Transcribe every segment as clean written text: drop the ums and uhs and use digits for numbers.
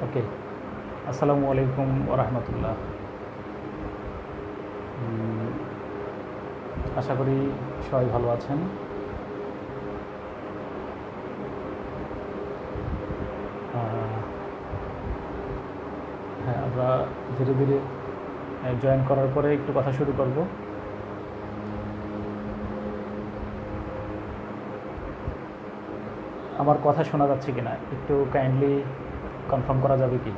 ওকে, আসসালামু আলাইকুম ওরহমতুল্লাহ। আশা করি সবাই ভালো আছেন। হ্যাঁ, আমরা ধীরে ধীরে জয়েন করার পরে একটু কথা শুরু করব। আমার কথা শোনা যাচ্ছে কিনা একটু কাইন্ডলি কনফার্ম করা যাবে কি?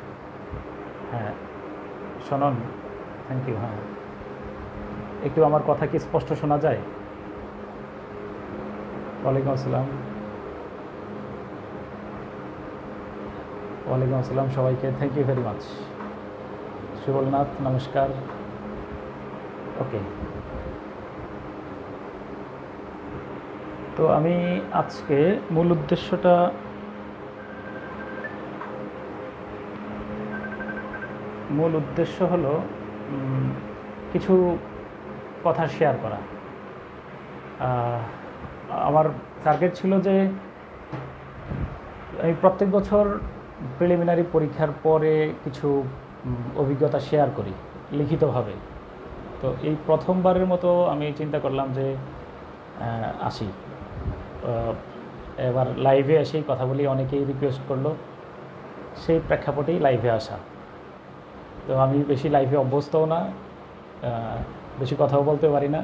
হ্যাঁ, শুনুন। Thank you. হ্যাঁ, একটু আমার কথা কি স্পষ্ট শোনা যায়? ওয়ালাইকুম আসসালাম। ওয়ালাইকুম আসসালাম সবাইকে, থ্যাংক ইউ ভেরি মাচ। সুবলনাথ, নমস্কার। ওকে, তো আমি আজকে মূল উদ্দেশ্য হলো কিছু কথা শেয়ার করা। আমার টার্গেট ছিল যে আমি প্রত্যেক বছর প্রিলিমিনারি পরীক্ষার পরে কিছু অভিজ্ঞতা শেয়ার করি লিখিতভাবে। তো এই প্রথমবারের মতো আমি চিন্তা করলাম যে আসি, এবার লাইভে এসেই কথা বলি। অনেকেই রিকোয়েস্ট করলো, সেই প্রেক্ষাপটেই লাইভে আসা। তো আমি বেশি লাইভে অভ্যস্তও না, বেশি কথাও বলতে পারি না।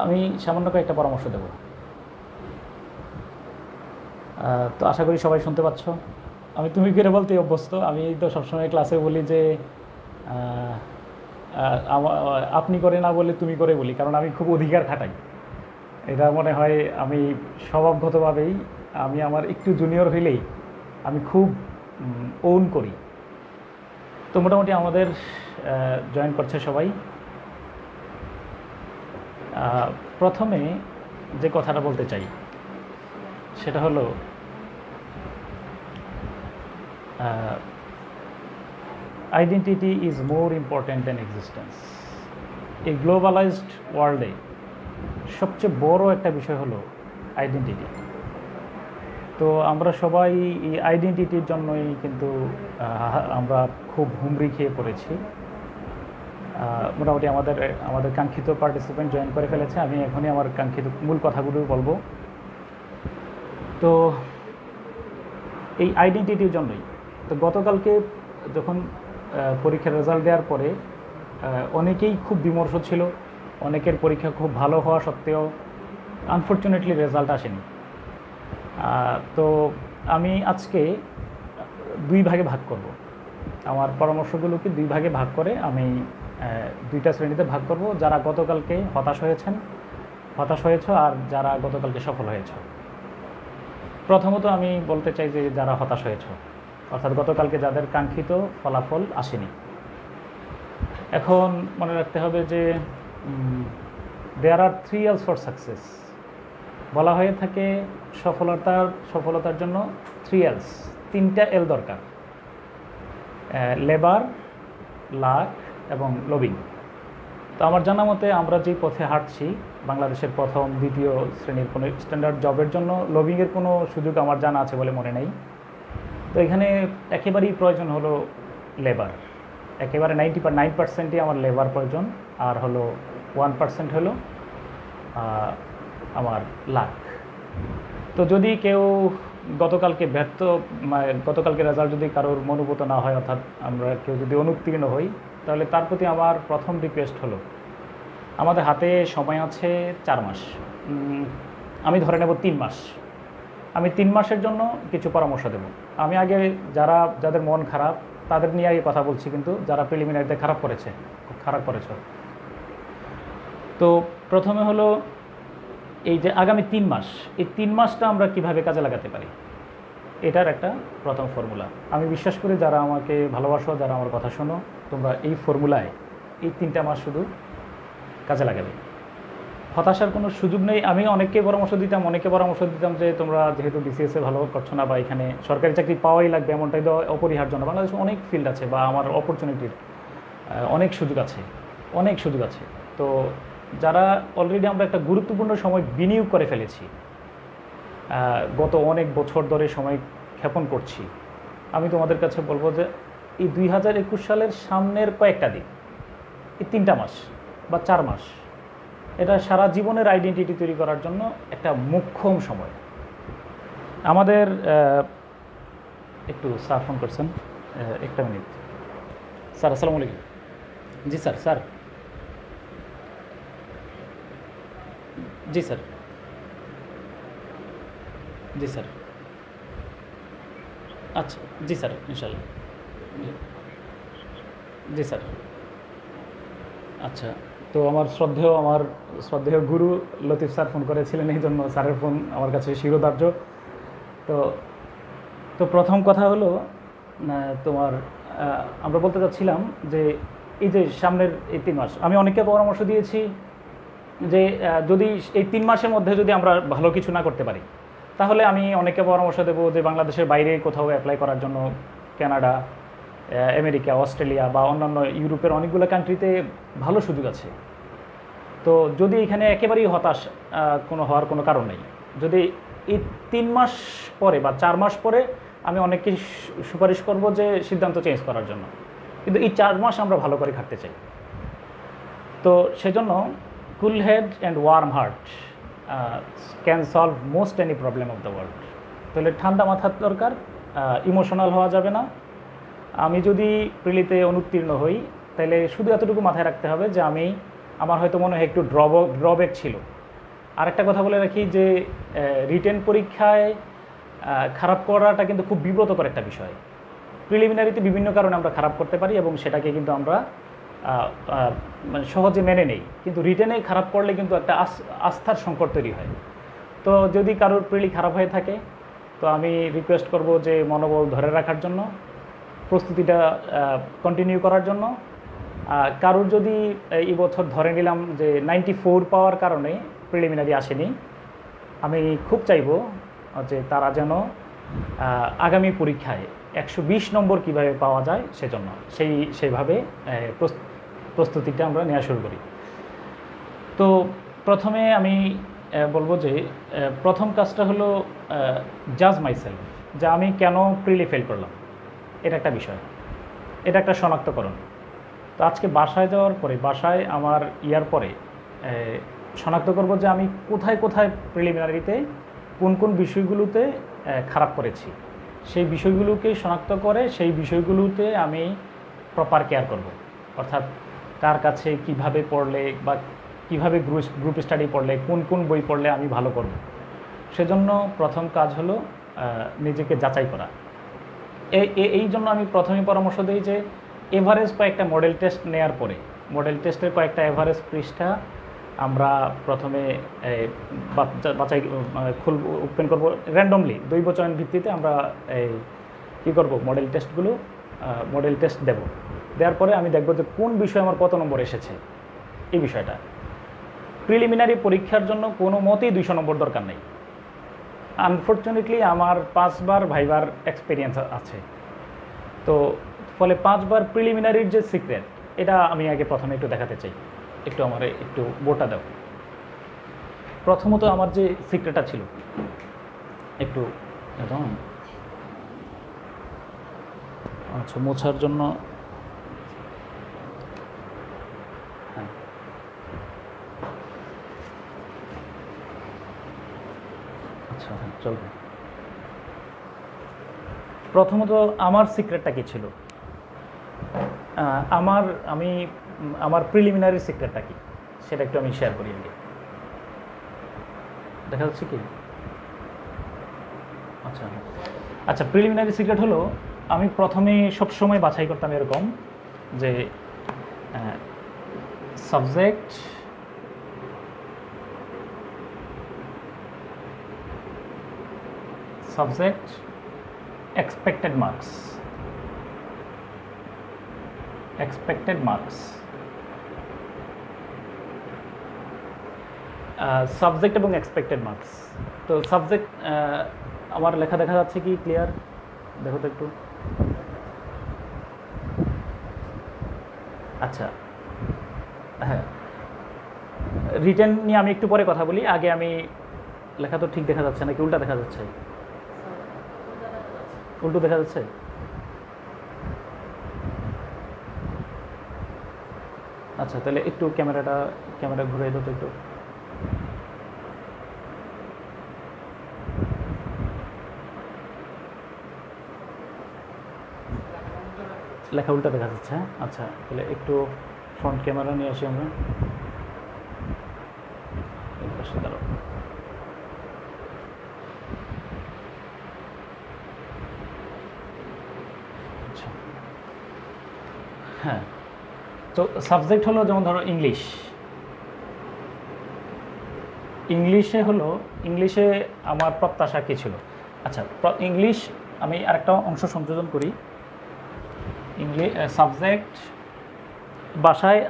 আমি সামান্য কয়েকটা পরামর্শ দেব। তো আশা করি সবাই শুনতে পাচ্ছ। আমি তুমি করে বলতে অভ্যস্ত। আমি তো সবসময় ক্লাসে বলি যে আপনি করে না বলে তুমি করে বলি, কারণ আমি খুব অধিকার খাটাই। এটা মনে হয় আমি স্বভাবগতভাবেই, আমি আমার একটু জুনিয়র হইলেই আমি খুব ওন করি। তো মোটামুটি আমাদের জয়েন করছে সবাই। প্রথমে যে কথাটা বলতে চাই সেটা হলো identity is more important than existence. এই গ্লোবালাইজড ওয়ার্ল্ডে সবচেয়ে বড় একটা বিষয় হলো আইডেন্টিটি। তো আমরা সবাই এই আইডেন্টিটির জন্যই কিন্তু আমরা খুব হুমড়ি খেয়ে পড়েছি। মোটামুটি আমাদের কাঙ্ক্ষিত পার্টিসিপেন্ট জয়েন করে ফেলেছে। আমি এখনই আমার কাঙ্ক্ষিত মূল কথাগুলো বলবো। তো এই আইডেন্টিটির জন্যই তো গতকালকে যখন পরীক্ষার রেজাল্ট দেওয়ার পরে অনেকেই খুব বিমর্ষ ছিল। অনেকের পরীক্ষা খুব ভালো হওয়া সত্ত্বেও আনফর্চুনেটলি রেজাল্ট আসেনি। তো আমি আজকে দুই ভাগে ভাগ করব। আমার পরামর্শগুলোকে দুই ভাগে ভাগ করে আমি দুইটা শ্রেণীতে ভাগ করব। যারা গতকালকে হতাশ হয়েছ আর যারা গতকালকে সফল হয়েছ। প্রথমত আমি বলতে চাই যে যারা হতাশ হয়েছ, অর্থাৎ গতকালকে যাদের কাঙ্ক্ষিত ফলাফল আসেনি। এখন মনে রাখতে হবে যে দেয়ার আর 3 L's ফর সাকসেস। বলা হয়ে থাকে সফলতার জন্য 3 L's, 3টা L দরকার: লেবার, লাক এবং লবিং। তো আমার জানা মতে আমরা যেই পথে হাঁটছি, বাংলাদেশের প্রথম দ্বিতীয় শ্রেণীর কোনো স্ট্যান্ডার্ড জবের জন্য লবিংয়ের কোনো সুযোগ আমার জানা আছে বলে মনে নেই। তো এখানে একেবারেই প্রয়োজন হলো লেবার। একেবারে 99%ই আমার লেবার প্রয়োজন, আর হলো 1% হলো আমার লাক। তো যদি কেউ গতকালকে রেজাল্ট যদি কারোর মনোভূত না হয়, অর্থাৎ আমরা কেউ যদি অনুত্তীর্ণ হই, তাহলে তার প্রতি আমার প্রথম রিকোয়েস্ট হলো, আমাদের হাতে সময় আছে 4 মাস, আমি ধরে নেব 3 মাস। আমি 3 মাসের জন্য কিছু পরামর্শ দেব। আমি আগে যাদের মন খারাপ তাদের নিয়ে আগে কথা বলছি, কিন্তু যারা প্রিলিমিনারিতে খুব খারাপ করেছ। তো প্রথমে হলো এই যে আগামী 3 মাস, এই 3 মাসটা আমরা কিভাবে কাজে লাগাতে পারি, এটার একটা প্রথম ফর্মুলা। আমি বিশ্বাস করি যারা আমাকে ভালোবাসো, যারা আমার কথা শোনো, তোমরা এই ফর্মুলায় এই 3টা মাস শুধু কাজে লাগাবে। হতাশার কোনো সুযোগ নেই। আমি অনেকে পরামর্শ দিতাম যে তোমরা যেহেতু বিসিএসে ভালো করছো না, বা এখানে সরকারি চাকরি পাওয়াই লাগবে এমনটাই তো অপরিহার্য না। বাংলাদেশে অনেক ফিল্ড আছে, বা আমার অপরচুনিটির অনেক সুযোগ আছে। তো যারা অলরেডি আমরা একটা গুরুত্বপূর্ণ সময় বিনিয়োগ করে ফেলেছি, গত অনেক বছর ধরে সময় ক্ষেপণ করছি, আমি তোমাদের কাছে বলবো যে এই 2021 সালের সামনের কয়েকটা দিন, এই 3টা মাস বা 4 মাস, এটা সারা জীবনের আইডেন্টিটি তৈরি করার জন্য একটা মোক্ষম সময়। আমাদের একটু স্যার ফোন করছেন, একটা মিনিট। স্যার আসসালামু আলাইকুম। জি স্যার। স্যার জি স্যার। জি স্যার। আচ্ছা জি স্যার, ইনশাল্লাহ। জি জি স্যার। আচ্ছা, তো আমার শ্রদ্ধেয় গুরু লতিফ স্যার ফোন করেছিলেন, এই জন্য স্যারের ফোন আমার কাছে শিরোধার্য। তো তো প্রথম কথা হলো, তোমার আমরা বলতে চাচ্ছিলাম যে এই যে সামনের এই 3 মাস, আমি অনেককে পরামর্শ দিয়েছি যে যদি এই 3 মাসের মধ্যে যদি আমরা ভালো কিছু না করতে পারি, তাহলে আমি অনেককে পরামর্শ দেবো যে বাংলাদেশের বাইরে কোথাও অ্যাপ্লাই করার জন্য। কানাডা, আমেরিকা, অস্ট্রেলিয়া বা অন্যান্য ইউরোপের অনেকগুলো কান্ট্রিতে ভালো সুযোগ আছে। তো যদি এখানে একেবারেই হতাশ হওয়ার কোনো কারণ নেই। যদি এই 3 মাস পরে বা 4 মাস পরে, আমি অনেককে সুপারিশ করব যে সিদ্ধান্ত চেঞ্জ করার জন্য। কিন্তু এই 4 মাস আমরা ভালো করে খাটতে চাই। তো সেজন্য cool head and warm heart can solve most any problem of the world. তাহলে ঠান্ডা মাথার দরকার, ইমোশনাল হওয়া যাবে না। আমি যদি প্রিলিতে অনুত্তীর্ণ হই, তাহলে শুধু এতটুকু মাথায় রাখতে হবে যে আমার হয়তো মনে হয় একটু ড্রব্যাক ছিল। আরেকটা কথা বলে রাখি যে রিটেন পরীক্ষায় খারাপ করাটা কিন্তু খুব বিব্রতকর একটা বিষয়। প্রিলিমিনারিতে বিভিন্ন কারণে আমরা খারাপ করতে পারি এবং সেটাকে কিন্তু আমরা মানে সহজে মেনে নেই, কিন্তু রিটেনে খারাপ করলে কিন্তু একটা আস্থার সংকট তৈরি হয়। তো যদি কারোর প্রিলি খারাপ হয়ে থাকে, তো আমি রিকোয়েস্ট করব যে মনোবল ধরে রাখার জন্য, প্রস্তুতিটা কন্টিনিউ করার জন্য। কারোর যদি এই বছর ধরে নিলাম যে 94 পাওয়ার কারণে প্রিলিমিনারি আসেনি, আমি খুব চাইব যে তারা যেন আগামী পরীক্ষায় 120 নম্বর কীভাবে পাওয়া যায় সেজন্য সেইভাবে প্রস্তুতিটা আমরা নেওয়া শুরু করি। তো প্রথমে আমি বলবো যে প্রথম কাজটা হলো জাজ মাইসেলফ, যে আমি কেন প্রিলি ফেল করলাম। এটা একটা বিষয়, এটা একটা শনাক্তকরণ। তো আজকে বাসায় যাওয়ার পরে, বাসায় আমার পরে শনাক্ত করব যে আমি কোথায় কোথায় প্রিলিমিনারিতে কোন কোন বিষয়গুলোতে খারাপ করেছি। সেই বিষয়গুলোকে শনাক্ত করে সেই বিষয়গুলোতে আমি প্রপার কেয়ার করব। অর্থাৎ কার কাছে কিভাবে পড়লে বা কিভাবে গ্রুপ স্টাডি পড়লে, কোন কোন বই পড়লে আমি ভালো করব। সেজন্য প্রথম কাজ হলো নিজেকে যাচাই করা। এই জন্য আমি প্রথমেই পরামর্শ দিই যে এভারেজ কয়েকটা মডেল টেস্ট নেওয়ার পরে, মডেল টেস্টের কয়েকটা এভারেজ পৃষ্ঠা আমরা প্রথমে বাছাই ওপেন করব র্যান্ডমলি, দৈব চয়ন ভিত্তিতে আমরা কী করব, মডেল টেস্ট দেওয়ার পরে আমি দেখব যে কোন বিষয়ে আমার কত নম্বর এসেছে। এই বিষয়টা প্রিলিমিনারি পরীক্ষার জন্য কোনো মতেই 200 নম্বর দরকার নেই। আনফর্চুনেটলি আমার 5 বার ভাইবার এক্সপিরিয়েন্স আছে। তো ফলে 5 বার প্রিলিমিনারির যে সিক্রেট, এটা আমি আগে প্রথমে একটু দেখাতে চাই। আমার একটু বোটা দাও। প্রথমত আমার যে সিক্রেটটা ছিল, একটু আচ্ছা মোছার জন্য, হ্যাঁ আচ্ছা হ্যাঁ চলবে। প্রথমত আমার সিক্রেটটা কী ছিল, আমার প্রিলিমিনারি সিক্রেটটা কি সেটা একটু আমি শেয়ার করি আগে। দেখা যাচ্ছে কি? আচ্ছা প্রিলিমিনারি সিক্রেট হলো, আমি প্রথমে সবসময় বাছাই করতাম এরকম যে সাবজেক্ট expected marks সাবজেক্ট এবং এক্সপেক্টেড মার্কস। তো সাবজেক্ট আমার লেখা দেখা যাচ্ছে কি ক্লিয়ার? দেখো তো একটু। আচ্ছা হ্যাঁ, রিটেন নিয়ে আমি একটু পরে কথা বলি। আগে আমি লেখা তো ঠিক দেখা যাচ্ছে নাকি উল্টা দেখা যাচ্ছে? উল্টো দেখা যাচ্ছে। আচ্ছা, তাহলে একটু ক্যামেরা ঘুরে দাও তো একটু। লেখা উল্টা দেখা যাচ্ছে। হ্যাঁ, আচ্ছা, তাহলে একটু ফ্রন্ট ক্যামেরা নিয়ে আসি আমরা। এই পাশে দাঁড়াও। আচ্ছা, হ্যাঁ, তো সাবজেক্ট হলো যেমন ধরো ইংলিশে আমার প্রত্যাশা কী ছিল। আচ্ছা, ইংলিশ আমি আরেকটা অংশ সংযোজন করি। সাবজেক্ট বাসায়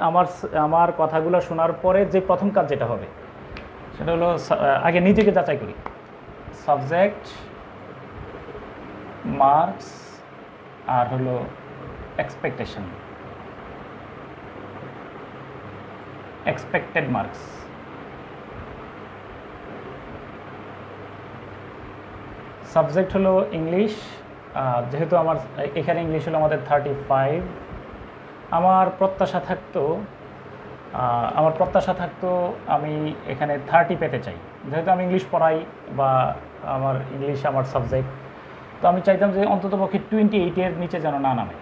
আমার কথাগুলো শোনার পরে যে প্রথম কাজ যেটা হবে সেটা হলো আগে নিজেকে যাচাই করি। সাবজেক্ট, মার্কস, আর হলো এক্সপেক্টেড মার্কস। সাবজেক্ট হলো ইংলিশ, যেহেতু এখানে ইংলিশ হলো আমাদের 35। আমার প্রত্যাশা থাকতো আমি এখানে 30 পেতে চাই। যেহেতু আমি ইংলিশ পড়াই বা ইংলিশ আমার সাবজেক্ট, তো আমি চাইতাম যে অন্ততপক্ষে 28-এর নিচে যেন না নামে।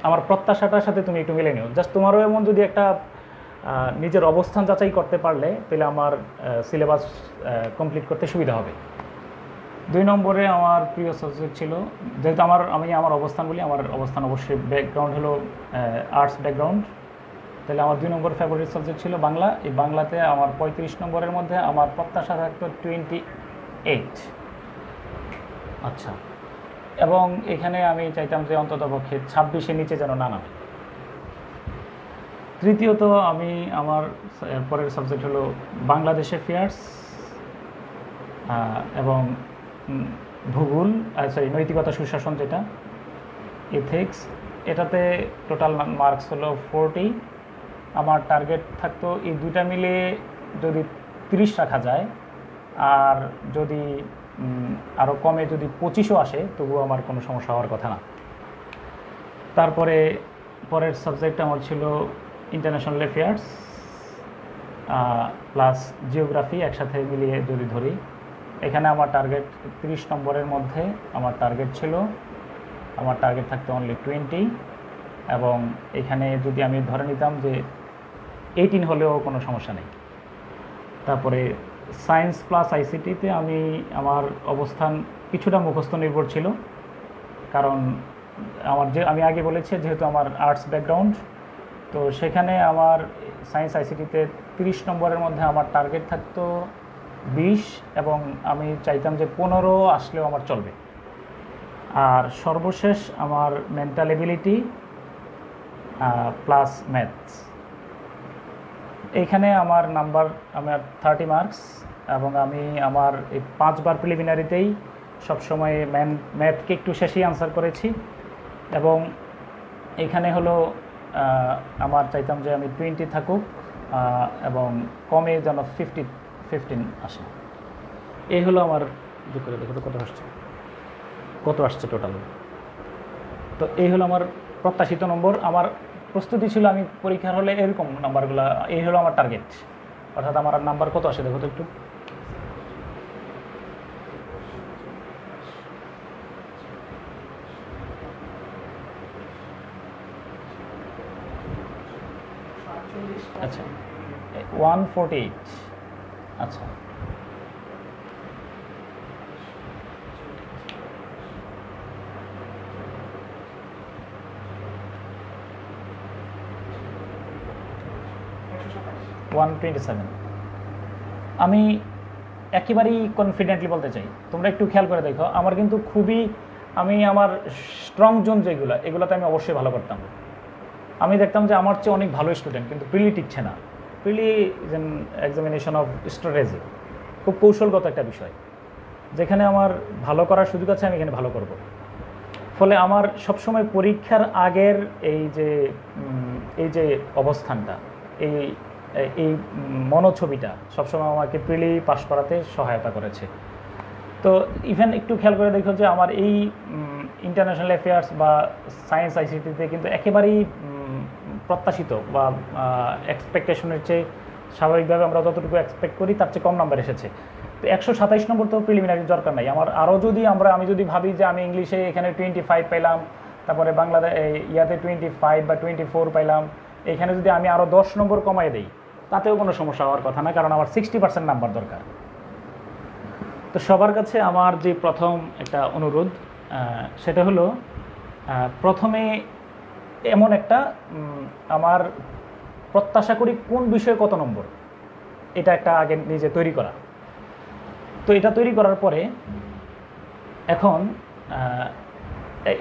আমার প্রত্যাশাটার সাথে তুমি একটু মিলে নিও। জাস্ট তোমারও এমন যদি একটা নিজের অবস্থান যাচাই করতে পারলে তাহলে আমার সিলেবাস কমপ্লিট করতে সুবিধা হবে। 2 নম্বরে আমার প্রিয় সাবজেক্ট ছিল, যেহেতু আমি আমার অবস্থান বলি, আমার অবস্থান অবশ্যই ব্যাকগ্রাউন্ড হলো আর্টস ব্যাকগ্রাউন্ড, তাহলে আমার 2 নম্বর ফেভারিট সাবজেক্ট ছিল বাংলা। এই বাংলাতে আমার 35 নম্বরের মধ্যে আমার প্রত্যাশা থাকতো 28। আচ্ছা, এবং এখানে আমি চাইতাম যে অন্ততপক্ষে 26-এর নিচে যেন না নামে। তৃতীয়ত আমার পরের সাবজেক্ট হলো বাংলাদেশ অ্যাফেয়ার্স এবং ভূগোল, নৈতিকতা সুশাসন, যেটা এথিক্স। এটাতে টোটাল মার্কস হলো 40। আমার টার্গেট থাকতো এই দুইটা মিলে যদি 30 রাখা যায়, আর যদি আরও কমে যদি 25ও আসে তবুও আমার কোনো সমস্যা হওয়ার কথা না। তারপরে পরের সাবজেক্ট আমার ছিল ইন্টারন্যাশনাল অ্যাফেয়ার্স প্লাস জিওগ্রাফি একসাথে মিলিয়ে যদি ধরি। এখানে আমার টার্গেট 30 নম্বরের মধ্যে আমার টার্গেট থাকতো অনলি 20। এবং এখানে যদি আমি ধরে নিতাম যে 18 হলেও কোনো সমস্যা নেই। তারপরে সায়েন্স প্লাস আইসিটিতে আমার অবস্থান কিছুটা মুখস্থ নির্ভর ছিল, কারণ আমি আগে বলেছি যেহেতু আমার আর্টস ব্যাকগ্রাউন্ড, তো সেখানে আমার সায়েন্স আইসিটিতে 30 নম্বরের মধ্যে আমার টার্গেট থাকতো 20, এবং আমি চাইতাম যে 15 আসলেও আমার চলবে। আর সর্বশেষ আমার মেন্টাল এবিলিটি প্লাস ম্যাথস, এইখানে আমার 30 মার্কস, এবং আমি আমার এই 5 বার প্রিলিমিনারিতেই সবসময় ম্যাথকে একটু শেষেই আনসার করেছি। এবং এখানে হলো আমার চাইতাম যে আমি 20 থাকুক এবং কমে যেন 15 আসে। এই হলো আমার করে দেখো তো কত আসছে টোটাল। তো এই হলো আমার প্রত্যাশিত নম্বর। আমার প্রস্তুতি ছিল আমি পরীক্ষার হলে এরকম নাম্বারগুলো, এই হলো আমার টার্গেট। অর্থাৎ আমার নাম্বার কত আসে দেখো তো একটু। আচ্ছা, 148। আচ্ছা, আমি একেবারেই কনফিডেন্টলি বলতে চাই, তোমরা একটু খেয়াল করে দেখো, আমার কিন্তু আমার স্ট্রং জোন এগুলোতে আমি অবশ্যই ভালো করতাম। আমি দেখতাম যে আমার চেয়ে অনেক ভালো স্টুডেন্ট কিন্তু প্রিলি টিকছে না। Prelim is an examination of strategy, খুব কৌশলগত একটা বিষয়। যেখানে আমার ভালো করার সুযোগ আছে আমি এখানে ভালো করব। ফলে আমার সবসময় পরীক্ষার আগের এই যে অবস্থানটা, এই মনোছবিটা সবসময় আমাকে প্রিলি পাস করাতে সহায়তা করেছে। তো ইভেন একটু খেয়াল করে দেখো যে আমার এই ইন্টারন্যাশনাল অ্যাফেয়ার্স বা সায়েন্স আইসিটিতে কিন্তু একেবারেই প্রত্যাশিত বা এক্সপেকটেশনের চেয়ে স্বাভাবিকভাবে আমরা যতটুকু এক্সপেক্ট করি তার চেয়ে কম নাম্বার এসেছে। তো 127 নম্বর তো প্রিলিমিনারি দরকার নাই আমার। আরও যদি আমি যদি ভাবি যে আমি ইংলিশে এখানে 25 পাইলাম, তারপরে বাংলাদেশ ইয়াতে 25 বা 24 পাইলাম, এখানে যদি আমি আরও 10 নম্বর কমাই দিই তাতেও কোনো সমস্যা হওয়ার কথা না, কারণ আমার 60% নাম্বার দরকার। তো সবার কাছে আমার যে প্রথম একটা অনুরোধ সেটা হলো প্রথমে এমন একটা আমার প্রত্যাশা করি কোন বিষয়ে কত নম্বর, এটা একটা আগে নিজে তৈরি করা। তো এটা তৈরি করার পরে এখন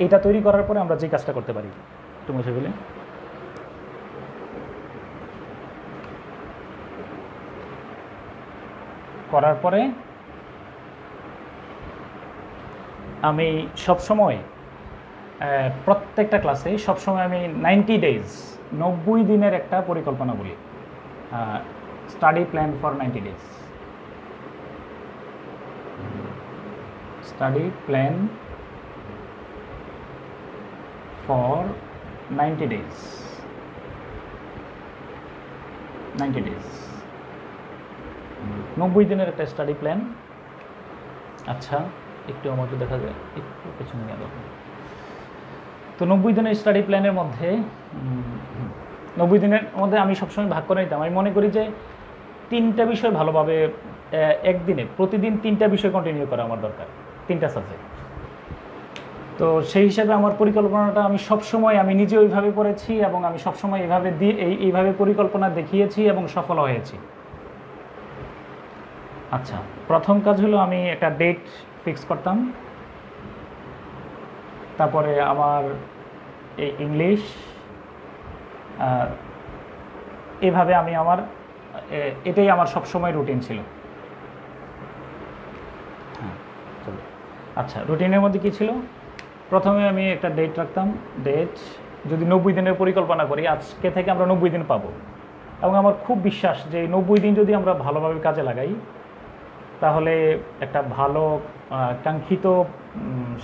এটা তৈরি করার পরে আমরা যে কাজটা করতে পারি একটু মুছে ফেলে। করার পরে আমি সবসময় প্রত্যেকটা ক্লাসে সবসময় আমি 90 ডেজ 90 দিনের একটা পরিকল্পনা বলি, study plan for 90 days, study plan for 90 days, 90 days 90 দিনের একটা স্টাডি প্ল্যান। আচ্ছা একটু আমাকে দেখা যায়, একটু পেছনে গেল। তো 90 দিনের স্টাডি প্ল্যানের মধ্যে 90 দিনের মধ্যে আমি সবসময় ভাগ করে নিতাম। আমি মনে করি যে 3টা বিষয় ভালোভাবে একদিনে প্রতিদিন 3টা বিষয় কন্টিনিউ করা আমার দরকার, 3টা সাবজেক্ট। তো সেই হিসাবে আমার পরিকল্পনাটা আমি সবসময় আমি নিজে ওইভাবে করেছি এবং আমি সবসময় এইভাবে পরিকল্পনা দেখিয়েছি এবং সফল হয়েছি। আচ্ছা, প্রথম কাজ হলো আমি একটা ডেট ফিক্স করতাম, তারপরে আমার এই ইংলিশ, এভাবে আমি এটাই আমার সবসময় রুটিন ছিল। হ্যাঁ চলো। আচ্ছা, রুটিনের মধ্যে কী ছিল? প্রথমে আমি একটা ডেট রাখতাম, ডেট যদি 90 দিনের পরিকল্পনা করি, আজকে থেকে আমরা 90 দিন পাবো, এবং আমার খুব বিশ্বাস যে 90 দিন যদি আমরা ভালোভাবে কাজে লাগাই তাহলে একটা ভালো কাঙ্ক্ষিত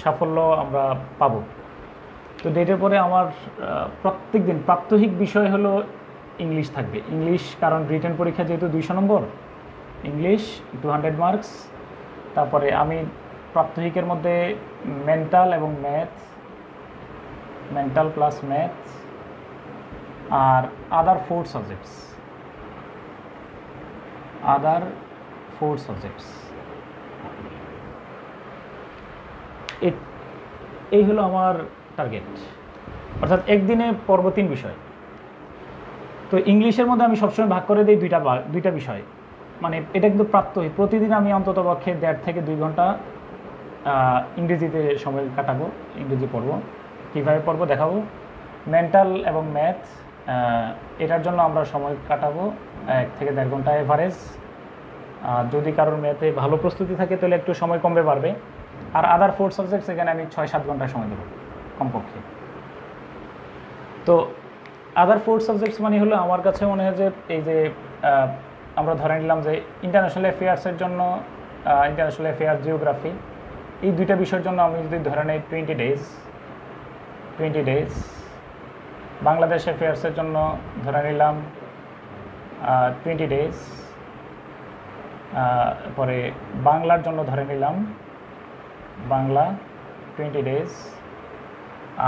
সাফল্য আমরা পাবো। তো ডেটের পরে আমার প্রত্যেক দিন প্রাত্যহিক বিষয় হলো ইংলিশ থাকবে। ইংলিশ, কারণ রিটেন পরীক্ষা যেহেতু 200 নম্বর, ইংলিশ 200 মার্কস। তারপরে আমি প্রাত্যহিকের মধ্যে মেন্টাল এবং ম্যাথ, মেন্টাল প্লাস ম্যাথ, আর আদার 4 সাবজেক্টস, আদার 4 সাবজেক্টস। এই হলো আমার টার্গেট, অর্থাৎ একদিনে পড়ব 3 বিষয়। তো ইংলিশের মধ্যে আমি সবসময় ভাগ করে দিই দুইটা বিষয়, মানে এটা কিন্তু প্রাত্যহিক, প্রতিদিন আমি অন্তত পক্ষে 1.5 থেকে 2 ঘন্টা ইংরেজিতে সময় কাটাবো, ইংরেজি পড়বো। কীভাবে পড়বো দেখাবো। মেন্টাল এবং ম্যাথ, এটার জন্য আমরা সময় কাটাবো 1 থেকে 1.5 ঘন্টা এভারেজ। যদি কারোর ম্যাথে ভালো প্রস্তুতি থাকে তাহলে একটু সময় কমবে পারবে। আর আদার 4 সাবজেক্টস এখানে আমি 6-7 ঘন্টা সময় দেবো কমপক্ষে। তো আদার 4 সাবজেক্টস মানে হলো আমার কাছে মনে হয় যে এই যে আমরা ধরে নিলাম যে ইন্টারন্যাশনাল অ্যাফেয়ার্সের জন্য, ইন্টারন্যাশনাল অ্যাফেয়ার্স, জিওগ্রাফি, এই 2টা বিষয়ের জন্য আমি যদি ধরে নিই 20 ডেজ, বাংলাদেশ অ্যাফেয়ার্সের জন্য ধরে নিলাম 20 ডেজ, পরে বাংলার জন্য ধরে নিলাম বাংলা 20 ডেজ,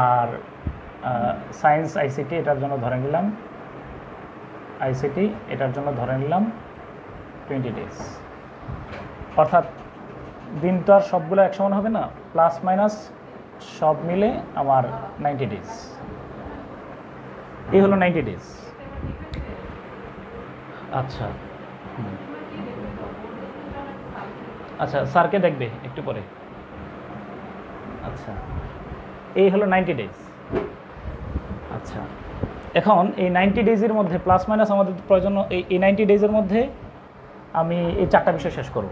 আর সায়েন্স আইসিটি এটার জন্য ধরে নিলাম এটার জন্য ধরে নিলাম 20 ডেজ। অর্থাৎ দিন তো আর সবগুলো এক সমান হবে না, প্লাস মাইনাস সব মিলে আমার 90 ডেজ। এই হলো 90 ডেজ। আচ্ছা আচ্ছা, স্যারকে দেখবে একটু পরে। আচ্ছা, এই হলো 90 ডেজ। আচ্ছা, এখন এই 90 ডেজের মধ্যে প্লাস মাইনাস আমাদের প্রয়োজন, এই 90 ডেজের মধ্যে আমি এই 4টা বিষয় শেষ করব।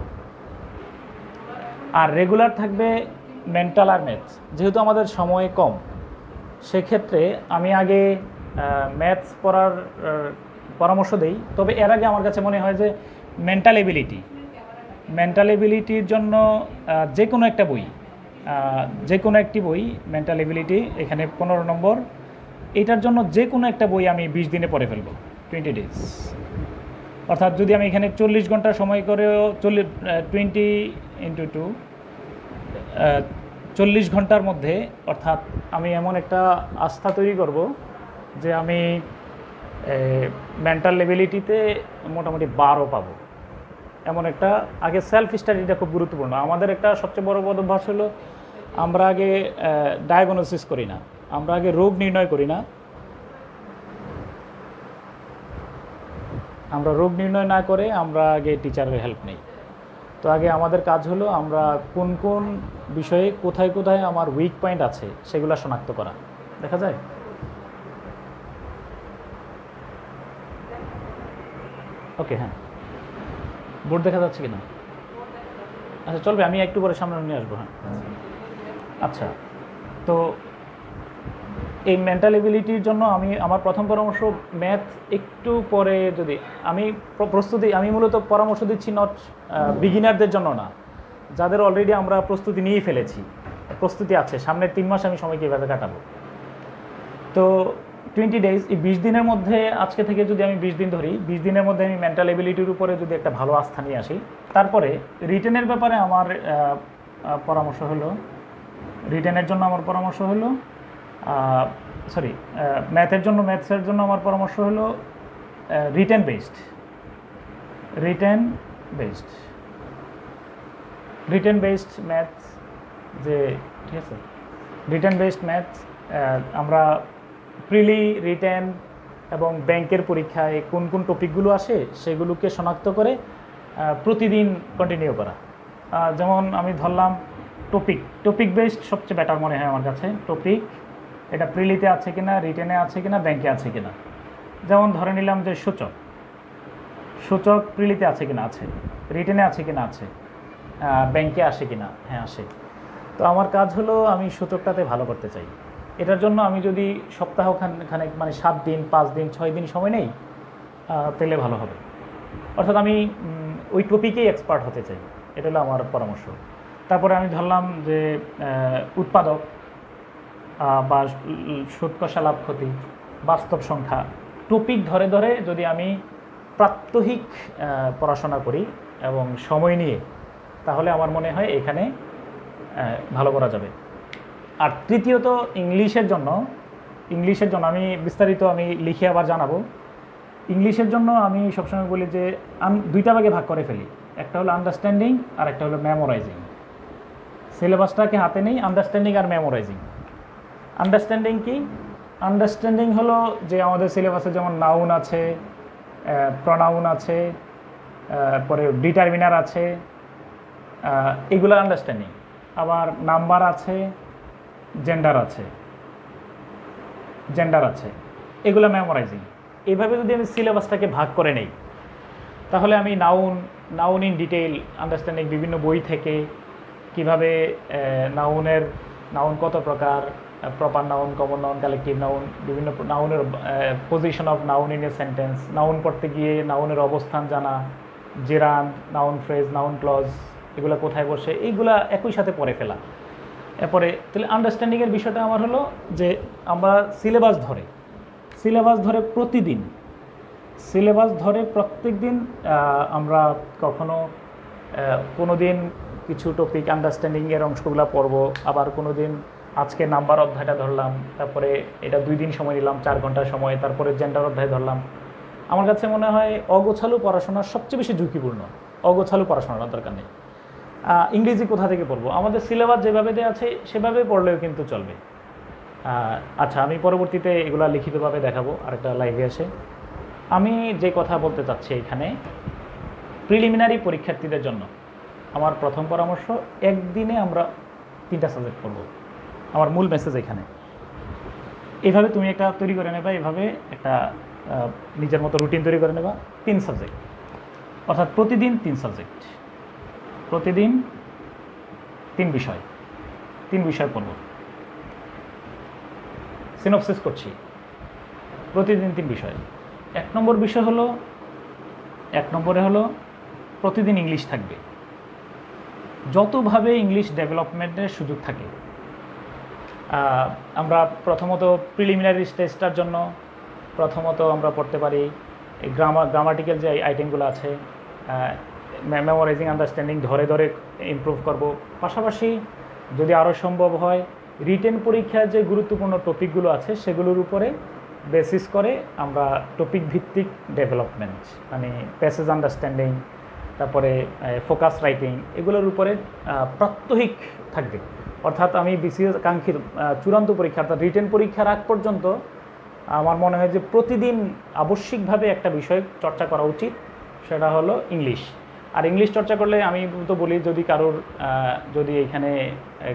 আর রেগুলার থাকবে মেন্টাল আর ম্যাথস। যেহেতু আমাদের সময় কম, সেক্ষেত্রে আমি আগে ম্যাথস পড়ার পরামর্শ দেই। তবে এর আগে আমার কাছে মনে হয় যে মেন্টাল এবিলিটির জন্য যে কোনো একটি বই, মেন্টাল এবিলিটি, এখানে 15 নম্বর, এটার জন্য যে কোনো একটা বই আমি 20 দিনে পড়ে ফেলবো, 20 ডেজ। অর্থাৎ যদি আমি এখানে 40 ঘন্টা সময় করেও 20 ইন্টু 2 40 ঘন্টার মধ্যে, অর্থাৎ আমি এমন একটা আস্থা তৈরি করব যে আমি মেন্টাল লেবিলিটিতে মোটামুটি 12 পাবো। এমন একটা আগে সেলফ স্টাডিটা খুব গুরুত্বপূর্ণ। আমাদের একটা সবচেয়ে বড় অভ্যাস হলো আমরা আগে ডায়াগনোসিস করি না, আমরা আগে রোগ নির্ণয় করি না। আমরা রোগ নির্ণয় না করে আমরা আগে টিচারের হেল্প নেই। তো আগে আমাদের কাজ হলো আমরা কোন কোন বিষয়ে কোথায় কোথায় আমার উইক পয়েন্ট আছে সেগুলো শনাক্ত করা। দেখা যায়? ওকে, হ্যাঁ, বোর্ড দেখা যাচ্ছে কিনা? আচ্ছা, চলবে, আমি একটু পরে সামনে নিয়ে আসবো। হ্যাঁ, আচ্ছা। তো এই মেন্টাল এবিলিটির জন্য আমার প্রথম পরামর্শ ম্যাথ একটু পরে, যদি আমি প্রস্তুতি, আমি মূলত পরামর্শ দিচ্ছি নট বিগিনারদের জন্য না, যাদের অলরেডি আমরা প্রস্তুতি নিয়ে ফেলেছি, প্রস্তুতি আছে, সামনের 3 মাস আমি সময় কীভাবে কাটাবো। তো 20 ডেজ, এই 20 দিনের মধ্যে, আজকে থেকে যদি আমি 20 দিন ধরি, 20 দিনের মধ্যে আমি মেন্টাল এবিলিটির উপরে যদি একটা ভালো আস্থা নিয়ে আসি, তারপরে রিটেনের ব্যাপারে আমার পরামর্শ হলো, রিটেনের জন্য আমার পরামর্শ হলো ম্যাথের জন্য আমার পরামর্শ হলো রিটেন বেসড ম্যাথ, যে ঠিক আছে, রিটেন বেসড ম্যাথ আমরা প্রিলি, রিটেন এবং ব্যাংকের পরীক্ষায় কোন কোন টপিকগুলো আসে সেগুলোকে শনাক্ত করে প্রতিদিন কন্টিনিউ করা। যেমন আমি ধরলাম টপিক বেসড সবচেয়ে বেটার মনে হয় আমার কাছে। টপিক, এটা প্রিলিতে আছে কিনা, রিটেনে আছে কিনা, ব্যাংকে আছে কিনা। যেমন ধরে নিলাম যে সূচক প্রিলিতে আছে কিনা, আছে, রিটেনে আছে কিনা, আছে, ব্যাংকে আসে কিনা, হ্যাঁ আসে। তো আমার কাজ হলো আমি সূচকটাতে ভালো করতে চাই। এটার জন্য আমি যদি সপ্তাহখানেক, মানে 7 দিন, 5 দিন, 6 দিন সময় নেই, তাহলে ভালো হবে। অর্থাৎ আমি ওই টপিকেই এক্সপার্ট হতে চাই, এটা হলো আমার পরামর্শ। তারপরে আমি ধরলাম যে উৎপাদক বা সুদ কষা লাভ ক্ষতি, বাস্তব সংখ্যা, টপিক ধরে ধরে যদি আমি প্রাত্যহিক পড়াশোনা করি এবং সময় নিয়ে, তাহলে আমার মনে হয় এখানে ভালো করা যাবে। আর তৃতীয়ত ইংলিশের জন্য আমি বিস্তারিত আমি লিখে আবার জানাবো। ইংলিশের জন্য আমি সবসময় বলি যে 2টা ভাগে ভাগ করে ফেলি, একটা হলো আন্ডারস্ট্যান্ডিং আর একটা হলো মেমোরাইজিং। সিলেবাসটাকে হাতে নেই, আন্ডারস্ট্যান্ডিং আর মেমোরাইজিং। আন্ডারস্ট্যান্ডিং কি? আন্ডারস্ট্যান্ডিং হলো যে আমাদের সিলেবাসে যেমন নাউন আছে, প্রনাউন আছে, পরে ডিটারমিনার আছে, এগুলো আন্ডারস্ট্যান্ডিং। আবার নাম্বার আছে, জেন্ডার আছে, এগুলো মেমোরাইজিং। এইভাবে যদি আমি সিলেবাসটাকে ভাগ করে নেই, তাহলে আমি নাউন ইন ডিটেইল আন্ডারস্ট্যান্ডিং, বিভিন্ন বই থেকে কিভাবে নাউন কত প্রকার, proper noun, common noun, collective noun, বিভিন্ন নাউনের position of noun in a sentence, noun পড়তে গিয়ে নাউনের অবস্থান জানা, gerund, noun phrase, noun clause, এগুলো কোথায় বসে, এইগুলা একই সাথে পড়ে ফেলা। এরপরে তাহলে আন্ডারস্ট্যান্ডিংয়ের বিষয়টা আমার হলো যে আমরা সিলেবাস ধরে প্রত্যেক দিন আমরা কোনো দিন কিছু টপিক আন্ডারস্ট্যান্ডিংয়ের অংশগুলো পড়ব, আবার কোনো দিন আজকে নাম্বার অধ্যায়টা ধরলাম, তারপরে এটা 2 দিন সময় নিলাম, 4 ঘন্টা সময়, তারপরে জেন্ডার অধ্যায় ধরলাম। আমার কাছে মনে হয় অগোছালো পড়াশোনার সবচেয়ে বেশি ঝুঁকিপূর্ণ, অগোছালো পড়াশোনার দরকার নেই। ইংরেজি কোথা থেকে পড়বো? আমাদের সিলেবাস যেভাবে দেওয়া আছে সেভাবে পড়লেও কিন্তু চলবে। আচ্ছা, আমি পরবর্তীতে এগুলো লিখিতভাবে দেখাবো আরেকটা লাইভে এসে। আমি যে কথা বলতে চাচ্ছি এখানে, প্রিলিমিনারি পরীক্ষার্থীদের জন্য আমার প্রথম পরামর্শ, একদিনে আমরা 3টা সাবজেক্ট পড়ব। আমার মূল মেসেজ এখানে। এইভাবে তুমি একটা তৈরি করে নেবা, এইভাবে একটা নিজের মতো রুটিন তৈরি করে নেবা। 3 সাবজেক্ট, অর্থাৎ প্রতিদিন 3 সাবজেক্ট, প্রতিদিন 3 বিষয় পড়ব। সিনপসিস করছি, প্রতিদিন 3 বিষয়। 1 নম্বরে হলো প্রতিদিন ইংলিশ থাকবে। যতভাবে ইংলিশ ডেভেলপমেন্টের সুযোগ থাকে আমরা প্রথমত প্রিলিমিনারি স্টেজটার জন্য প্রথমত আমরা পড়তে পারি এই গ্রামাটিক্যাল যে আইটেমগুলো আছে, মেমোরাইজিং আন্ডারস্ট্যান্ডিং ধরে ধরে ইমপ্রুভ করব। পাশাপাশি যদি আরও সম্ভব হয় রিটেন পরীক্ষায় যে গুরুত্বপূর্ণ টপিকগুলো আছে সেগুলোর উপরে বেসিস করে আমরা টপিক ভিত্তিক ডেভেলপমেন্ট, মানে প্যাসেজ আন্ডারস্ট্যান্ডিং, তারপরে ফোকাস রাইটিং, এগুলোর উপরে প্রাত্যহিক থাকবে। অর্থাৎ আমি বিসিএস কাঙ্ক্ষিত চূড়ান্ত পরীক্ষা অর্থাৎ রিটেন পরীক্ষার আগ পর্যন্ত আমার মনে হয় যে প্রতিদিন আবশ্যিকভাবে একটা বিষয় চর্চা করা উচিত, সেটা হলো ইংলিশ। আর ইংলিশ চর্চা করলে আমি তো বলি, যদি কারোর যদি এখানে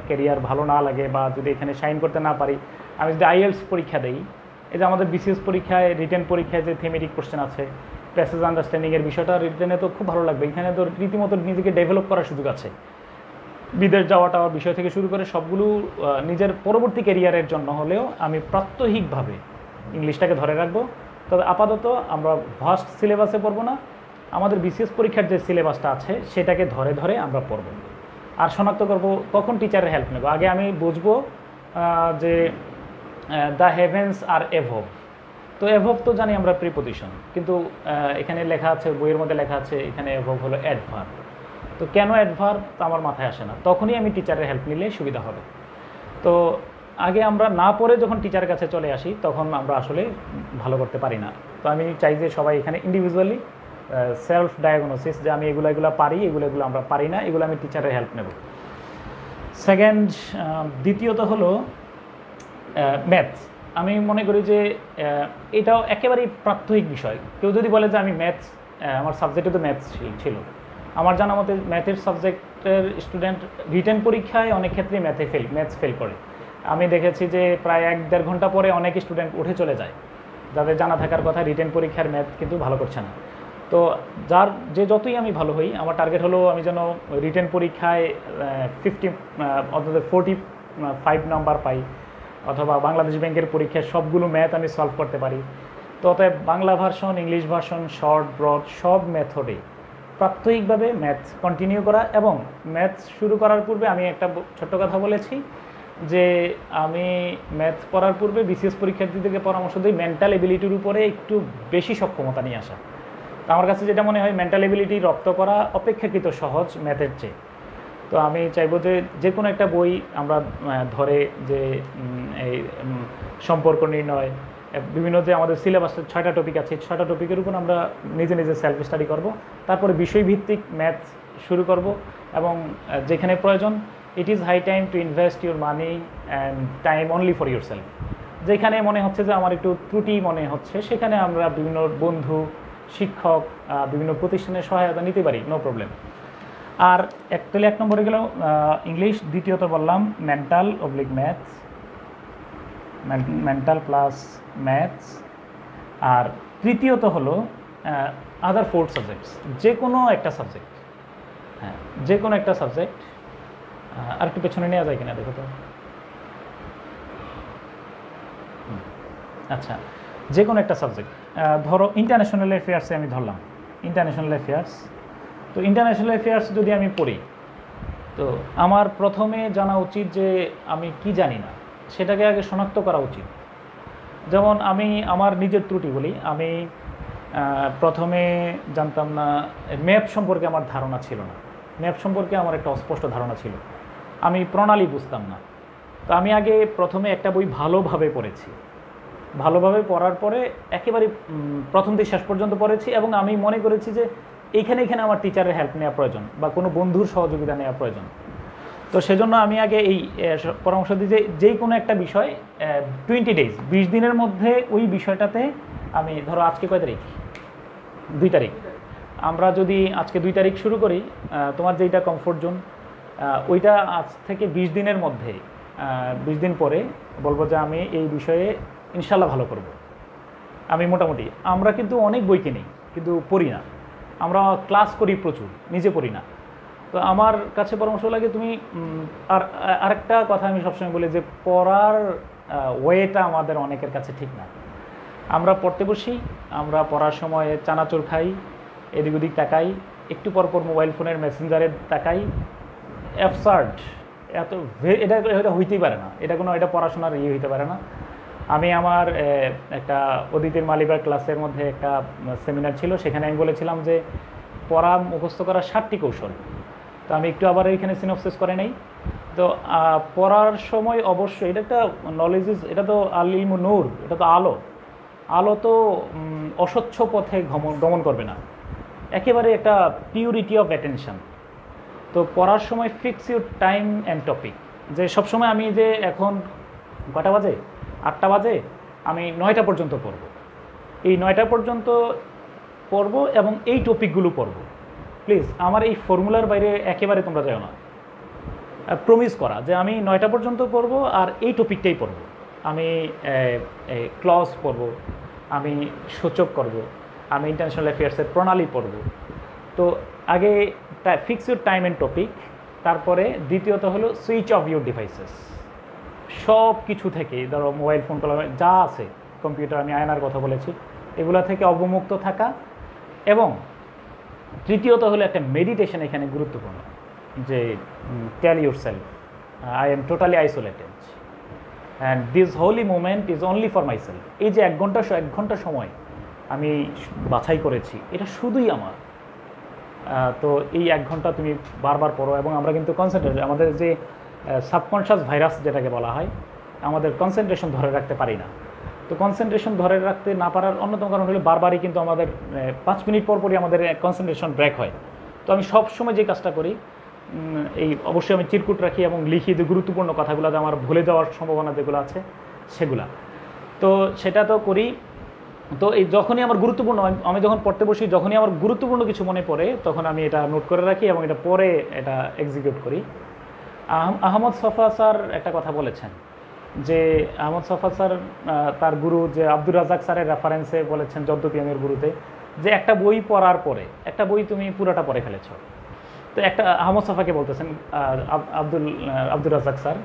ক্যারিয়ার ভালো না লাগে বা যদি এখানে শাইন করতে না পারি, আমি যদি আইএলস পরীক্ষা দিই, এই যে আমাদের বিসিএস পরীক্ষায় রিটেন পরীক্ষায় যে থিমেটিক কোশ্চেন আছে, প্যাসেজ আন্ডারস্ট্যান্ডিংয়ের বিষয়টা রিটেনে তো খুব ভালো লাগবে। এখানে তো রীতিমতো নিজেকে ডেভেলপ করার সুযোগ আছে। বিদেশ যাওয়াটা বিষয় থেকে শুরু করে সবগুলো নিজের পরবর্তী ক্যারিয়ারের জন্য হলেও আমি প্রাত্যহিকভাবে ইংলিশটাকে ধরে রাখবো। তবে আপাতত আমরা ভাস্ট সিলেবাসে পড়বো না, আমাদের বিসিএস পরীক্ষার যে সিলেবাসটা আছে সেটাকে ধরে ধরে আমরা পড়ব আর শনাক্ত করব কখন টিচারের হেল্প নেব। আগে আমি বুঝবো যে দ্য হেভেন্স আর এভভ, তো এভভ তো জানি আমরা প্রিপোজিশন, কিন্তু এখানে লেখা আছে, বইয়ের মধ্যে লেখা আছে এখানে এভভ হলো অ্যাডভার্ব। তো কেন অ্যাডভার্ব তা আমার মাথায় আসে না, তখনই আমি টিচারের হেল্প নিলে সুবিধা হবে। তো আগে আমরা না পড়ে যখন টিচারের কাছে চলে আসি তখন আমরা আসলে ভালো করতে পারি না। তো আমি চাই যে সবাই এখানে ইন্ডিভিজুয়ালি সেলফ ডায়াগনোসিস, যে আমি এগুলো পারি, এগুলো আমরা পারি না, এগুলো আমি টিচারের হেল্প নেব। সেকেন্ড, দ্বিতীয়ত হলো ম্যাথস। আমি মনে করি যে এটাও একেবারেই প্রাত্যহিক বিষয়। কেউ যদি বলে যে আমি ম্যাথস, আমার সাবজেক্টে তো ম্যাথস ছিল, আমার জানা মতে ম্যাথের সাবজেক্টের স্টুডেন্ট রিটেন পরীক্ষায় অনেক ক্ষেত্রেই ম্যাথস ফেল করে। আমি দেখেছি যে প্রায় 1-1.5 ঘন্টা পরে অনেক স্টুডেন্ট উঠে চলে যায়, যাদের জানা থাকার কথা রিটেন পরীক্ষার ম্যাথ কিন্তু ভালো করছে না। তো যতই আমি ভালো হই, আমার টার্গেট হলো আমি যেন রিটেন পরীক্ষায় 45 নাম্বার পাই, অথবা বাংলাদেশ ব্যাংকের পরীক্ষায় সবগুলো ম্যাথ আমি সলভ করতে পারি। তো অতএব Bangla version, English version, short, broad সব মেথডে প্রাত্যহিকভাবে ম্যাথস কন্টিনিউ করা। এবং ম্যাথস শুরু করার পূর্বে আমি একটা ছোট্ট কথা বলেছি যে আমি ম্যাথস পড়ার পূর্বে বিসিএস পরীক্ষার্থীদেরকে পরামর্শ দিই মেন্টাল এবিলিটির উপরে একটু বেশি সক্ষমতা নিয়ে আসা। তো আমার কাছে যেটা মনে হয় মেন্টাল এবিলিটি রপ্ত করা অপেক্ষাকৃত সহজ ম্যাথের চেয়ে। তো আমি চাইবো যে কোনো একটা বই আমরা ধরে যে এই সম্পর্ক নির্ণয়, বিভিন্ন যে আমাদের সিলেবাসের 6টা টপিক আছে, 6টা টপিকের উপর আমরা নিজে নিজে সেলফ স্টাডি করব। তারপরে বিষয়ভিত্তিক ম্যাথস শুরু করব, এবং যেখানে প্রয়োজন it is high time to invest your money and time only for yourself. যেখানে মনে হচ্ছে যে আমার একটু ত্রুটি মনে হচ্ছে, সেখানে আমরা বিভিন্ন বন্ধু, শিক্ষক, বিভিন্ন প্রতিষ্ঠানের সহায়তা নিতে পারি, নো প্রবলেম। আর এক নম্বরে গেল ইংলিশ, দ্বিতীয়ত বললাম ম্যাথস, মেন্টাল প্লাস ম্যাথস, আর তৃতীয়ত হলো আদার 4 সাবজেক্টস, যে কোনো একটা সাবজেক্ট। হ্যাঁ, যে কোনো একটা সাবজেক্ট। আর একটু পেছনে নেওয়া যায় কিনা দেখো তো। আচ্ছা, যে কোনো একটা সাবজেক্ট, ধরো ইন্টারন্যাশনাল অ্যাফেয়ার্সে আমি ধরলাম ইন্টারন্যাশনাল অ্যাফেয়ার্স। তো ইন্টারন্যাশনাল অ্যাফেয়ার্স যদি আমি পড়ি, তো আমার প্রথমে জানা উচিত যে আমি কি জানি না, সেটাকে আগে শনাক্ত করা উচিত। যেমন আমি আমার নিজের ত্রুটি বলি, আমি প্রথমে জানতাম না, ম্যাপ সম্পর্কে আমার ধারণা ছিল না, ম্যাপ সম্পর্কে আমার একটা অস্পষ্ট ধারণা ছিল, আমি প্রণালী বুঝতাম না। তো আমি আগে প্রথমে একটা বই ভালোভাবে পড়েছি, ভালোভাবে পড়ার পরে একেবারে প্রথম থেকে শেষ পর্যন্ত পড়েছি, এবং আমি মনে করেছি যে এখানে আমার টিচারের হেল্প নেওয়া প্রয়োজন বা কোনো বন্ধুর সহযোগিতা নেওয়া প্রয়োজন। তো সেজন্য আমি আগে এই পরামর্শ দিই যে যেই কোনো একটা বিষয় 20 ডেজ, 20 দিনের মধ্যে ওই বিষয়টাতে আমি, ধরো আজকে কয় তারিখ, 2 তারিখ, আমরা যদি আজকে 2 তারিখ শুরু করি, তোমার যেইটা কমফোর্ট জোন ওইটা আজ থেকে 20 দিনের মধ্যে, 20 দিন পরে বলবো যে আমি এই বিষয়ে ইনশাল্লাহ ভালো করব। আমি মোটামুটি, আমরা কিন্তু অনেক বই কিনি কিন্তু পড়ি না, আমরা ক্লাস করি প্রচুর, নিজে পড়ি না। তো আমার কাছে পরামর্শ লাগে তুমি আরেকটা কথা আমি সবসময় বলি যে পড়ার ওয়েটা আমাদের অনেকের কাছে ঠিক না। আমরা পড়তে বসি, আমরা পড়ার সময় চানাচুর খাই, এদিক ওদিক তাকাই, একটু পর পর মোবাইল ফোনের মেসেঞ্জারে তাকাই, অ্যাবসার্ড এত এটা এটা হইতেই পারে না, এটা পড়াশোনার হইতে পারে না। আমি আমার একটা অদিতির মালিবার ক্লাসের মধ্যে একটা সেমিনার ছিল, সেখানে আমি বলেছিলাম যে পড়া মুখস্থ করার 7টি কৌশল। তো আমি একটু আবার এইখানে সিনপসিস করে নেই। তো পড়ার সময় অবশ্যই এটা একটা নলেজ ইজ, এটা তো আল ইলমু নূর, এটা তো আলো। আলো তো অস্বচ্ছ পথে গমন করবে না, একেবারে একটা পিউরিটি অফ অ্যাটেনশন। তো পড়ার সময় fix your time and topic, যে সবসময় আমি যে এখন কটা বাজে, 8টা বাজে, আমি 9টা পর্যন্ত পড়ব, এই 9টা পর্যন্ত পড়ব এবং এই টপিকগুলো পড়ব। প্লিজ আমার এই ফর্মুলার বাইরে একেবারে তোমরা যাও না। প্রমিস করা যে আমি 9টা পর্যন্ত পড়ব আর এই টপিকটাই পড়ব। আমি ক্লজ পড়ব, আমি সূচক করব, আমি ইন্টারন্যাশনাল অ্যাফেয়ার্সের প্রণালী পড়ব। তো আগে fix your time and topic, তারপরে দ্বিতীয়ত হলো সুইচ অফ ইউর ডিভাইসেস। সব কিছু থেকে, ধরো মোবাইল ফোন কল যা আছে, কম্পিউটার, আমি আয়নার কথা বলেছি, এগুলো থেকে অবমুক্ত থাকা। এবং তৃতীয়ত হলো একটা মেডিটেশন এখানে গুরুত্বপূর্ণ, যে tell yourself I am totally isolated and this holy moment is only for myself. এই যে 1 ঘন্টা সময় আমি বাছাই করেছি, এটা শুধুই আমার। তো এই 1 ঘন্টা তুমি বারবার পড়ো। এবং আমরা কিন্তু কনসেন্ট্রেট, আমাদের যে সাবকনশাস ভাইরাস যেটাকে বলা হয়, আমাদের কনসেন্ট্রেশন ধরে রাখতে পারি না। তো কনসেন্ট্রেশন ধরে রাখতে না পারার অন্যতম কারণ হলো বারবারই কিন্তু আমাদের 5 মিনিট পরই আমাদের কনসেন্ট্রেশন ব্রেক হয়। তো আমি সব সময় যে কাজটা করি, অবশ্যই আমি চিরকুট রাখি এবং লিখি যে গুরুত্বপূর্ণ কথাগুলো, আমার ভুলে যাওয়ার সম্ভাবনা যেগুলো আছে সেগুলা। তো সেটা তো করি। তো এই যখনই আমার গুরুত্বপূর্ণ, আমি যখন পড়তে বসি, যখনই আমার গুরুত্বপূর্ণ কিছু মনে পড়ে, তখন আমি এটা নোট করে রাখি এবং এটা পরে এটা এক্সিকিউট করি। আহমদ ছফা স্যার একটা কথা বলেছেন, যে আহমদ ছফা স্যার তার গুরু যে আব্দুর রাজ্জাক স্যারের রেফারেন্সে বলেছেন, জদ্দপিয়ামের গুরুতে, যে একটা বই পড়ার পরে, একটা বই তুমি পুরোটা পড়ে ফেলেছ। তো একটা আহমদ ছফাকে বলতেছেন আব্দুর রাজ্জাক স্যার,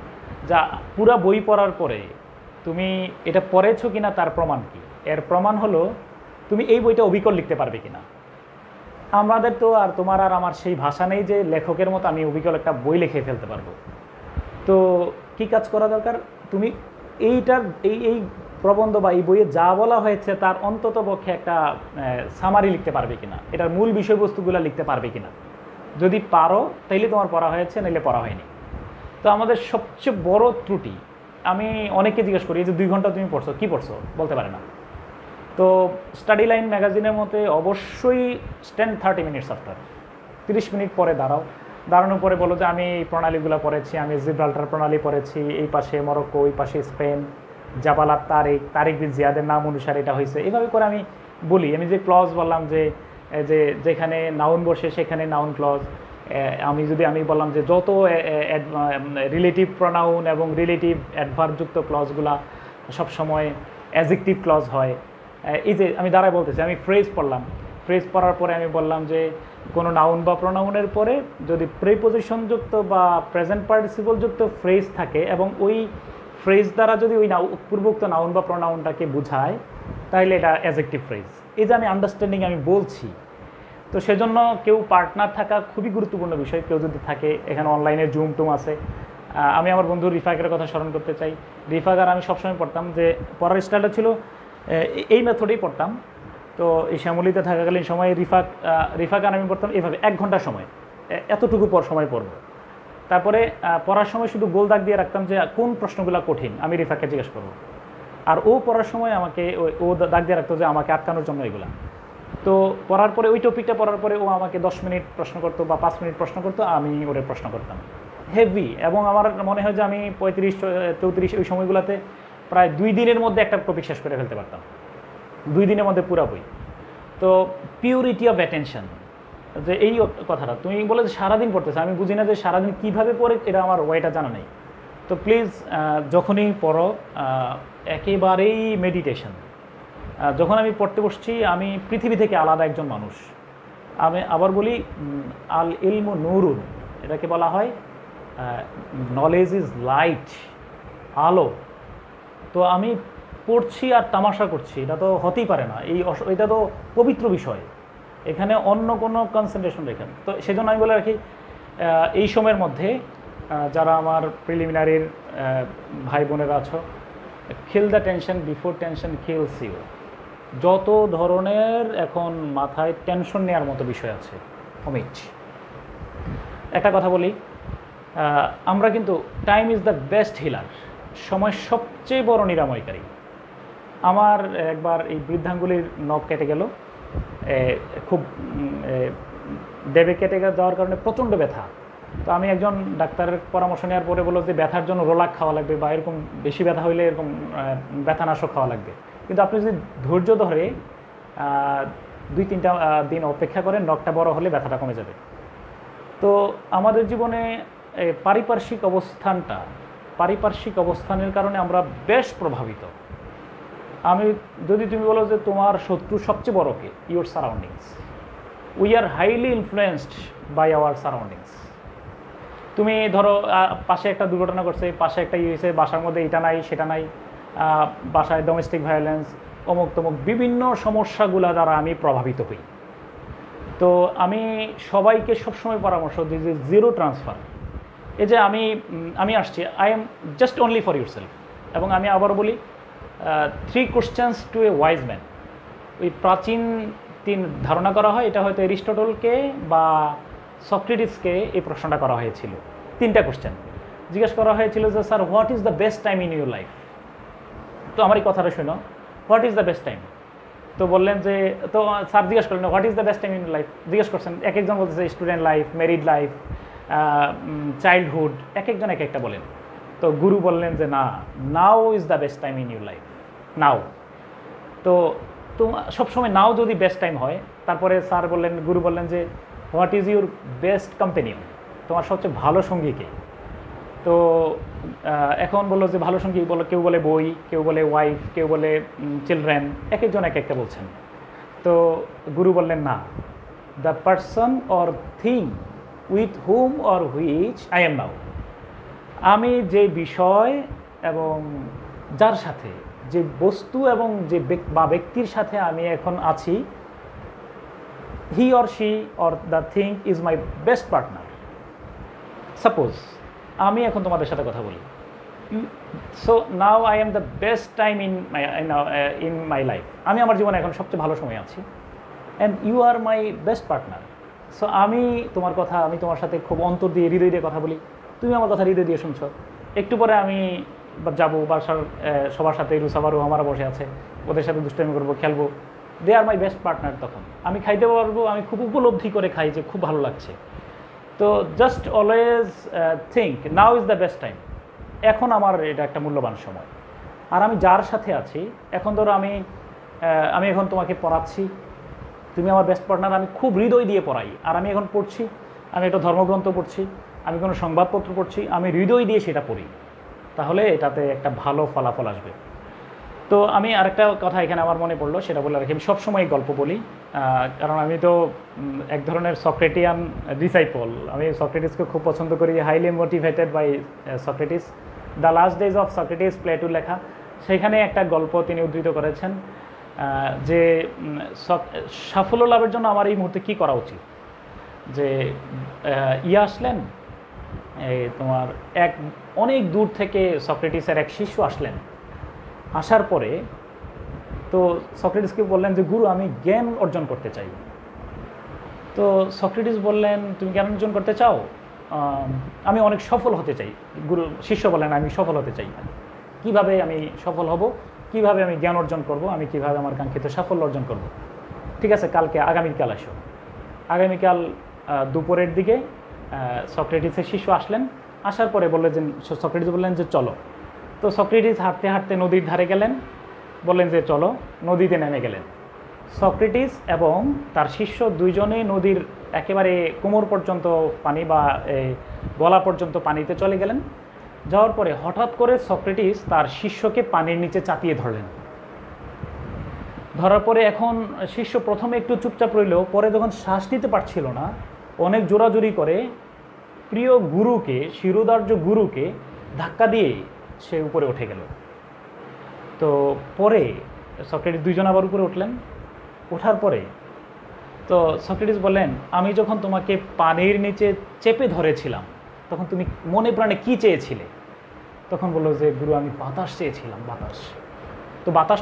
যা পুরা বই পড়ার পরে তুমি এটা পড়েছো কিনা তার প্রমাণ কি? এর প্রমাণ হলো তুমি এই বইটা অবিকল লিখতে পারবে কিনা। আমাদের তো আর তোমার আর আমার সেই ভাষা নেই যে লেখকের মতো আমি অবিকল একটা বই লিখে ফেলতে পারবো। তো কি কাজ করা দরকার? তুমি এইটার এই প্রবন্ধ বা এই বইয়ে যা বলা হয়েছে তার অন্তত পক্ষে একটা সামারি লিখতে পারবে কিনা, এটার মূল বিষয়বস্তুগুলো লিখতে পারবে কিনা। যদি পারো তাইলে তোমার পড়া হয়েছে, নাইলে পড়া হয়নি। তো আমাদের সবচেয়ে বড় ত্রুটি, আমি অনেককে জিজ্ঞেস করি যে 2 ঘন্টা তুমি পড়ছো, কী পড়ছো, বলতে পারে না। তো স্টাডি লাইন ম্যাগাজিনের মতে অবশ্যই স্ট্যান্ড 30 মিনিটস আফটার, 30 মিনিট পরে দাঁড়াও। দাঁড়ানোর পরে বলো যে আমি এই প্রণালীগুলো পড়েছি, আমি জিব্রাল্টার প্রণালী পড়েছি, এই পাশে মরক্কো, ওই পাশে স্পেন, জাবালাত তারিক বিন জিয়াদের নাম অনুসারে এটা হয়েছে। এভাবে করে আমি বলি। আমি যে ক্লজ বললাম, যে যেখানে নাউন বসে সেখানে নাউন ক্লজ, আমি বললাম যে যত রিলেটিভ প্রনাউন এবং রিলেটিভ অ্যাডভার্বযুক্ত ক্লজগুলা সবসময় অ্যাডজেক্টিভ ক্লজ হয়। এই যে আমি দাঁড়ায় বলতেছি, আমি ফ্রেজ পড়লাম, ফ্রেজ পড়ার পরে আমি বললাম যে কোনো নাউন বা প্রনাউনের পরে যদি প্রিপোজিশনযুক্ত বা প্রেজেন্ট পার্টিসিপলযুক্ত ফ্রেজ থাকে এবং ওই ফ্রেজ দ্বারা যদি ওই পূর্বোক্ত নাউন বা প্রনাউনটাকে বোঝায়, তাহলে এটা অ্যাডজেক্টিভ ফ্রেজ। এই যে আমি আন্ডারস্ট্যান্ডিং আমি বলছি। তো সেজন্য কেউ পার্টনার থাকা খুবই গুরুত্বপূর্ণ বিষয়। কেউ যদি থাকে, এখানে অনলাইনে জুম টুম আছে। আমি আমার বন্ধু রিফাকের কথা স্মরণ করতে চাই। রিফাক আর আমি সবসময় পড়তাম, যে পড়ার স্টাইলটা ছিল এই মেথডেই পড়তাম। তো এই শ্যামলিতে থাকাকালীন সময় রিফাক আর আমি পড়তাম এভাবে 1 ঘন্টা সময়, এতটুকু সময় পড়বো। তারপরে পড়ার সময় শুধু গোল দাগ দিয়ে রাখতাম যে কোন প্রশ্নগুলো কঠিন আমি রিফাককে জিজ্ঞেস করবো, আর ও পড়ার সময় আমাকে ও দাগ দিয়ে রাখতো যে আমাকে আটকানোর জন্য এগুলা। তো পড়ার পরে ওই টপিকটা পড়ার পরে ও আমাকে 10 মিনিট প্রশ্ন করতো বা 5 মিনিট প্রশ্ন করতো, আমি ওরে প্রশ্ন করতাম হেভি। এবং আমার মনে হয় যে আমি 35-34 ওই সময়গুলোতে প্রায় 2 দিনের মধ্যে একটা টপিক শেষ করে ফেলতে পারতাম, 2 দিনের মধ্যে পুরা বই। তো পিউরিটি অফ অ্যাটেনশন, যে এই কথাটা তুমি বলে যে সারাদিন পড়তেছে, আমি বুঝি না যে সারাদিন কীভাবে পড়ে, এটা আমার ওয়েটা জানা নেই। তো প্লিজ যখনই পড়ো একেবারেই মেডিটেশন। যখন আমি পড়তে বসছি, আমি পৃথিবী থেকে আলাদা একজন মানুষ। আমি আবার বলি, আল ইলমু নূরুন, এটাকে বলা হয় নলেজ ইজ লাইট, আলো। তো আমি পড়ছি আর তামাশা করছি, এটা তো হতেই পারে না। এটা তো পবিত্র বিষয়, এখানে অন্য কোনো কনসেন্ট্রেশন রেখেন। তো সেজন্য আমি বলে রাখি, এই সময়ের মধ্যে যারা আমার প্রিলিমিনারির ভাই বোনেরা আছো, kill the tension before tension kills you. যত ধরনের এখন মাথায় টেনশন নেওয়ার মতো বিষয় আছে, অমিট। একটা কথা বলি, আমরা কিন্তু time is the best healer, সময় সবচেয়ে বড় নিরাময়কারী। আমার একবার এই বৃদ্ধাঙ্গুলির নখ কেটে গেল, খুব দেবে কেটে যাওয়ার কারণে প্রচণ্ড ব্যথা। তো আমি একজন ডাক্তারের পরামর্শ নেওয়ার পরে বললো যে ব্যথার জন্য রোলাক খাওয়া লাগবে, বা এরকম বেশি ব্যথা হইলে এরকম ব্যথানাশক খাওয়া লাগবে। কিন্তু আপনি যদি ধৈর্য ধরে 2-3টা দিন অপেক্ষা করেন, নখটা বড় হলে ব্যথাটা কমে যাবে। তো আমাদের জীবনে পারিপার্শ্বিক অবস্থানের কারণে আমরা বেশ প্রভাবিত। যদি তুমি বলো যে তোমার শত্রু সবচেয়ে বড় কে, your surroundings. We are highly influenced by our surroundings. তুমি ধরো পাশে একটা দুর্ঘটনা ঘটছে, পাশে একটা হয়েছে, বাসার মধ্যে এটা নাই সেটা নাই, বাসায় ডোমেস্টিক ভায়োলেন্স, অমুক তমুক বিভিন্ন সমস্যাগুলো দ্বারা আমি প্রভাবিত হই। তো আমি সবাইকে সবসময় পরামর্শ দিই যে জিরো ট্রান্সফার। এই যে আমি আসছি, I am just only for yourself. এবং আমি আবার বলি, 3 questions to a wise man. ওই প্রাচীন 3 ধারণা করা হয়, এটা হয়তো এরিস্টটলকে বা সক্রেটিসকে এই প্রশ্নটা করা হয়েছিল। 3টা কোশ্চেন জিজ্ঞেস করা হয়েছিল যে sir, what is the best time in your life? তো আমার এই কথাটা শোনো, what is the best time? তো বললেন যে, তো স্যার জিজ্ঞেস করলেন what is the best time in life, জিজ্ঞেস করছেন। এক একজন বলতেছে student life, married life, childhood, এক একজন এক একটা বলেন। তো গুরু বললেন যে না, now is the best time in your life, now. তো সবসময় নাও যদি বেস্ট টাইম হয়, তারপরে স্যার বললেন, গুরু বললেন যে what is your best companion, তোমার সবচেয়ে ভালো সঙ্গী কে? তো এখন বললো যে ভালো সঙ্গী বলো, কেউ বলে বই, কেউ বলে ওয়াইফ, কেউ বলে চিলড্রেন, এক একজন এক একটা বলছেন। তো গুরু বললেন না, the person or thing with whom or which I am now. আমি যে বিষয় এবং যার সাথে, যে বস্তু এবং যে ব্যক্তির সাথে আমি এখন আছি, he or she or the thing is my best partner. Suppose আমি এখন তোমাদের সাথে কথা বলি, so now I am the best time in my life. আমি আমার জীবনে এখন সবচেয়ে ভালো সময় আছি, and you are my best partner. So আমি তোমার সাথে খুব অন্তর দিয়ে, হৃদয় দিয়ে কথা বলি, তুমি আমার কথা হৃদয় দিয়ে শুনছো। একটু পরে আমি যাবো বাসার সবার সাথে, রুসাবারু আমার বসে আছে, ওদের সাথে দুষ্টামি করবো, খেলবো। দে আর মাই বেস্ট পার্টনার। তখন আমি খাইতে পারবো, আমি খুব উপলব্ধি করে খাই যে খুব ভালো লাগছে। তো just always think now is the best time. এখন আমার এটা একটা মূল্যবান সময়। আর আমি যার সাথে আছি, এখন ধরো আমি এখন তোমাকে পড়াচ্ছি, তুমি আমার বেস্ট পার্টনার, আমি খুব হৃদয় দিয়ে পড়াই। আর আমি এখন পড়ছি, আমি একটা ধর্মগ্রন্থ পড়ছি, আমি কোনো সংবাদপত্র পড়ছি, আমি হৃদয় দিয়ে সেটা পড়ি, তাহলে এটাতে একটা ভালো ফলাফল আসবে। তো আমি আরেকটা কথা এখানে আমার মনে পড়লো, সেটা বলে রাখি। আমি সবসময় গল্প বলি, কারণ আমি তো এক ধরনের সক্রেটিয়ান ডিসাইপল। আমি সক্রেটিসকে খুব পছন্দ করি, highly motivated by Socrates. The last days of Socrates, Plato লেখা, সেখানে একটা গল্প তিনি উদ্ধৃত করেছেন যে সাফল্য লাভের জন্য আমার এই মুহূর্তে কী করা উচিত। যে আসলেন, তোমার অনেক দূর থেকে সক্রেটিসের এক শিষ্য আসলেন। আসার পরে তো সক্রেটিসকে বললেন যে গুরু, আমি জ্ঞান অর্জন করতে চাই। তো সক্রেটিস বললেন, তুমি জ্ঞান অর্জন করতে চাও? আমি অনেক সফল হতে চাই। শিষ্য বললেন, আমি সফল হতে চাই। কিভাবে আমি সফল হব, কিভাবে আমি জ্ঞান অর্জন করব, আমি কিভাবে আমার কাঙ্ক্ষিত সাফল্য অর্জন করব? ঠিক আছে, আগামীকাল আসো। আগামীকাল দুপুরের দিকে সক্রেটিসের শিষ্য আসলেন। আসার পরে সক্রেটিস বললেন যে চলো। তো সক্রেটিস হাঁটতে হাঁটতে নদীর ধারে গেলেন, বললেন যে চলো। নদীতে নেমে গেলেন। সক্রেটিস এবং তার শিষ্য দুইজনেই নদীর একেবারে কোমর পর্যন্ত পানি বা গলা পর্যন্ত পানিতে চলে গেলেন। যাওয়ার পরে হঠাৎ করে সক্রেটিস তার শিষ্যকে পানির নিচে চাপিয়ে ধরলেন। ধরার পরে এখন শিষ্য প্রথমে একটু চুপচাপ রইল, পরে যখন শ্বাস নিতে পারছিল না, অনেক জোরাজুরি করে প্রিয় গুরুকে, শিরোধার্য গুরুকে ধাক্কা দিয়ে সে উপরে উঠে গেল। তো পরে সক্রেটিস দুইজন আবার উপরে উঠলেন। ওঠার পরে তো সক্রেটিস বললেন, আমি যখন তোমাকে পানির নিচে চেপে ধরেছিলাম, তখন তুমি মনে প্রাণে কী চেয়েছিলে? তখন বললো যে গুরু আমি বাতাস চেয়েছিলাম, বাতাস। তো বাতাস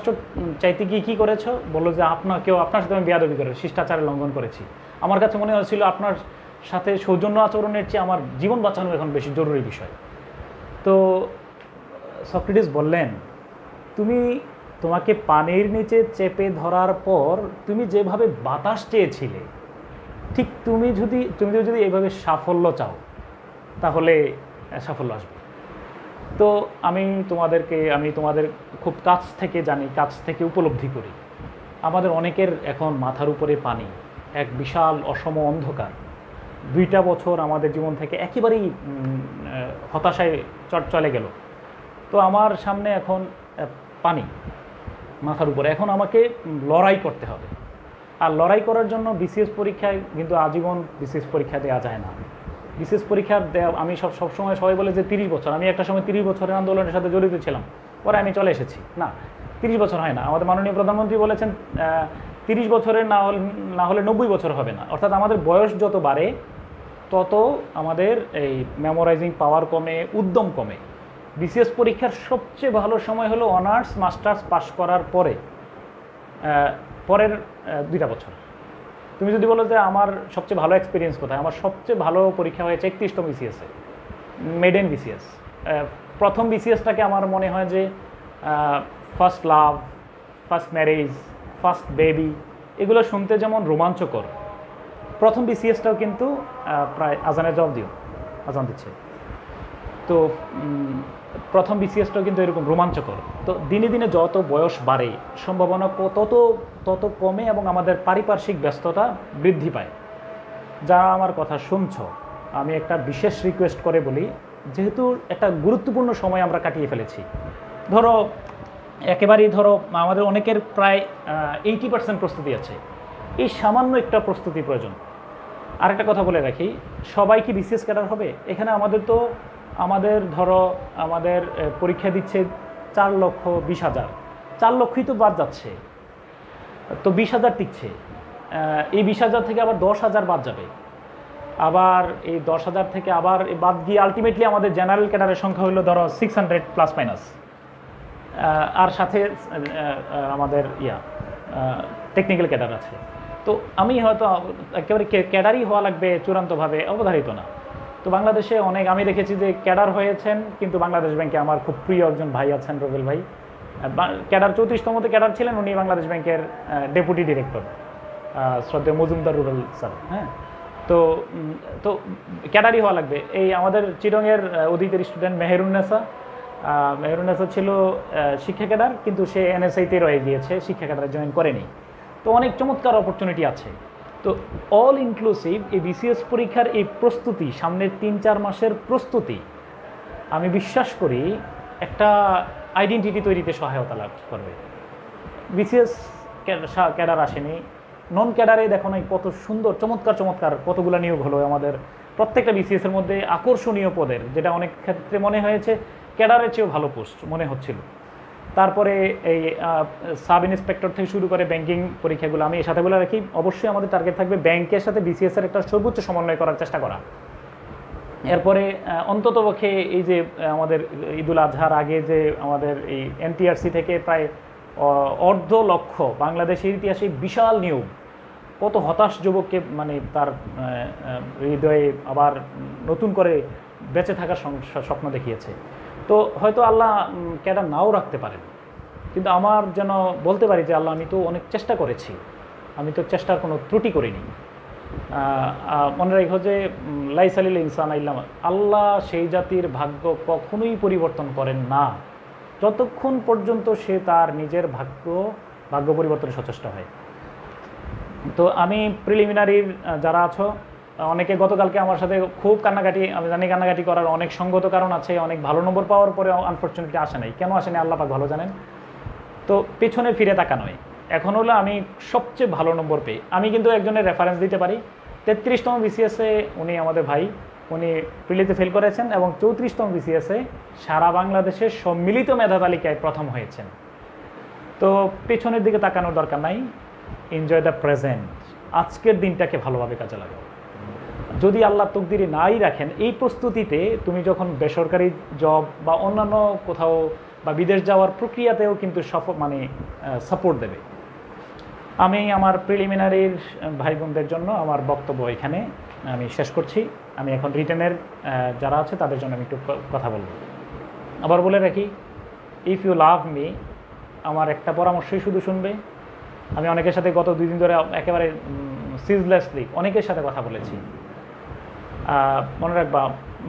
চাইতে গিয়ে কী করেছো? বললো যে আপনার সাথে আমি বেয়াদবি করে শিষ্টাচারে লঙ্ঘন করেছি। আমার কাছে মনে হয়েছিল আপনার সাথে সৌজন্য আচরণের চেয়ে আমার জীবন বাঁচানো এখন বেশি জরুরি বিষয়। তো সক্রেটিস বললেন, তোমাকে পানির নিচে চেপে ধরার পর তুমি যেভাবে বাতাস চেয়েছিলে, ঠিক তুমি যদি এইভাবে সাফল্য চাও তাহলে সাফল্য আসবে। তো আমি তোমাদের খুব কাছ থেকে জানি, কাছ থেকে উপলব্ধি করি। আমাদের অনেকের এখন মাথার উপরে পানি, এক বিশাল অসম অন্ধকার। 2টা বছর আমাদের জীবন থেকে একেবারেই হতাশায় চলে গেল। তো আমার সামনে এখন পানি মাথার উপরে, এখন আমাকে লড়াই করতে হবে। আর লড়াই করার জন্য বিসিএস পরীক্ষায় কিন্তু আজীবন বিসিএস পরীক্ষা দেওয়া যায় না। বিসিএস পরীক্ষা দেওয়া, আমি সবসময় সবাই বলে যে 30 বছর, আমি একটা সময় 30 বছরের আন্দোলনের সাথে জড়িত ছিলাম, পরে আমি চলে এসেছি। না, 30 বছর হয় না। আমাদের মাননীয় প্রধানমন্ত্রী বলেছেন 30 বছরের না হলে 90 বছর হবে না। অর্থাৎ আমাদের বয়স যত বাড়ে তত আমাদের এই মেমোরাইজিং পাওয়ার কমে, উদ্যম কমে। বিসিএস পরীক্ষার সবচেয়ে ভালো সময় হলো অনার্স মাস্টার্স পাশ করার পরের 2টা বছর। তুমি যদি বলো যে আমার সবচেয়ে ভালো এক্সপিরিয়েন্স কোথায়, আমার সবচেয়ে ভালো পরীক্ষা হয়েছে 31তম বিসিএসে, মেডেন বিসিএস। প্রথম বিসিএসটাকে আমার মনে হয় যে first love, first marriage, first baby, এগুলো শুনতে যেমন রোমাঞ্চকর, প্রথম বিসিএসটাও কিন্তু প্রায় আজানের জবাব দিও, আজান দিচ্ছে। তো প্রথম বিসিএসটাও কিন্তু এরকম রোমাঞ্চকর। তো দিনে দিনে যত বয়স বাড়ে সম্ভাবনা তত কমে এবং আমাদের পারিপার্শ্বিক ব্যস্ততা বৃদ্ধি পায়। যারা আমার কথা শুনছো, আমি একটা বিশেষ রিকোয়েস্ট করে বলি, যেহেতু একটা গুরুত্বপূর্ণ সময় আমরা কাটিয়ে ফেলেছি, ধরো আমাদের অনেকের প্রায় 80% প্রস্তুতি আছে, এই সামান্য একটা প্রস্তুতি প্রয়োজন। আরেকটা কথা বলে রাখি, সবাই কি বিসিএস ক্যাডার হবে? এখানে আমাদের পরীক্ষা দিচ্ছে 4,20,000, 4 লক্ষই তো বাদ যাচ্ছে, তো 20,000 টিকছে। এই 20,000 থেকে আবার 10,000 বাদ যাবে, আবার এই 10,000 থেকে আবার বাদ গিয়ে আলটিমেটলি আমাদের জেনারেল ক্যাডারের সংখ্যা হলো ধরো 600 প্লাস মাইনাস, আর সাথে আমাদের টেকনিক্যাল ক্যাডার আছে। তো আমি হয়তো একেবারে ক্যাডারই হওয়া লাগবে চূড়ান্তভাবে, অবধারিত না। তো বাংলাদেশে আমি দেখেছি যে ক্যাডার হয়েছেন, কিন্তু বাংলাদেশ ব্যাংকে আমার খুব প্রিয় একজন ভাই আছেন, রবেল ভাই, ক্যাডার 34তমতে ক্যাডার ছিলেন, উনি বাংলাদেশ ব্যাংকের ডেপুটি ডিরেক্টর, শ্রদ্ধেয় মজুমদার রুবেল স্যার। হ্যাঁ, তো ক্যাডারই হওয়া লাগবে। এই আমাদের চিরঙের অদিতের স্টুডেন্ট মেহেরুন্নেসা ছিল শিক্ষা ক্যাডার, কিন্তু সে এনএসআইতে রয়ে গিয়েছে, শিক্ষা ক্যাডারে জয়েন করেনি। তো অনেক চমৎকার অপরচুনিটি আছে। তো অল ইনক্লুসিভ এই বিসিএস পরীক্ষার এই প্রস্তুতি, সামনের 3-4 মাসের প্রস্তুতি, আমি বিশ্বাস করি একটা আইডেন্টিটি তৈরিতে সহায়তা লাভ করবে। বিসিএস ক্যাডার আসেনি, নন ক্যাডারে দেখো না কত সুন্দর চমৎকার কতগুলো নিয়োগ হলো আমাদের প্রত্যেকটা বিসিএসের মধ্যে, আকর্ষণীয় পদের, যেটা অনেক ক্ষেত্রে মনে হয়েছে ক্যাডারের চেয়েও ভালো পোস্ট মনে হচ্ছিল। তারপরে এই সাব ইন্সপেক্টর থেকে শুরু করে ব্যাংকিং পরীক্ষাগুলো, আমি এর সাথে বলে রাখি, অবশ্যই আমাদের টার্গেট থাকবে ব্যাংকের সাথে বিসিএসের একটা সর্বোচ্চ সমন্বয় করার চেষ্টা করা। এরপরে অন্ততপক্ষে এই যে আমাদের ঈদুল আজহার আগে যে আমাদের এই এনটিআরসি থেকে প্রায় 1.5 লক্ষ বাংলাদেশের ইতিহাসে বিশাল নিয়োগ, কত হতাশ যুবককে মানে তার হৃদয়ে আবার নতুন করে বেঁচে থাকার স্বপ্ন দেখিয়েছে। তো হয়তো আল্লাহ ক্যাডার নাও রাখতে পারেন, কিন্তু আমার যেন বলতে পারি যে আল্লাহ, আমি তো অনেক চেষ্টা করেছি, আমি তো চেষ্টার কোনো ত্রুটি করিনি। মনে রেখো যে লাইসালিল ইনসান ইল্লা মা, আল্লাহ সেই জাতির ভাগ্য কখনোই পরিবর্তন করেন না যতক্ষণ পর্যন্ত সে তার নিজের ভাগ্য পরিবর্তনে সচেষ্ট হয়। তো আমি প্রিলিমিনারির যারা আছো, অনেকে গতকালকে আমার সাথে খুব কান্নাকাটি, আমি জানি কান্নাকাটি করার অনেক সঙ্গত কারণ আছে, অনেক ভালো নম্বর পাওয়ার পরে আনফর্চুনেটলি আসে নাই। কেন আসেনি আল্লাহ পাক ভালো জানেন। তো পেছনে ফিরে তাকানোয় এখন হলো আমি সবচেয়ে ভালো নম্বর পেয়ে আমি কিন্তু একজনের রেফারেন্স দিতে পারি। 33তম বিসিএসে উনি আমাদের ভাই, উনি প্রিলিতে ফেল করেছেন এবং 34তম বিসিএসে সারা বাংলাদেশের সম্মিলিত মেধা তালিকায় প্রথম হয়েছেন। তো পেছনের দিকে তাকানোর দরকার নাই, এনজয় দ্য প্রেজেন্ট, আজকের দিনটাকে ভালোভাবে কাজে লাগাও। যদি আল্লাহ তকদিরে নাই রাখেন, এই প্রস্তুতিতে তুমি যখন বেসরকারি জব বা অন্যান্য কোথাও বা বিদেশ যাওয়ার প্রক্রিয়াতেও কিন্তু সাপোর্ট দেবে। আমি আমার প্রিলিমিনারির ভাই বোনদের জন্য আমার বক্তব্য এখানে আমি শেষ করছি। আমি এখন রিটেনের যারা আছে তাদের জন্য আমি একটু কথা বলবো। আবার বলে রাখি, ইফ ইউ লাভ মি, আমার একটা পরামর্শই শুধু শুনবে। আমি অনেকের সাথে গত 2 দিন ধরে একেবারে সিজলেসলি অনেকের সাথে কথা বলেছি। মনে রাখবা,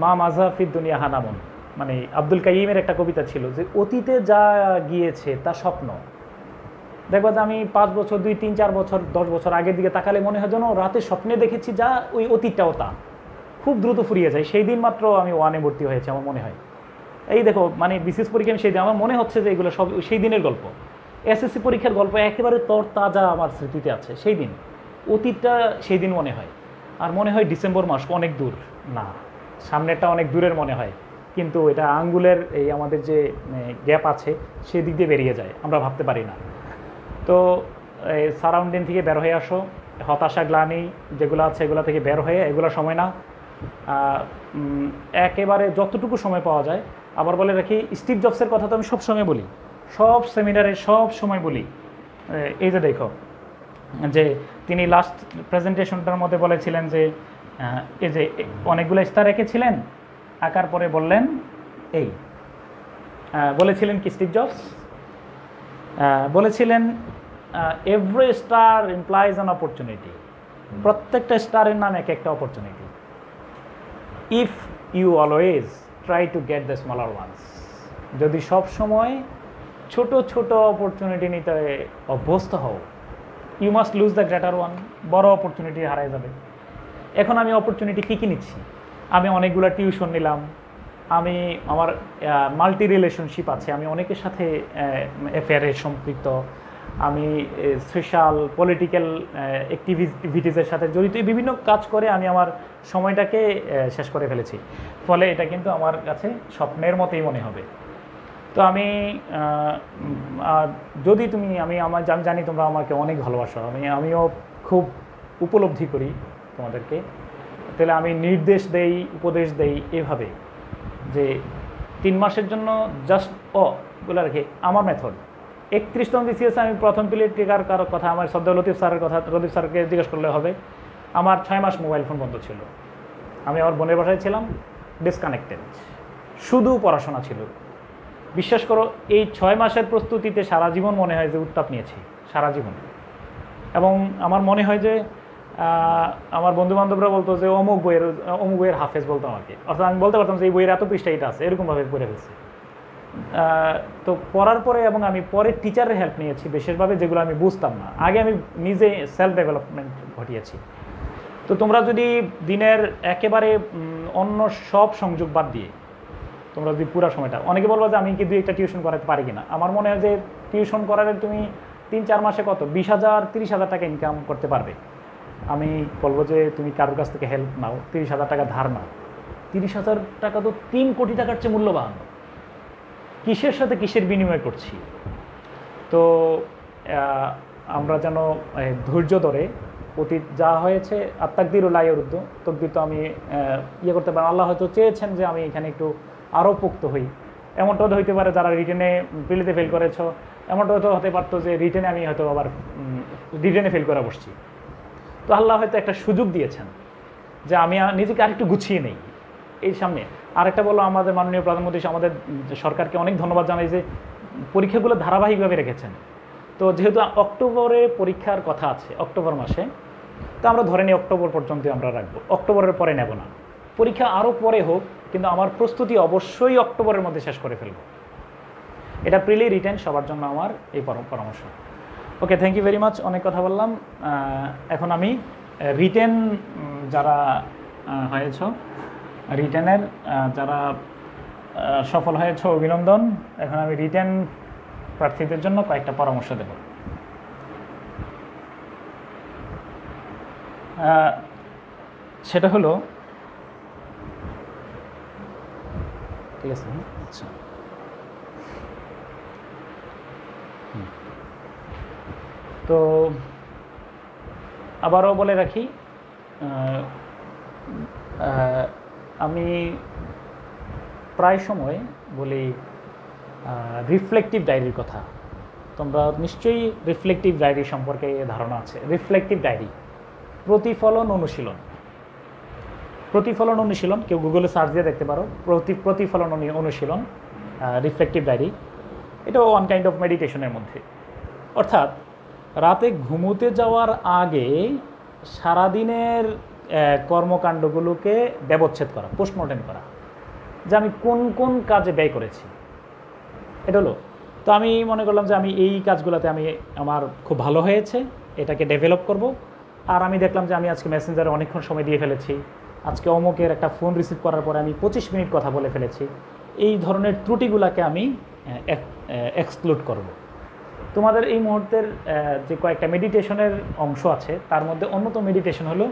মা মাযহাফিদ দুনিয়া হানামুন, মানে আব্দুল কাইমের একটা কবিতা ছিল যে অতীতে যা গিয়েছে তা স্বপ্ন। দেখবা যে আমি 5 বছর 2, 3, 4 বছর 10 বছর আগের দিকে তাকালে মনে হয় যেন রাতে স্বপ্নে দেখেছি যা ওই অতীতটাও তা খুব দ্রুত ফুরিয়ে যায়। সেই দিন মাত্র আমি 1-এ ভর্তি হয়েছি আমার মনে হয়। এই দেখো, মানে বিসিএস পরীক্ষা আমি সেই দিন, আমার মনে হচ্ছে যে এগুলো সব সেই দিনের গল্প। এসএসসি পরীক্ষার গল্প একেবারে তর তাজা আমার স্মৃতিতে আছে। সেই দিন অতীতটা সেই দিন মনে হয়। আর মনে হয় ডিসেম্বর মাস অনেক দূর না, সামনেরটা অনেক দূরের মনে হয়, কিন্তু এটা আঙ্গুলের এই আমাদের যে গ্যাপ আছে সেদিক দিয়ে বেরিয়ে যায়, আমরা ভাবতে পারি না। তো এই সারাউন্ডিং থেকে বের হয়ে আসো, হতাশা গ্লানি যেগুলো আছে এগুলো থেকে বের হয়ে, এগুলো সময় না, একেবারে যতটুকু সময় পাওয়া যায়। আবার বলে রাখি, স্টিভ জবসের কথা তো আমি সব সময় বলি, সব সেমিনারে সব সময় বলি। এই যে দেখো, যে তিনি লাস্ট প্রেজেন্টেশনটার মধ্যে বলেছিলেন যে এই যে অনেকগুলো স্টার রেখেছিলেন, আঁকার পরে বললেন এই বলেছিলেন কি স্টিভ জবস বলেছিলেন, every star implies an opportunity. প্রত্যেকটা স্টারের নাম এক একটা opportunity. If you always try to get the smaller ones, যদি সব সময় ছোট ছোট অপরচুনিটি নিতে অভ্যস্ত হও, you must lose the greater one, বড় অপরচুনিটি হারায় যাবে। এখন আমি অপরচুনিটি কী কী নিচ্ছি? আমি অনেকগুলো টিউশন নিলাম, আমি আমার মাল্টি রিলেশনশিপ আছে, আমি অনেকের সাথে অ্যাফেয়ারে সম্পৃক্ত, আমি সোশ্যাল পলিটিক্যাল অ্যাক্টিভিটিসের সাথে জড়িত, বিভিন্ন কাজ করে আমি আমার সময়টাকে শেষ করে ফেলেছি। ফলে এটা কিন্তু আমার কাছে স্বপ্নের মতোই মনে হবে। তো আমি যদি তুমি আমি জানি তোমরা আমাকে অনেক ভালোবাসো, আমিও খুব উপলব্ধি করি তোমাদেরকে। তাহলে আমি নির্দেশ দেই, উপদেশ দেই এভাবে যে 3 মাসের জন্য জাস্ট বলে রাখি আমার মেথড। 31তম বিসিএস আমি প্রথম পিরিয়ড টিকার কথা আমার শ্রদ্ধা লতিফ স্যারের কথা, লতিফ স্যারকে জিজ্ঞেস করলে হবে। আমার 6 মাস মোবাইল ফোন বন্ধ ছিল, আমি আমার বোনের বাসায় ছিলাম, ডিসকানেক্টেড, শুধু পড়াশোনা ছিল। বিশ্বাস করো, এই 6 মাসের প্রস্তুতিতে সারা জীবন মনে হয় যে উত্তাপ নিয়েছি, সারা জীবন। এবং আমার মনে হয় যে আমার বন্ধুবান্ধবরা বলতো যে অমুক বইয়ের হাফেজ বলতো আমাকে, অর্থাৎ আমি বলতে পারতাম যে এই বইয়ের এত পৃষ্ঠা এটা আছে, এরকমভাবে পড়ে ফেলছি। তো পড়ার পরে এবং আমি পরে টিচারের হেল্প নিয়েছি বিশেষভাবে, যেগুলো আমি বুঝতাম না আগে, আমি নিজে সেলফ ডেভেলপমেন্ট ঘটিয়েছি। তো তোমরা যদি দিনের একেবারে অন্য সব সংযোগ বাদ দিয়ে তোমরা যদি পুরো সময়টা, অনেকে বলবো যে আমি কি 2-1টা টিউশন করাতে পারি কিনা, আমার মনে হয় যে টিউশন করালে তুমি 3-4 মাসে কত 20,000-30,000 টাকা ইনকাম করতে পারবে। আমি বলবো যে তুমি কারোর কাছ থেকে হেল্প নাও, 30,000 টাকা ধার নাও। 30,000 টাকা তো 3 কোটি টাকার চেয়ে মূল্যবান। কিসের সাথে কিসের বিনিময় করছি? তো আমরা যেন ধৈর্য ধরে, অতীত যা হয়েছে আত্মাকদির ও লাইয়ুদ্ধ, তকদির তো আমি করতে পারি। আল্লাহ হয়তো চেয়েছেন যে আমি এখানে একটু আরও পোক্ত হই। এমনটাও হইতে পারে যারা রিটেনে প্রিলিতে ফেল করেছো, এমনটাও তো হতে পারতো যে রিটেনে আমি হয়তো আবার রিটেনে ফেল করে বসছি। তো আল্লাহ হয়তো একটা সুযোগ দিয়েছেন যে আমি নিজেকে আরেকটু গুছিয়ে নেই এই সামনে। আরেকটা বলো, আমাদের মাননীয় প্রধানমন্ত্রী আমাদের সরকারকে অনেক ধন্যবাদ জানাই যে পরীক্ষাগুলো ধারাবাহিকভাবে রেখেছেন। তো যেহেতু অক্টোবরে পরীক্ষার কথা আছে, অক্টোবর মাসে, তো আমরা ধরে নিই অক্টোবর পর্যন্ত আমরা রাখবো, অক্টোবরের পরে নেব না। পরীক্ষা আরও পরে হোক, কিন্তু আমার প্রস্তুতি অবশ্যই অক্টোবরের মধ্যে শেষ করে ফেলব। এটা প্রিলি রিটেন সবার জন্য আমার এই পরামর্শ। ওকে, থ্যাংক ইউ ভেরি মাচ, অনেক কথা বললাম। এখন আমি রিটেন যারা হয়েছ, রিটেনের যারা সফল হয়েছ অভিনন্দন। এখন আমি রিটেন প্রার্থীদের জন্য কয়েকটা পরামর্শ দেব। সেটা হলো, ঠিক আছে, আচ্ছা, তো আবারও বলে রাখি, আমি প্রায় সময় বলি রিফ্লেকটিভ ডায়েরির কথা। তোমরা নিশ্চয়ই রিফ্লেকটিভ ডায়েরি সম্পর্কে ধারণা আছে। রিফ্লেকটিভ ডায়েরি, প্রতিফলন অনুশীলন। প্রতিফলন অনুশীলন কেউ গুগলে সার্চ দিয়ে দেখতে পারো, প্রতিফলন অনুশীলন, রিফ্লেকটিভ ডায়েরি। এটাও ওয়ান কাইন্ড অফ মেডিটেশনের মধ্যে। অর্থাৎ রাতে ঘুমোতে যাওয়ার আগে সারাদিনের কর্মকাণ্ডগুলোকে ব্যবচ্ছেদ করা, পোস্টমর্টেম করা, যে আমি কোন কোন কাজে ব্যয় করেছি। এটা হলো, তো আমি মনে করলাম যে আমি এই কাজগুলোতে আমার খুব ভালো হয়েছে, এটাকে ডেভেলপ করব। আর আমি দেখলাম যে আমি আজকে মেসেঞ্জারে অনেকক্ষণ সময় দিয়ে ফেলেছি, আজকে অমুকের একটা ফোন রিসিভ করার পরে আমি 25 মিনিট কথা বলে ফেলেছি। এই ধরনের ত্রুটিগুলোকে আমি এক্সক্লুড করব। তোমাদের এই মুহূর্তের যে কয়েকটা মেডিটেশনের অংশ আছে, তার মধ্যে অন্যতম মেডিটেশন হলো,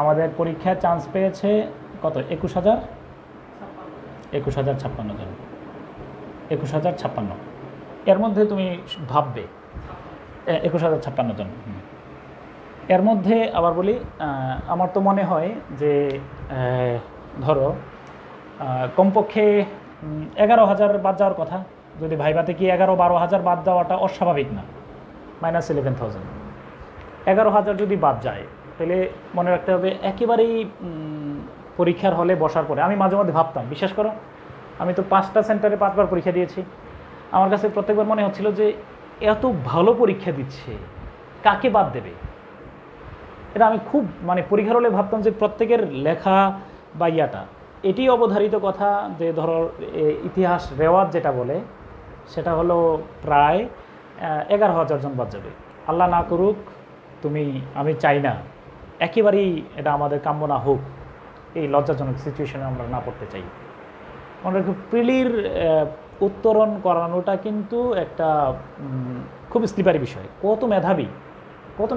আমাদের পরীক্ষায় চান্স পেয়েছে কত, 21,056 জন, 21,056। এর মধ্যে তুমি ভাববে 21,056 জন। এর মধ্যে আবার বলি, আমার তো মনে হয় যে ধরো কমপক্ষে 11,000 বাদ যাওয়ার কথা। যদি ভাইভাতে কি 11-12,000 বাদ যাওয়াটা অস্বাভাবিক না, -11,000। 11,000 যদি বাদ যায়, তাহলে মনে রাখতে হবে একেবারেই পরীক্ষার হলে বসার পরে আমি মাঝে মধ্যে ভাবতাম, বিশ্বাস করো, আমি তো 5টা সেন্টারে 5বার পরীক্ষা দিয়েছি। আমার কাছে প্রত্যেকবার মনে হচ্ছিল যে এত ভালো পরীক্ষা দিচ্ছে, কাকে বাদ দেবে। এটা আমি খুব পরীক্ষার হলে ভাবতাম যে প্রত্যেকের লেখা বা এটি অবধারিত কথা যে ধরো ইতিহাস রেওয়াজ যেটা বলে, সেটা হলো প্রায় 11,000 জন বাদ যাবে। আল্লাহ না করুক, আমি চাই না একেবারেই এটা আমাদের কাম্য না হোক, এই লজ্জাজনক সিচুয়েশনে আমরা না পড়তে চাই। মনে রাখো, প্রিলির উত্তরণ করানোটা কিন্তু একটা খুব স্লিপারি বিষয়। কত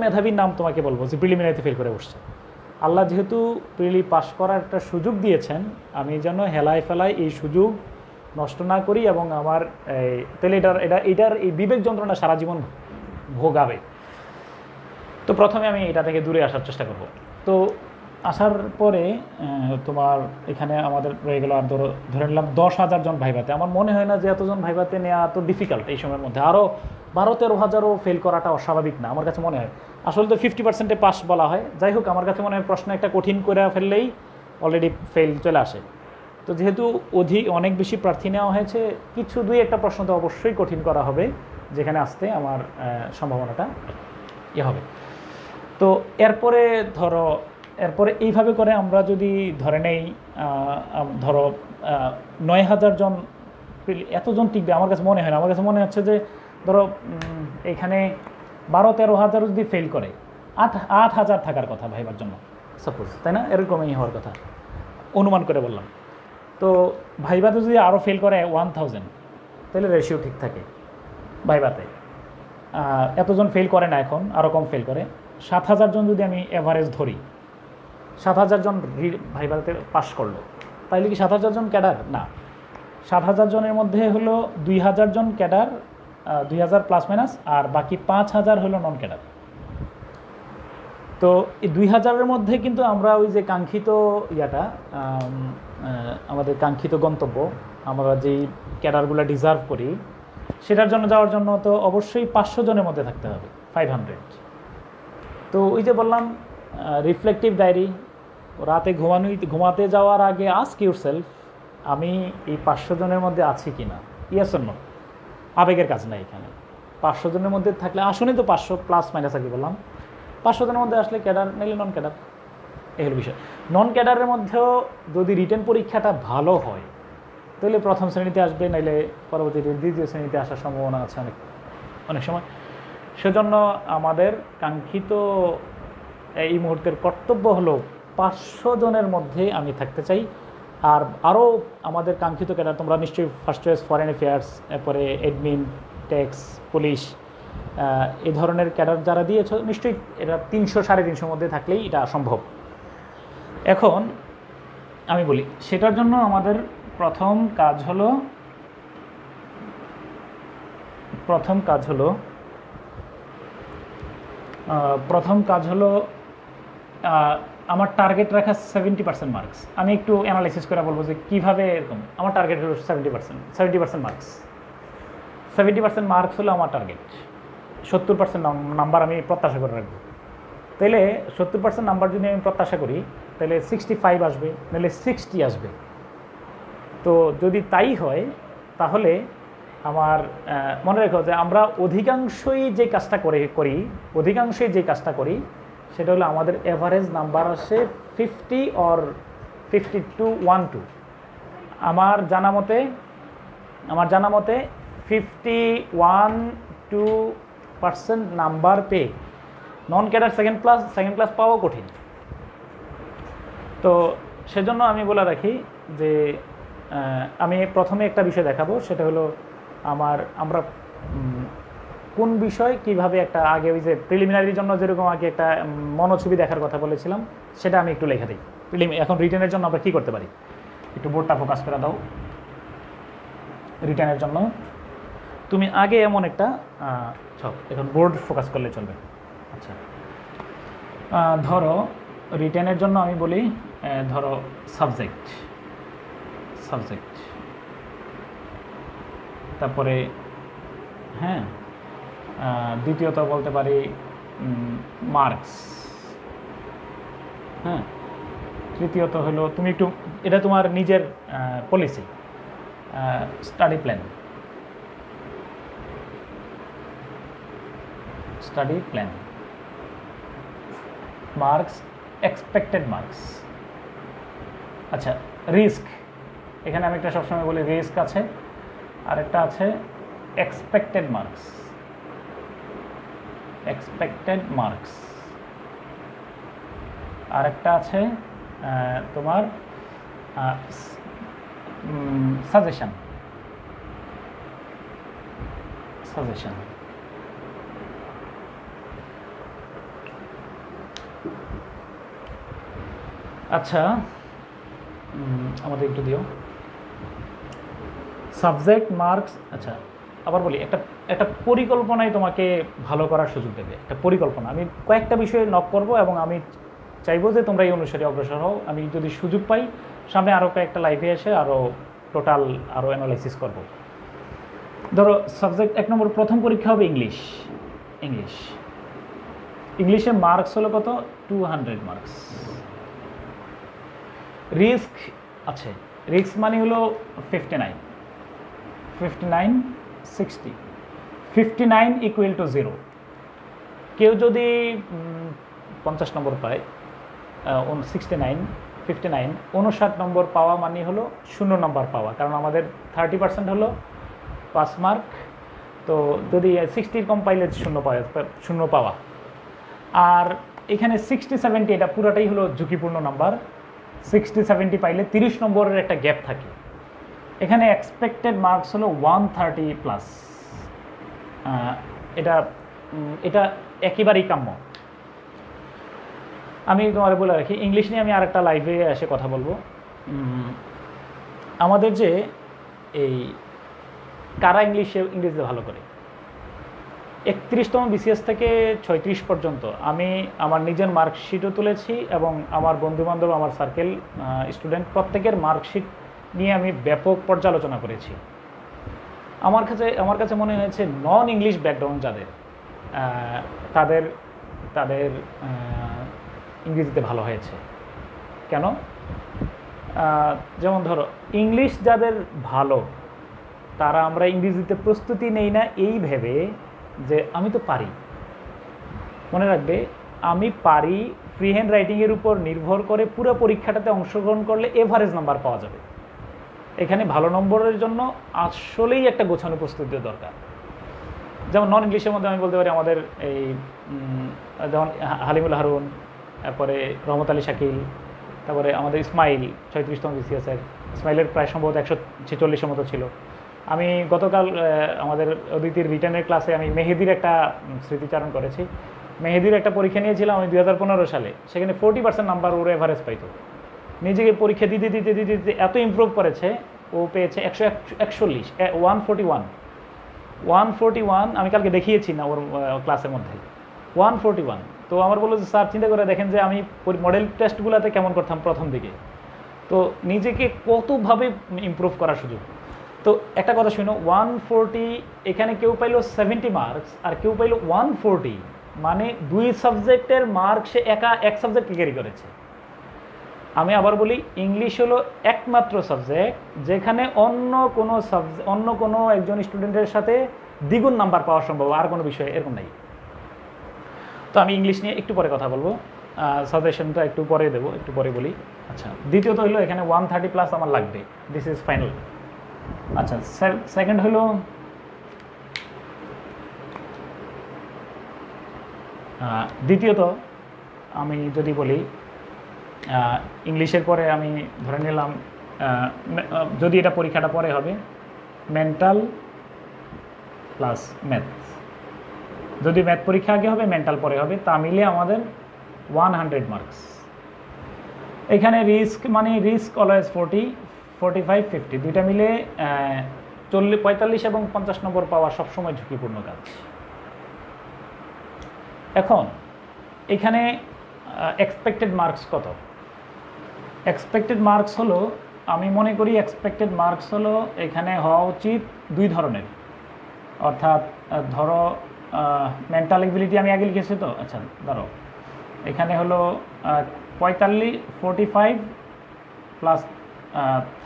মেধাবীর নাম তোমাকে বলবো যে প্রিলিমিনারিতে ফেল করে বসছে। আল্লাহ যেহেতু প্রিলি পাস করার একটা সুযোগ দিয়েছেন, আমি যেন হেলায় ফেলায় এই সুযোগ নষ্ট না করি, এবং আমার তাহলে এটার এই বিবেক যন্ত্রণা সারা জীবন ভোগাবে। তো প্রথমে আমি এটা থেকে দূরে আসার চেষ্টা করব। তো আসার পরে তোমার এখানে আমাদের রয়ে গেল আর ধরে নিলাম 10,000 জন ভাইভাতে। আমার মনে হয় না যে এতজন ভাইভাতে নেওয়া এত ডিফিকাল্ট এই সময়ের মধ্যে। আরও 12-13,000ও ফেল করাটা অস্বাভাবিক না আমার কাছে মনে হয়। আসলে তো 50%-এ পাস বলা হয়। যাই হোক, আমার কাছে মনে হয় প্রশ্ন একটা কঠিন করে ফেললেই অলরেডি ফেল চলে আসে। তো যেহেতু অনেক বেশি প্রার্থী নেওয়া হয়েছে, কিছু 2-1টা প্রশ্ন তো অবশ্যই কঠিন করা হবে, যেখানে আসতে আমার সম্ভাবনাটা হবে। তো এরপরে এইভাবে করে আমরা যদি ধরে নেই, ধরো 9,000 জন, এতজন টিকবে আমার কাছে মনে হয় না। আমার কাছে মনে হচ্ছে যে ধরো এখানে 12-13,000 যদি ফেল করে, 8,000 থাকার কথা ভাইবার জন্য, সাপোজ, তাই না? এরকমই হওয়ার কথা, অনুমান করে বললাম। তো ভাইভাতে যদি আরও ফেল করে 1,000, তাহলে রেশিও ঠিক থাকে ভাইভাতে। এতজন ফেল করে না, এখন আরও কম ফেল করে। 7,000 জন যদি আমি এভারেজ ধরি, 7,000 জন ভাইভাতে পাস করলো, তাইলে কি 7,000 জন ক্যাডার? না, 7,000 জনের মধ্যে হলো 2,000 জন ক্যাডার, 2,000 প্লাস মাইনাস, আর বাকি 5,000 হলো নন ক্যাডার। তো এই 2,000-এর মধ্যে কিন্তু আমরা ওই যে কাঙ্ক্ষিত আমাদের কাঙ্ক্ষিত গন্তব্য, আমরা যেই ক্যাডারগুলো ডিজার্ভ করি, সেটার জন্য যাওয়ার জন্য তো অবশ্যই 500 জনের মধ্যে থাকতে হবে, 500। তো ওই যে বললাম রিফ্লেকটিভ ডায়েরি, রাতে ঘুমাতে যাওয়ার আগে আস্ক ইউরসেলফ, আমি এই 500 জনের মধ্যে আছি কি না। ইয়েস অর নো, আবেগের কাজ নাই এখানে। 500 জনের মধ্যে থাকলে, আসলে তো 500 প্লাস মাইনাস আগে বললাম, 500 জনের মধ্যে আসলে ক্যাডার, নাইলে নন ক্যাডার, এই হলো বিষয়। নন ক্যাডারের মধ্যেও যদি রিটেন পরীক্ষাটা ভালো হয়, তাহলে প্রথম শ্রেণীতে আসবে, নাইলে পরবর্তীতে দ্বিতীয় শ্রেণীতে আসার সম্ভাবনা আছে অনেক সময়। সেজন্য আমাদের কাঙ্ক্ষিত এই মুহূর্তের কর্তব্য হলো 500 জনের মধ্যে আমি থাকতে চাই। আর আরও আমাদের কাঙ্ক্ষিত ক্যাডার, তোমরা নিশ্চয়ই ফার্স্ট চয়েস ফরেন অ্যাফেয়ার্স, এরপরে অ্যাডমিন, ট্যাক্স, পুলিশ, এই ধরনের ক্যাডার যারা দিয়েছ, নিশ্চয়ই এটা 300-350 মধ্যে থাকলেই এটা সম্ভব। এখন আমি বলি, সেটার জন্য আমাদের প্রথম কাজ হলো আমার টার্গেট রাখা 70% মার্কস। আমি একটু অ্যানালাইসিস করে বলবো যে কীভাবে এরকম। আমার টার্গেট হলো 70% মার্কস। 70% মার্কস হলো আমার টার্গেট। 70% নাম্বার আমি প্রত্যাশা করে রাখবো। তাহলে 70% নাম্বার যদি আমি প্রত্যাশা করি তাহলে 65 আসবে, নাহলে 60 আসবে। তো যদি তাই হয় তাহলে আমার মনে রেখো যে আমরা অধিকাংশই যে কাজটা করি সেটা হলো আমাদের এভারেজ নাম্বার আসে 50 অর 52-12। আমার জানা মতে 51-2% নাম্বার পেয়ে নন ক্যাডার সেকেন্ড ক্লাস পাওয়া কঠিন। তো সেজন্য আমি বলে রাখি যে আমি প্রথমে একটা বিষয় দেখাবো, সেটা হলো আমরা কোন বিষয় কিভাবে একটা আগে ওই যে প্রিলিমিনারির জন্য যেরকম আগে একটা মনোছবি দেখার কথা বলেছিলাম সেটা আমি একটু লেখা দিই। এখন রিটেনের জন্য আমরা কী করতে পারি, একটু বোর্ডটা ফোকাস করে দাও। রিটেনের জন্য তুমি আগে এমন একটা এখন বোর্ড ফোকাস করলে চলবে। আচ্ছা, ধরো রিটেনের জন্য আমি বলি, ধরো সাবজেক্ট, তারপরে হ্যাঁ দ্বিতীয়ত বলতে পারি মার্কস, হ্যাঁ তৃতীয়ত হলো তুমি একটু এটা তোমার নিজের policy, study plan, marks, expected marks. আচ্ছা, রিস্ক, এখানে আমি একটা সবসময় বলি রিস্ক আছে, আর একটা আছে এক্সপেক্টেড মার্কস, আর একটা আছে তোমার সাজেশন। আচ্ছা, আমাদের একটু দিও সাবজেক্ট, মার্কস। আচ্ছা, আবার বলি একটা পরিকল্পনাই তোমাকে ভালো করার সুযোগ দেবে। একটা পরিকল্পনা, আমি কয়েকটা বিষয়ে নক করব এবং আমি চাইবো যে তোমরা এই অনুসারে অগ্রসর হও। আমি যদি সুযোগ পাই সামনে আরও কয়েকটা লাইভে এসে আরও অ্যানালাইসিস করব। ধরো সাবজেক্ট 1 নম্বর প্রথম পরীক্ষা হবে ইংলিশে মার্কস হলো কত, 200 মার্কস। রিস্ক আছে, রিস্ক মানে হলো 59, 60, 59 ইকুয়াল টু 0। কেউ যদি 50 নম্বর পায়, 59, 59 নম্বর পাওয়া মানে হলো 0 নম্বর পাওয়া, কারণ আমাদের 30% হলো 5 মার্ক। তো যদি 60 কম পাইলে 0 পাওয়া। আর এখানে 60-70 এটা পুরোটাই হলো ঝুঁকিপূর্ণ নাম্বার। 60-70 পাইলে 30 নম্বরের একটা গ্যাপ থাকে। এখানে এক্সপেক্টেড মার্কস হলো 130+। এটা একেবারেই কাম্য। আমি তোমার বলে রাখি, ইংলিশ নিয়ে আমি আরেকটা লাইভে এসে কথা বলবো। আমাদের যে এই কারা ইংলিশে ভালো করে, 31তম বিসিএস থেকে 36 পর্যন্ত আমি আমার নিজের মার্কশিটও তুলেছি এবং আমার বন্ধুবান্ধব, আমার সার্কেল স্টুডেন্ট প্রত্যেকের মার্কশিট নিয়ে আমি ব্যাপক পর্যালোচনা করেছি। আমার কাছে মনে হয়েছে নন ইংলিশ ব্যাকগ্রাউন্ড যাদের তাদের ইংরেজিতে ভালো হয়েছে। কেন? যেমন ধরো ইংলিশ যাদের ভালো তারা আমরা ইংরেজিতে প্রস্তুতি নেই না এই ভেবে যে আমি তো পারি। মনে রাখবে, আমি পারি ফ্রি হ্যান্ড রাইটিংয়ের উপর নির্ভর করে পুরো পরীক্ষাটাতে অংশগ্রহণ করলে এভারেজ নাম্বার পাওয়া যাবে। এখানে ভালো নম্বরের জন্য আসলেই একটা গোছানো প্রস্তুতি দরকার। যেমন নন ইংলিশের মধ্যে আমি বলতে পারি আমাদের এই যেমন হালিমুল হারুন, তারপরে রহমত আলী শাকিল, তারপরে আমাদের ইসমাইল 36তম বিসিএসের, ইসমাইলের প্রায় সম্ভবত 146-এর মতো ছিল। আমি গতকাল আমাদের অদিতির রিটার্নের ক্লাসে আমি মেহেদির একটা স্মৃতিচারণ করেছি। মেহেদির একটা পরীক্ষা নিয়েছিলাম আমি 2015 সালে, সেখানে 40% নাম্বার ওর এভারেজ পাইতো। নিজেকে পরীক্ষা দিতে এত ইমপ্রুভ করেছে, ও পেয়েছে 141, 141। আমি কালকে দেখিয়েছি না ওর ক্লাসের মধ্যে 141। তো আমার বললো যে স্যার চিন্তা করে দেখেন যে আমি মডেল টেস্টগুলোতে কেমন করতাম প্রথম দিকে, তো নিজেকে কতভাবে ইমপ্রুভ করার সুযোগ। তো একটা কথা শুনো, 140 এখানে কেউ পাইলো 70 মার্কস আর কেউ পাইলো 140, মানে 2 সাবজেক্টের মার্ক সে এক সাবজেক্টকে ক্যারি করেছে। আমি আবার বলি, ইংলিশ হলো একমাত্র সাবজেক্ট যেখানে অন্য কোনো একজন স্টুডেন্টের সাথে দ্বিগুণ নাম্বার পাওয়া সম্ভব, আর কোনো বিষয় এরকম নাই। তো আমি ইংলিশ নিয়ে একটু পরে কথা বলবো, সাজেশনটা একটু পরে দেবো, একটু পরে বলি। আচ্ছা, দ্বিতীয়ত হলো এখানে 130+ আমার লাগবে, দিস ইজ ফাইনাল। আচ্ছা, সেকেন্ড হলো দ্বিতীয়ত আমি যদি বলি, ইংলিশের পরে আমি ধরে নিলাম, যদি এটা পরীক্ষাটা পরে হবে, মেন্টাল প্লাস ম্যাথ। যদি ম্যাথ পরীক্ষা আগে হবে, মেন্টাল পরে হবে, তা মিলে আমাদের 100 মার্কস। এখানে রিস্ক অলওয়েজ 40, 45, 50 দুইটা মিলে 45 এবং 50 নম্বর পাওয়া সবসময় ঝুঁকিপূর্ণ কাজ। এখন এখানে এক্সপেক্টেড মার্কস কত? এক্সপেক্টেড মার্কস হলো, আমি মনে করি এক্সপেক্টেড মার্কস হলো এখানে হওয়া উচিত 2 ধরনের। অর্থাৎ ধরো মেন্টাল এবিলিটি আমি আগে লিখেছি তো, আচ্ছা ধরো এখানে হলো 45 প্লাস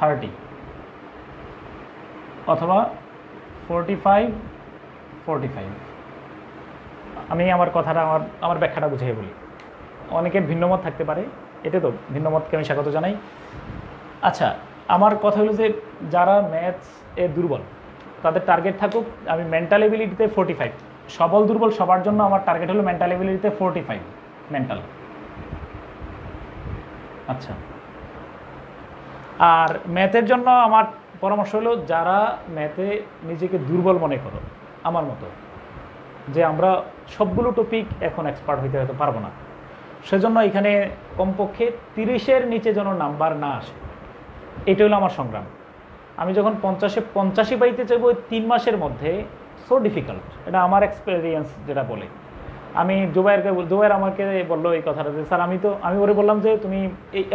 30 অথবা 45। আমি আমার কথাটা আমার ব্যাখ্যাটা বুঝিয়ে বলি, অনেকের ভিন্নমত থাকতে পারে, এটা তো ভিন্নমতকে আমি স্বাগত জানাই। আচ্ছা, আমার কথা হলো যে যারা ম্যাথস এ দুর্বল তাদের টার্গেট থাকুক, আমি মেন্টাল এবিলিটিতে 45, সবল দুর্বল সবার জন্য আমার টার্গেট হলো মেন্টাল এবিলিটিতে 45 মেন্টাল। আচ্ছা, আর ম্যাথের জন্য আমার পরামর্শ হলো, যারা ম্যাথে নিজেকে দুর্বল মনে করো আমার মতো, যে আমরা সবগুলো টপিক এখন এক্সপার্ট হইতে হয়তো পারবো না, সেজন্য এখানে কমপক্ষে 30-এর নিচে যেন নাম্বার না আসে, এটা হলো আমার সংগ্রাম। আমি যখন 50-এ 85 পাইতে চাইবো 3 মাসের মধ্যে, সো ডিফিকাল্ট, এটা আমার এক্সপেরিয়েন্স যেটা বলে। আমি জুবাইর আমাকে বললো এই কথাটা যে স্যার আমি ওরে বললাম যে তুমি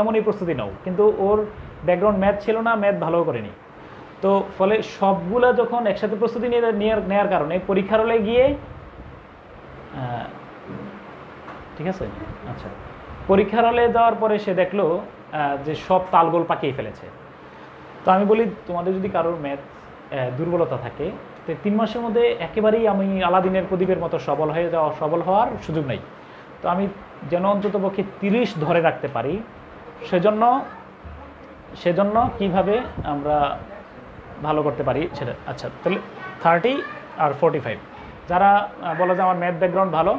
এমনই প্রস্তুতি নাও, কিন্তু ওর ব্যাকগ্রাউন্ড ম্যাথ ছিল না, ম্যাথ ভালো করেনি। তো ফলে সবগুলা যখন একসাথে প্রস্তুতি নেওয়ার কারণে পরীক্ষার হলে গিয়ে, ঠিক আছে, আচ্ছা, পরীক্ষার হলে যাওয়ার পরে সে দেখলো যে সব তালগোল পাকিয়ে ফেলেছে। তো আমি বলি, তোমাদের যদি কারোর ম্যাথ দুর্বলতা থাকে, তো 3 মাসের মধ্যে একেবারেই আমি আলাদিনের প্রদীপের মতো সবল হওয়ার সুযোগ নেই। তো আমি যেন অন্তত পক্ষে 30 ধরে রাখতে পারি, সেজন্য কিভাবে আমরা ভালো করতে পারি সেটা। আচ্ছা, তাহলে 30 আর 45, যারা বলো যে আমার ম্যাথ ব্যাকগ্রাউন্ড ভালো,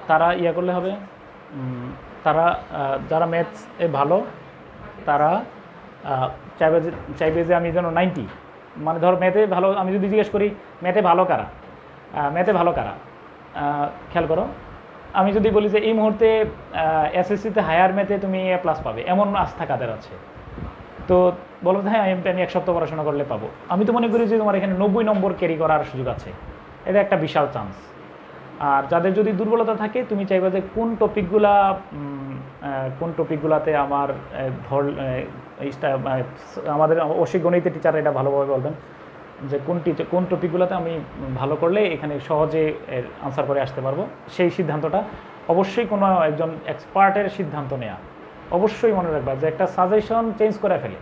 তারা ইয়া করলে হবে, যারা ম্যাথস এ ভালো তারা চাইবে যে আমি যেন 90, মানে ধরো ম্যাথে ভালো, আমি যদি জিজ্ঞেস করি ম্যাথে ভালো কারা, খেয়াল করো, আমি যদি বলি যে এই মুহূর্তে এসএসসিতে হায়ার ম্যাথে তুমি A+ পাবে, এমন আস্থা কাদের আছে? তো বলো হ্যাঁ, আমি 1 সপ্তাহ পড়াশোনা করলে পাবো। আমি তো মনে করি যে তোমার এখানে 90 নম্বর ক্যারি করার সুযোগ আছে, এটা একটা বিশাল চান্স। আর যাদের যদি দুর্বলতা থাকে, তুমি চাইবে যে কোন টপিকগুলাতে আমার আমাদের অবশ্যই গণিতের টিচার এটা ভালোভাবে বলবেন যে কোন টপিকগুলোতে আমি ভালো করলে এখানে সহজে আনসার করে আসতে পারবো। সেই সিদ্ধান্তটা অবশ্যই কোনো একজন এক্সপার্টের সিদ্ধান্ত নেওয়া। অবশ্যই মনে রাখবা যে একটা সাজেশন চেঞ্জ করে ফেলে।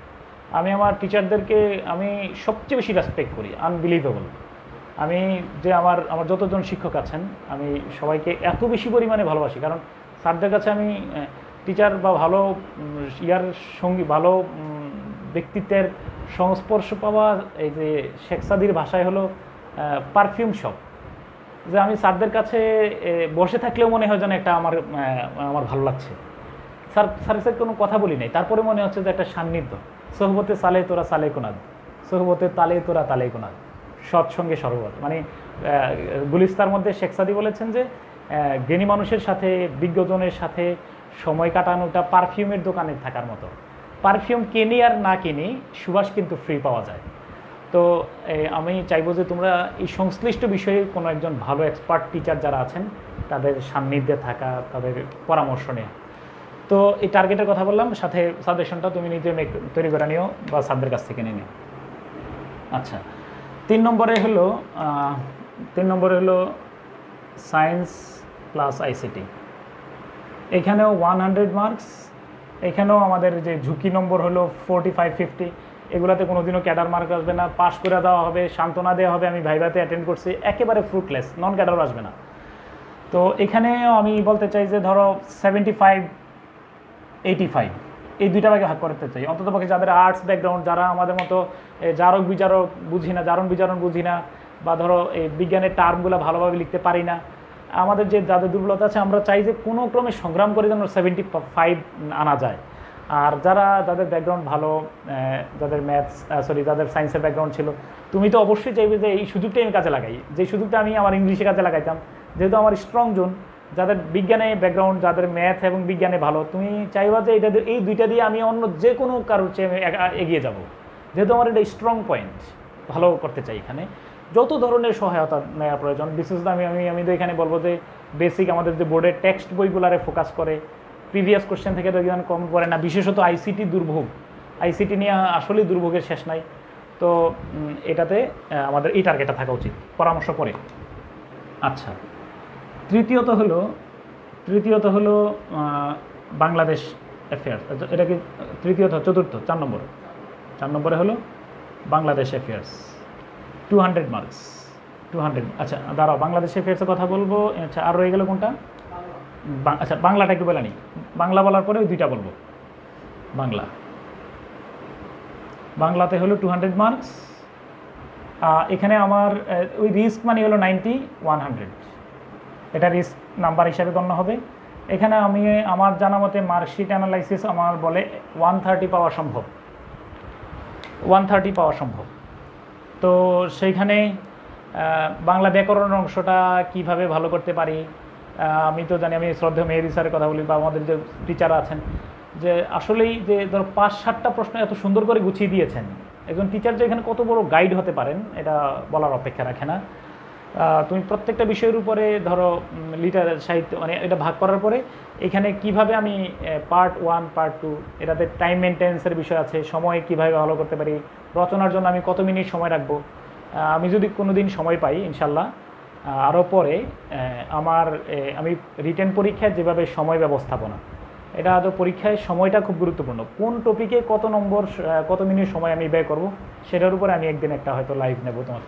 আমি আমার টিচারদেরকে আমি সবচেয়ে বেশি রেসপেক্ট করি, আনবিলিভেবল। আমি যে আমার যতজন শিক্ষক আছেন, আমি সবাইকে এত বেশি পরিমাণে ভালোবাসি, কারণ স্যারদের কাছে আমি টিচার বা ভালো সঙ্গী, ভালো ব্যক্তিত্বের সংস্পর্শ পাওয়া, এই যে শেখ সাদির ভাষায় হলো পারফিউম শপ, যে আমি স্যারদের কাছে বসে থাকলেও মনে হয় যেন একটা আমার ভালো লাগছে। স্যারের সাথে কোনো কথা বলি নাই, তারপরে মনে হচ্ছে যে একটা সান্নিধ্য। সোহবতে সালে তোরা সালে কোনাদ, সোহবতে তালে তোরা তালে কোনাদ, সৎসঙ্গে সর্বত। মানে গুলিস্তার মধ্যে শেখ সাদি বলেছেন যে জ্ঞানী মানুষের সাথে, বিজ্ঞজনের সাথে সময় কাটানোটা পারফিউমের দোকানে থাকার মতো। পারফিউম কিনি আর না কিনি, সুবাস কিন্তু ফ্রি পাওয়া যায়। তো আমি চাইবো যে তোমরা এই সংশ্লিষ্ট বিষয়ে কোনো একজন ভালো এক্সপার্ট টিচার যারা আছেন তাদের সান্নিধ্যে থাকা, তাদের পরামর্শ নেওয়া। তো এই টার্গেটের কথা বললাম, সাথে সাজেশনটা তুমি নিজে তৈরি করে নিও বা স্যারদের কাছ থেকে নিয়ে নিও। আচ্ছা, 3 নম্বরে হলো সায়েন্স প্লাস আইসিটি। এখানেও 100 মার্কস। এখানেও আমাদের যে ঝুঁকি নম্বর হলো 45-50, এগুলাতে কোনো দিনও ক্যাডার মার্ক আসবে না, পাস করে দেওয়া হবে, সান্ত্বনা দেওয়া হবে আমি ভাইভাতে অ্যাটেন্ড করছি, একেবারে ফ্রুটলেস, নন ক্যাডারও আসবে না। তো এখানেও আমি বলতে চাই যে ধরো 75-85 এই দুইটা ভাগে ভাগ করতে চাই। অন্ততপক্ষে যাদের আর্টস ব্যাকগ্রাউন্ড, যারা আমাদের মতো জারণ বিজারণ বুঝি না, বা ধরো এই বিজ্ঞানের টার্মগুলো ভালোভাবে লিখতে পারি না, আমাদের যে যাদের দুর্বলতা আছে, আমরা চাই যে কোনো ক্রমে সংগ্রাম করে যেন 75 আনা যায়। আর যাদের ব্যাকগ্রাউন্ড ভালো, যাদের যাদের সায়েন্সের ব্যাকগ্রাউন্ড ছিল, তুমি তো অবশ্যই চাইবে যে এই সুযোগটাই আমি কাজে লাগাই, যে সুযোগটা আমি আমার ইংলিশে কাজে লাগাইতাম, যেহেতু আমার স্ট্রং জোন। যাদের বিজ্ঞানে ব্যাকগ্রাউন্ড, যাদের ম্যাথ এবং বিজ্ঞানে ভালো, তুমি চাইবা যে এই দুইটা দিয়ে আমি অন্য যে কোনো কারোর চেয়ে এগিয়ে যাব, যেহেতু আমার এটা স্ট্রং পয়েন্ট, ভালো করতে চাই। এখানে যত ধরনের সহায়তা নেওয়া প্রয়োজন, বিশেষত আমি তো এখানে বলবো যে বেসিক আমাদের যে বোর্ডের টেক্সট বইগুলারে ফোকাস করে, প্রিভিয়াস কোশ্চেন থেকে তো একজন কম করে না, বিশেষত আইসিটি দুর্ভোগ, আইসিটি নিয়ে আসলেই দুর্ভোগের শেষ নাই। তো এটাতে আমাদের এই টার্গেটটা থাকা উচিত, পরামর্শ করে। আচ্ছা, তৃতীয়ত হলো বাংলাদেশ অ্যাফেয়ার্স। এটা কি চতুর্থ? 4 নম্বরে হলো বাংলাদেশ অ্যাফেয়ার্স, 200 মার্কস, 200। আচ্ছা দাঁড়াও, বাংলাদেশ অ্যাফেয়ার্সের কথা বলবো। আচ্ছা, আর রয়ে গেল কোনটা? আচ্ছা, বাংলাটা একটু বলে নিই। বাংলা বলার পরে ওই দুইটা বলবো। বাংলাতে হলো 200 মার্কস। এখানে আমার ওই রিস্ক মানে হলো 90-100, এটা রিস্ক নাম্বার হিসাবে গণ্য হবে। এখানে আমার জানা মতে মার্কশিট অ্যানালাইসিস আমার বলে 130 পাওয়া সম্ভব। তো সেইখানে বাংলা ব্যাকরণ অংশটা কিভাবে ভালো করতে পারি, আমি তো জানি, আমি শ্রদ্ধেয় মেহেদি স্যারের কথা বলি, বা আমাদের যে টিচার আছেন, যে আসলেই যে ধরো 5-7টা প্রশ্ন এত সুন্দর করে গুছিয়ে দিয়েছেন। একজন টিচার যে এখানে কত বড় গাইড হতে পারেন, এটা বলার অপেক্ষা রাখে না। তুমি প্রত্যেকটা বিষয়ের উপরে ধরো সাহিত্য, মানে এটা ভাগ করার পরে এখানে কিভাবে আমি পার্ট 1, পার্ট 2, এটাতে টাইম মেনটেন্সের বিষয় আছে, সময় কিভাবে ভালো করতে পারি, রচনার জন্য আমি কত মিনিট সময় রাখবো। আমি যদি কোনো দিন সময় পাই ইনশাল্লাহ আরও পরে আমি রিটেন পরীক্ষায় যেভাবে সময় ব্যবস্থাপনা, এটা তো পরীক্ষায় সময়টা খুব গুরুত্বপূর্ণ, কোন টপিকে কত নম্বর কত মিনিট সময় আমি ব্যয় করব, সেটার উপরে আমি একদিন একটা হয়তো লাইভ নেব তোমার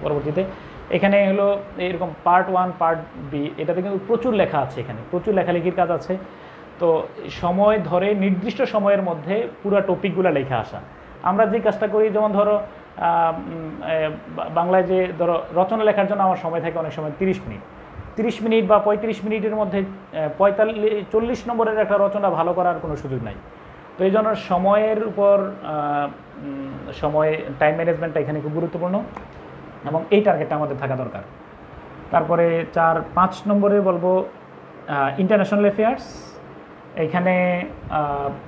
পরবর্তীতে। এখানে হলো এরকম পার্ট 1, পার্ট বি, এটাতে কিন্তু প্রচুর লেখা আছে, এখানে প্রচুর লেখালেখির কাজ আছে। তো সময় ধরে নির্দিষ্ট সময়ের মধ্যে পুরো টপিকগুলো লেখা আসা। আমরা যে কাজটা করি, যেমন ধরো বাংলায় যে ধরো রচনা লেখার জন্য আমার সময় থাকে অনেক সময় 30 মিনিট বা 35 মিনিটের মধ্যে 40 নম্বরের একটা রচনা ভালো করার কোনো সুযোগ নাই। তো এই জন্য সময়ের উপর টাইম ম্যানেজমেন্টটা এখানে খুব গুরুত্বপূর্ণ, এবং এই টার্গেটটা আমাদের থাকা দরকার। তারপরে 4-5 নম্বরে বলবো ইন্টারন্যাশনাল অ্যাফেয়ার্স। এইখানে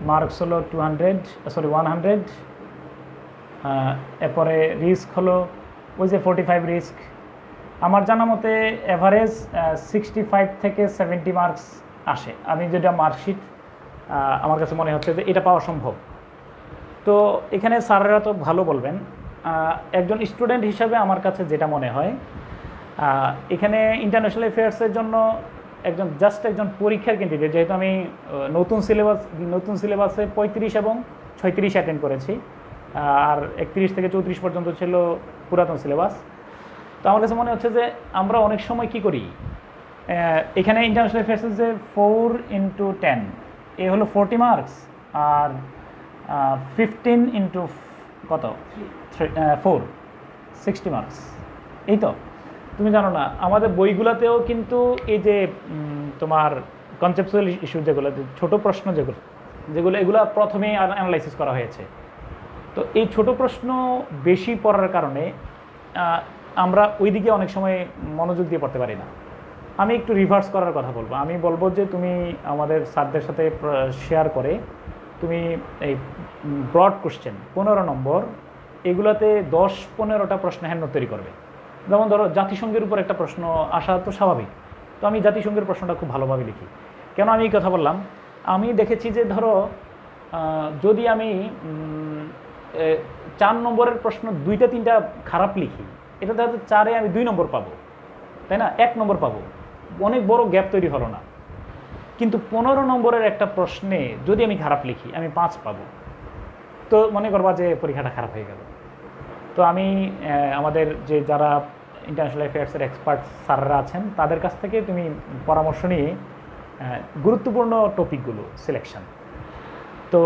মার্কস হলো 100। এরপরে রিস্ক হলো ওই যে 45 রিস্ক। আমার জানা মতে অ্যাভারেজ 65 থেকে 70 মার্কস আসে। আমি যেটা মার্কশিট আমার কাছে মনে হচ্ছে যে এটা পাওয়া সম্ভব। তো এখানে স্যারেরা তো ভালো বলবেন, একজন স্টুডেন্ট হিসাবে আমার কাছে যেটা মনে হয়, এখানে ইন্টারন্যাশনাল অ্যাফেয়ার্সের জন্য একজন পরীক্ষার ক্যান্ডিডেট, যেহেতু আমি নতুন সিলেবাসে 35 এবং 36 অ্যাটেন্ড করেছি, আর 31 থেকে 34 পর্যন্ত ছিল পুরাতন সিলেবাস। তো আমার কাছে মনে হচ্ছে যে আমরা অনেক সময় কি করি, এখানে ইন্টারন্যাশনাল অ্যাফেয়ার্সের যে 4x10 এ হলো 40 মার্কস, আর 15 × কত 4 60 মার্কস। এই তো তুমি জানো না, আমাদের বইগুলোতেও কিন্তু এই যে তোমার কনসেপচুয়াল ইস্যু যেগুলো, ছোটো প্রশ্ন যেগুলো এগুলো প্রথমেই অ্যানালাইসিস করা হয়েছে। তো এই ছোট প্রশ্ন বেশি পড়ার কারণে আমরা ওই দিকে অনেক সময় মনোযোগ দিয়ে পড়তে পারি না। আমি একটু রিভার্স করার কথা বলবো। আমি বলবো যে তুমি আমাদের স্যারদের সাথে শেয়ার করে তুমি এই ব্রড কোশ্চেন 15 নম্বর এগুলাতে 10-15টা প্রশ্ন হ্যান্ড নোট তৈরি করবে। যেমন ধরো জাতিসংঘের উপর একটা প্রশ্ন আসা তো স্বাভাবিক, তো আমি জাতিসংঘের প্রশ্নটা খুব ভালোভাবে লিখি। কেন আমি এই কথা বললাম, আমি দেখেছি যে ধরো যদি আমি 4 নম্বরের প্রশ্ন 2-3টা খারাপ লিখি, এটাতে হয়তো 4-এ আমি 2 নম্বর পাবো, তাই না, 1 নম্বর পাবো, অনেক বড় গ্যাপ তৈরি হলো না। কিন্তু 15 নম্বরের একটা প্রশ্নে যদি আমি খারাপ লিখি আমি 5 পাবো, তো মনে করবা যে পরীক্ষাটা খারাপ হয়ে গেল। তো আমি আমাদের যে যারা ইন্টারন্যাশনাল অ্যাফেয়ার্সের এক্সপার্ট স্যাররা আছেন তাদের কাছ থেকে তুমি পরামর্শ নিয়ে গুরুত্বপূর্ণ টপিকগুলো সিলেকশন, তো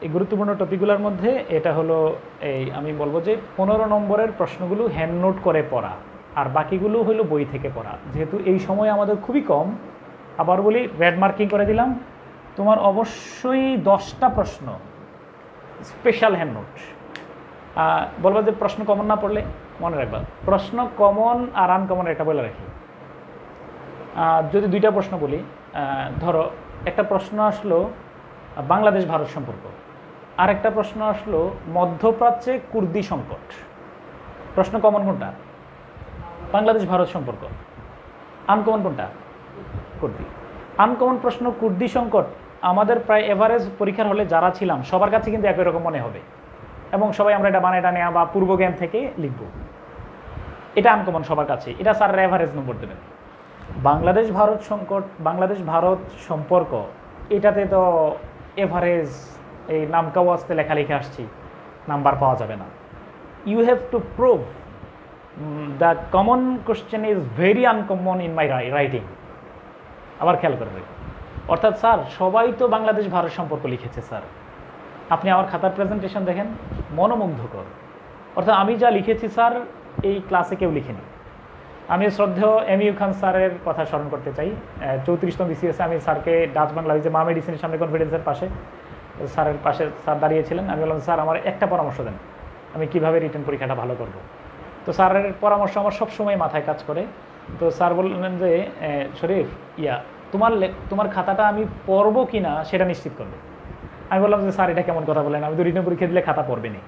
এই গুরুত্বপূর্ণ টপিকগুলোর মধ্যে এটা হলো এই আমি বলবো যে 15 নম্বরের প্রশ্নগুলো হ্যান্ড নোট করে পড়া, আর বাকিগুলো হলো বই থেকে পড়া। যেহেতু এই সময় আমাদের খুবই কম, আবার বলি রেড মার্কিং করে দিলাম, তোমার অবশ্যই 10টা প্রশ্ন স্পেশাল হ্যান্ড নোট। বলবো যে প্রশ্ন কমন না পড়লে মনে রাখবা, প্রশ্ন কমন আর আনকমন এটা বলে রাখি। যদি 2টা প্রশ্ন বলি, ধরো একটা প্রশ্ন আসলো বাংলাদেশ ভারত সম্পর্ক, আর একটা প্রশ্ন আসলো মধ্যপ্রাচ্যে কুর্দি সংকট। প্রশ্ন কমন কোনটা? বাংলাদেশ ভারত সম্পর্ক। আনকমন কোনটা? কুর্দি। আনকমন প্রশ্ন কুর্দি সংকট আমাদের প্রায় এভারেজ পরীক্ষার হলে যারা ছিলাম সবার কাছে কিন্তু একই রকম মনে হবে, এবং সবাই আমরা এটা বানায় টানে বা পূর্বজ্ঞান থেকে লিখব। এটা আনকমন সবার কাছে, এটা স্যাররা এভারেজ নম্বর দেবেন। বাংলাদেশ ভারত সংকট, বাংলাদেশ ভারত সম্পর্ক, এটাতে তো এভারেজ এই নামকা ওয়াস্তে লেখালেখি আসছি, নাম্বার পাওয়া যাবে না। You have to prove the common question is very uncommon in my writing. আবার খেয়াল করবে, অর্থাৎ স্যার সবাই তো বাংলাদেশ ভারত সম্পর্ক লিখেছে স্যার, আপনি আমার খাতার প্রেজেন্টেশন দেখেন মনোমুগ্ধকর, অর্থাৎ আমি যা লিখেছি স্যার এই ক্লাসে কেউ লিখেনি। আমি শ্রদ্ধেয় এমইউ খান স্যারের কথা স্মরণ করতে চাই। 34তম বিসিএসে আমি স্যারকে ডাচ বাংলা যে মা মেডিসিনের সামনে কনফিডেন্সের পাশে স্যারের পাশে স্যার দাঁড়িয়েছিলেন। আমি বললাম স্যার আমার একটা পরামর্শ দেন, আমি কিভাবে রিটেন পরীক্ষাটা ভালো করব। তো স্যারের পরামর্শ আমার সবসময় মাথায় কাজ করে। তো স্যার বললেন যে শরীফ তোমার খাতাটা আমি পড়বো কি না সেটা নিশ্চিত করবে। আমি বললাম যে স্যার এটা কেমন কথা বলেন, আমি তো রিটেন পরীক্ষা দিলে খাতা পড়বে না।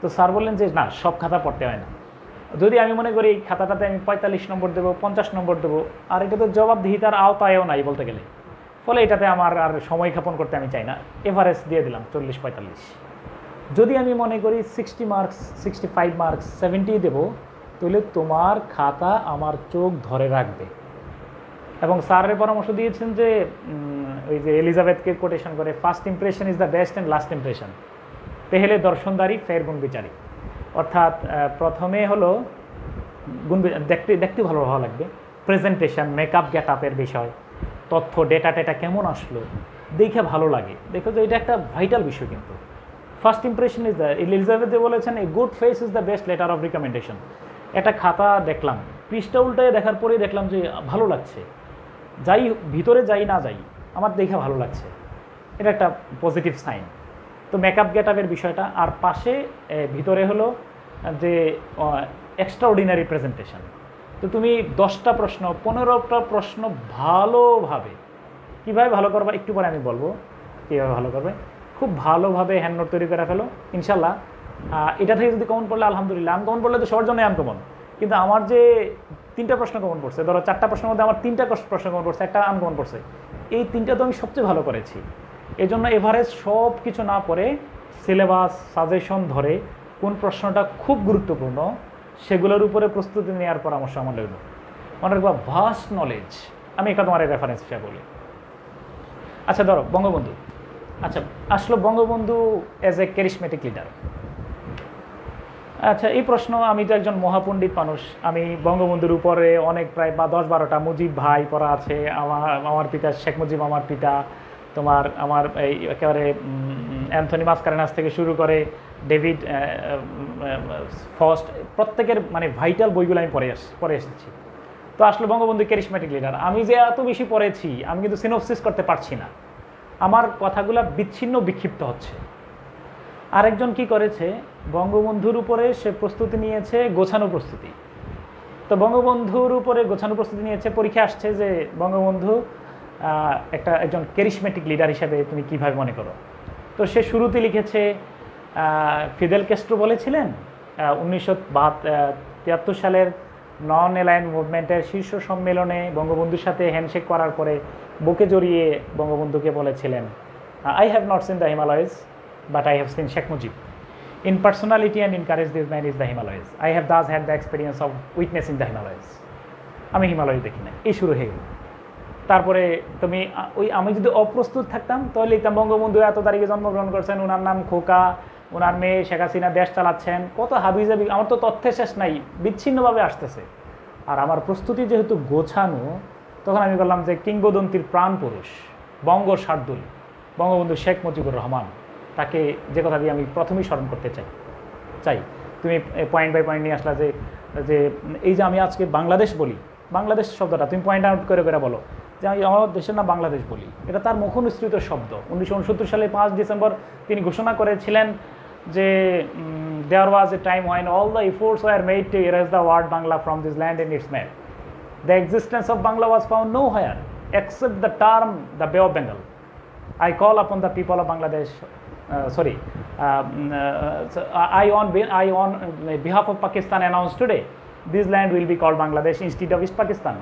তো স্যার বললেন যে না, সব খাতা পড়তে হয় না, যদি আমি মনে করি এই খাতাটাতে আমি 45 নম্বর দেবো, 50 নম্বর দেবো, আর এটা তো জবাবদিহিতার আওতায়ও নাই বলতে গেলে, ফলে এটাতে আমার আর সময় ক্ষেপণ করতে আমি চাই না, এভারেজ দিয়ে দিলাম 40-45। যদি আমি মনে করি 60 মার্কস, 65 মার্কস, 70 দেবো, তাহলে তোমার খাতা আমার চোখ ধরে রাখবে। এবং স্যারের পরামর্শ দিয়েছেন যে ওই যে এলিজাবেথকে কোটেশন করে, first impression is the best and last impression, পেহেলে দর্শনদারি ফের গুণ বিচারি। অর্থাৎ প্রথমে হলো গুণ দেখতে ভালো হওয়া লাগবে, প্রেজেন্টেশন, মেকআপ, গেট আপের বিষয়, তথ্য, ডেটা কেমন আসলো দেখে ভালো লাগে। দেখো যে এটা একটা ভাইটাল বিষয়। কিন্তু first impression is the, Elizabeth যে বলেছেন a good face is the best letter of recommendation. একটা খাতা দেখলাম, পৃষ্ঠা উল্টায় দেখার পরেই দেখলাম যে ভালো লাগছে, যাই ভিতরে যাই না যাই আমার দেখে ভালো লাগছে, এটা একটা পজিটিভ সাইন। তো মেকআপ গেট আপের বিষয়টা, আর পাশে ভিতরে হলো যে এক্সট্রাঅর্ডিনারি প্রেজেন্টেশন। তো তুমি 10টা প্রশ্ন 15টা প্রশ্ন ভালোভাবে কীভাবে ভালো করবা একটু পরে আমি বলবো কীভাবে ভালো করবে, খুব ভালোভাবে হ্যান্ড নোট তৈরি করে ফেলো ইনশাল্লাহ। এটা থেকে যদি কমন পড়লে আলহামদুলিল্লাহ, আনকমন পড়লে তো সবার জন্য আনকমন, কিন্তু আমার যে 3টা প্রশ্ন কমন পড়ছে, ধরো 4টা প্রশ্নের মধ্যে আমার 3টা প্রশ্ন কমন পড়ছে, একটা আনকমন পড়ছে, এই 3টা তো আমি সবচেয়ে ভালো করেছি। এই জন্য এভারেজ সব কিছু না পড়ে সিলেবাস সাজেশন ধরে কোন প্রশ্নটা খুব গুরুত্বপূর্ণ সেগুলোর উপরে প্রস্তুতি নেওয়ার পরামর্শ আমার লাগলো। মনে রাখবা ভাস্ট নলেজ, আমি এটা তোমার রেফারেন্স হিসাবে বলি। আচ্ছা ধরো বঙ্গবন্ধু, আচ্ছা আসলো Bangabandhu as a charismatic leader. আচ্ছা এই প্রশ্ন, আমি তো একজন মহাপণ্ডিত মানুষ, আমি বঙ্গবন্ধুর উপরে অনেক প্রায় 10-12টা মুজিব ভাই পড়া আছে, আমার পিতা শেখ মুজিব আমার পিতা, আমার এই একেবারে অ্যান্থনি মাসকারেনাস থেকে শুরু করে ডেভিড ফস্ট, প্রত্যেকের মানে ভাইটাল বইগুলো আমি পড়ে এসেছি। তো আসলে বঙ্গবন্ধু ক্যারিসমেটিক লিডার, আমি যে এত বেশি পড়েছি আমি কিন্তু সিনোপসিস করতে পারছি না, আমার কথাগুলো বিচ্ছিন্ন বিক্ষিপ্ত হচ্ছে। আরেকজন কি করেছে, বঙ্গবন্ধুর উপরে সে প্রস্তুতি নিয়েছে গোছানো প্রস্তুতি। তো বঙ্গবন্ধুর উপরে গোছানো প্রস্তুতি নিয়েছে, পরীক্ষা আসছে যে বঙ্গবন্ধু একজন ক্যারিসমেটিক লিডার হিসেবে তুমি কিভাবে মনে করো। তো সে শুরুতে লিখেছে ফিদেল ক্যাস্ট্রো বলেছিলেন 1973 সালের নন অ্যালাইন মুভমেন্টের শীর্ষ সম্মেলনে বঙ্গবন্ধুর সাথে হ্যান্ডশেক করার পরে বুকে জড়িয়ে বঙ্গবন্ধুকে বলেছিলেন, I have not seen the Himalayas but I have seen Sheikh Mujib. In personality and in courage this man is the Himalayas. I have Das had the experience of witness in the Himalayas. আমি হিমালয় দেখি না, এই শুরু হয়ে গেল। তারপরে তুমি আমি যদি অপ্রস্তুত থাকতাম তাহলে লিখতাম বঙ্গবন্ধু এত তারিখে জন্মগ্রহণ করছেন, ওনার নাম খোকা, ওনার মেয়ে শেখ হাসিনা দেশ চালাচ্ছেন, কত হাবিজাবি, আমার তো তথ্যের শেষ নাই, বিচ্ছিন্নভাবে আসতেছে। আর আমার প্রস্তুতি যেহেতু গোছানো, তখন আমি বললাম যে কিংবদন্তির প্রাণ পুরুষ বঙ্গ শার্দুল বঙ্গবন্ধু শেখ মুজিবুর রহমান, তাকে যে কথা দিয়ে আমি প্রথমেই স্মরণ করতে চাই। তুমি পয়েন্ট বাই পয়েন্ট নিয়ে আসলা যে যে এই যে আমি আজকে বাংলাদেশ বলি, বাংলাদেশ শব্দটা তুমি পয়েন্ট আউট করে করে বলো যে আমি আমার দেশের নাম বাংলাদেশ বলি, এটা তার মুখনিসৃত শব্দ। 1969 সালে 5 ডিসেম্বর তিনি ঘোষণা করেছিলেন যে there was a time when all the efforts were made to erase the word Bangla from this land and its map. The existence of Bangla was found nowhere except the term the Bay of Bengal. I call upon the people of Bangladesh, I on behalf of Pakistan announced today this land will be called Bangladesh instead of East Pakistan.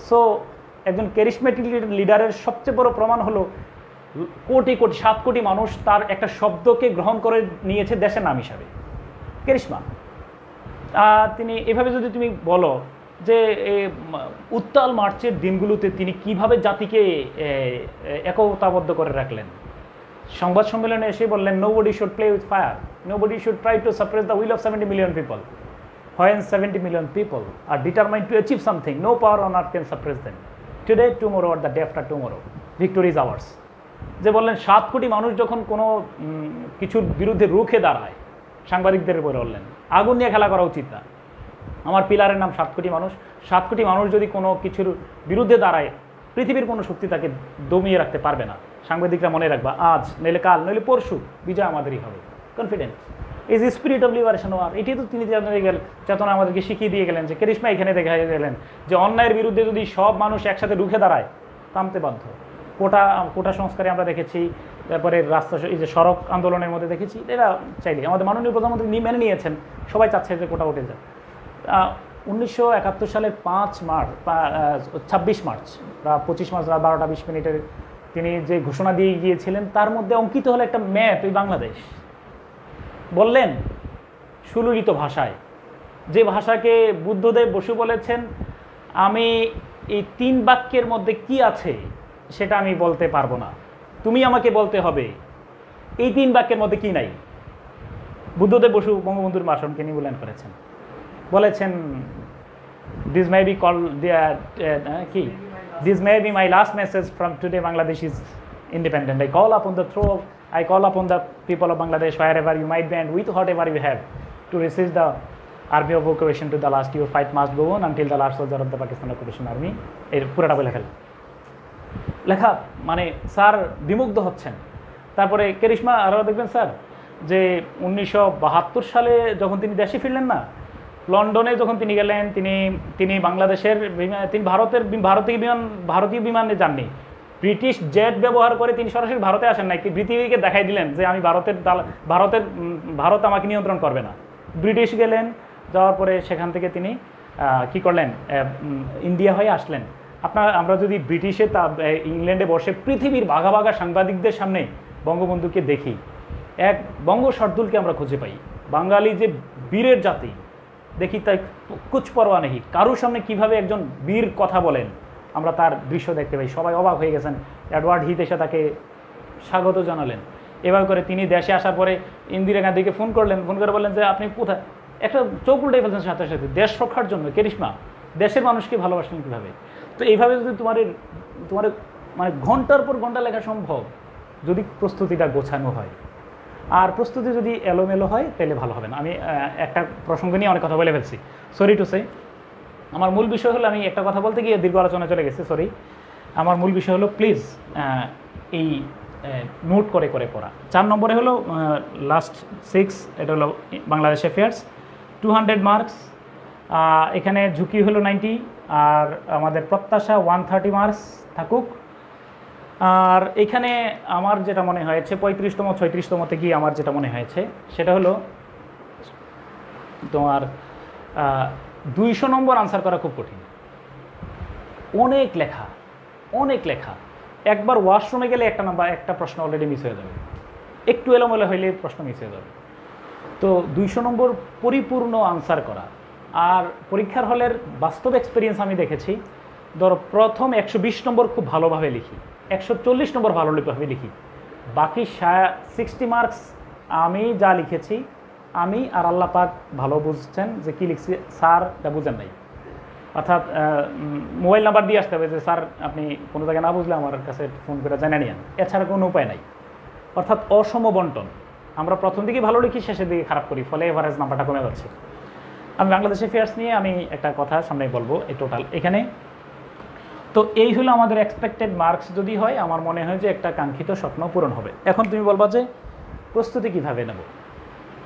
So একজন charismatic লিডারের সবচেয়ে বড় প্রমাণ হলো কোটি কোটি 7 কোটি মানুষ তার একটা শব্দকে গ্রহণ করে নিয়েছে দেশের নাম হিসাবে, ক্যারিশমা। তিনি এভাবে যদি তুমি বলো যে উত্তাল মার্চের দিনগুলোতে তিনি কিভাবে জাতিকে একতাবদ্ধ করে রাখলেন, সংবাদ সম্মেলনে এসে বললেন nobody should play with fire, nobody should try to suppress the will of 70 million people. When 70 million people are determined to achieve something, no power on earth can suppress them. Today, tomorrow, or the day after tomorrow, victory is ours. যে বললেন 7 কোটি মানুষ যখন কোনো কিছুর বিরুদ্ধে রুখে দাঁড়ায়, সাংবাদিকদের উপরে বললেন আগুন নিয়ে খেলা করা উচিত না। আমার পিলারের নাম 7 কোটি মানুষ। 7 কোটি মানুষ যদি কোনো কিছুর বিরুদ্ধে দাঁড়ায়, পৃথিবীর কোনো শক্তি তাকে দমিয়ে রাখতে পারবে না। সাংবাদিকরা মনে রাখবা, আজ নইলে কাল নইলে পরশু বিজয় আমাদেরই হবে। Confident is spirit of liberation war. এটি তো তিনি চেতনা আমাদেরকে শিখিয়ে দিয়ে গেলেন, যে ক্যারিশমা এখানে দেখা গেলেন যে অন্যায়ের বিরুদ্ধে যদি সব মানুষ একসাথে রুখে দাঁড়ায়, থামতে বাধ্য। কোটা সংস্কারে আমরা দেখেছি, তারপরে রাস্তা এই যে সড়ক আন্দোলনের মধ্যে দেখেছি, এরা চাইলে আমাদের মাননীয় প্রধানমন্ত্রী মেনে নিয়েছেন, সবাই চাচ্ছে যে কোটা উঠে যায়। 1971 সালের 26 মার্চ বা 25 মার্চ রাত 12টা 20 মিনিটের তিনি যে ঘোষণা দিয়ে গিয়েছিলেন, তার মধ্যে অঙ্কিত হলো একটা ম্যাপ, এই বাংলাদেশ। বললেন সুললিত ভাষায়, যে ভাষাকে বুদ্ধদেব বসু বলেছেন, আমি এই 3 বাক্যের মধ্যে কি আছে সেটা আমি বলতে পারবো না, তুমি আমাকে বলতে হবে এই 3 বাক্যের মধ্যে কি নাই। বুদ্ধদেব বসু বঙ্গবন্ধুর ভাষণকে নিমূল্যায়ন করেছেন, বলেছেন দিস মে বি কল কি this may be my last message from today, Bangladesh is independent. I call upon the people of Bangladesh, wherever you might be and with whatever you have, to resist the army of occupation to the last. Your fight must go on until the last soldier of the Pakistan occupation army. এর পুরোটা বলে লেখা মানে sir বিমুগ্ধ হচ্ছেন। তারপরে charisma আরও দেখবেন sir যে 1972 সালে যখন তিনি দেশে ফিরলেন না, লন্ডনে যখন তিনি গেলেন, তিনি বাংলাদেশের তিনি ভারতীয় বিমানে যাননি, ব্রিটিশ জেট ব্যবহার করে তিনি সরাসরি ভারতে আসেন নাই, পৃথিবীকে দেখাই দিলেন যে আমি ভারত আমাকে নিয়ন্ত্রণ করবে না। ব্রিটিশ গেলেন, যাওয়ার পরে সেখান থেকে তিনি কি করলেন, ইন্ডিয়া হয়ে আসলেন। আমরা যদি ব্রিটিশে ইংল্যান্ডে বসে পৃথিবীর ভাগা ভাগা সাংবাদিকদের সামনে বঙ্গবন্ধুকে দেখি, এক বঙ্গ শার্দুলকে আমরা খুঁজে পাই। বাঙালি যে বীরের জাতি, দেখি তাই কুছ পরোয়া নেই, কারোর সামনে কিভাবে একজন বীর কথা বলেন, আমরা তার দৃশ্য দেখতে পাই। সবাই অবাক হয়ে গেছেন। এডওয়ার্ড হিথ এসে তাকে স্বাগত জানালেন। এভাবে করে তিনি দেশে আসার পরে ইন্দিরা গান্ধীকে ফোন করলেন, ফোন করে বললেন যে আপনি কোথায়, একটা চোখ উল্টাই ফেলছেন সাথে সাথে, দেশ রক্ষার জন্য ক্যারিশমা, দেশের মানুষকে ভালোবাসলেন কীভাবে। তো এইভাবে যদি তোমার মানে ঘন্টার পর ঘন্টা লেখা সম্ভব, যদি প্রস্তুতিটা গোছানো হয়। আর প্রস্তুতি যদি এলোমেলো হয় তাহলে ভালো হবে না। আমি একটা প্রসঙ্গ নিয়ে অনেক কথা বলে ফেলছি, সরি টু সে। আমার মূল বিষয় হলো, আমি একটা কথা বলতে গিয়ে দীর্ঘ আলোচনা চলে গেছে, সরি। আমার মূল বিষয় হলো প্লিজ এই নোট করে করে পড়া। 4 নম্বরে হলো লাস্ট 6, এটা হলো বাংলাদেশ অ্যাফেয়ার্স, 200 মার্কস। এখানে ঝুঁকি হলো 90, আর আমাদের প্রত্যাশা 130 মার্কস থাকুক। আর এখানে আমার যেটা মনে হয়েছে 35তম 36তমতে গিয়ে আমার যেটা মনে হয়েছে সেটা হলো তোমার 200 নম্বর আনসার করা খুব কঠিন, অনেক লেখা, অনেক লেখা। একবার ওয়াশরুমে গেলে একটা প্রশ্ন অলরেডি মিস হয়ে যাবে, একটু এলোমেলো হইলে প্রশ্ন মিস হয়ে যাবে। তো 200 নম্বর পরিপূর্ণ আনসার করা। আর পরীক্ষার হলের বাস্তব এক্সপিরিয়েন্স আমি দেখেছি, ধরো প্রথম 120 নম্বর খুব ভালোভাবে লিখি, 140 নম্বর ভালোভাবে লিখি, বাকি 60 মার্কস আমি যা লিখেছি আমি আর আল্লাহ পাক ভালো বুঝছেন যে কী লিখছি, স্যার এটা বুঝেন নাই। অর্থাৎ মোবাইল নাম্বার দিয়ে আসতে হবে যে স্যার আপনি কোনো জায়গায় না বুঝলে আমার কাছে ফোন করে জানা নিয়েন, এছাড়া কোনো উপায় নাই। অর্থাৎ অসম বন্টন, আমরা প্রথম দিকে ভালো লিখি, শেষের দিকে খারাপ করি, ফলে এভারেজ নাম্বারটা কমে যাচ্ছে। আমি বাংলাদেশ অ্যাফেয়ার্স নিয়ে আমি একটা কথা সামনে বলবো এই টোটাল এখানে। তো এই হলো আমাদের এক্সপেক্টেড মার্কস যদি হয়, আমার মনে হয় যে একটা কাঙ্ক্ষিত স্বপ্ন পূরণ হবে। এখন তুমি বলবা যে প্রস্তুতি কীভাবে নেব,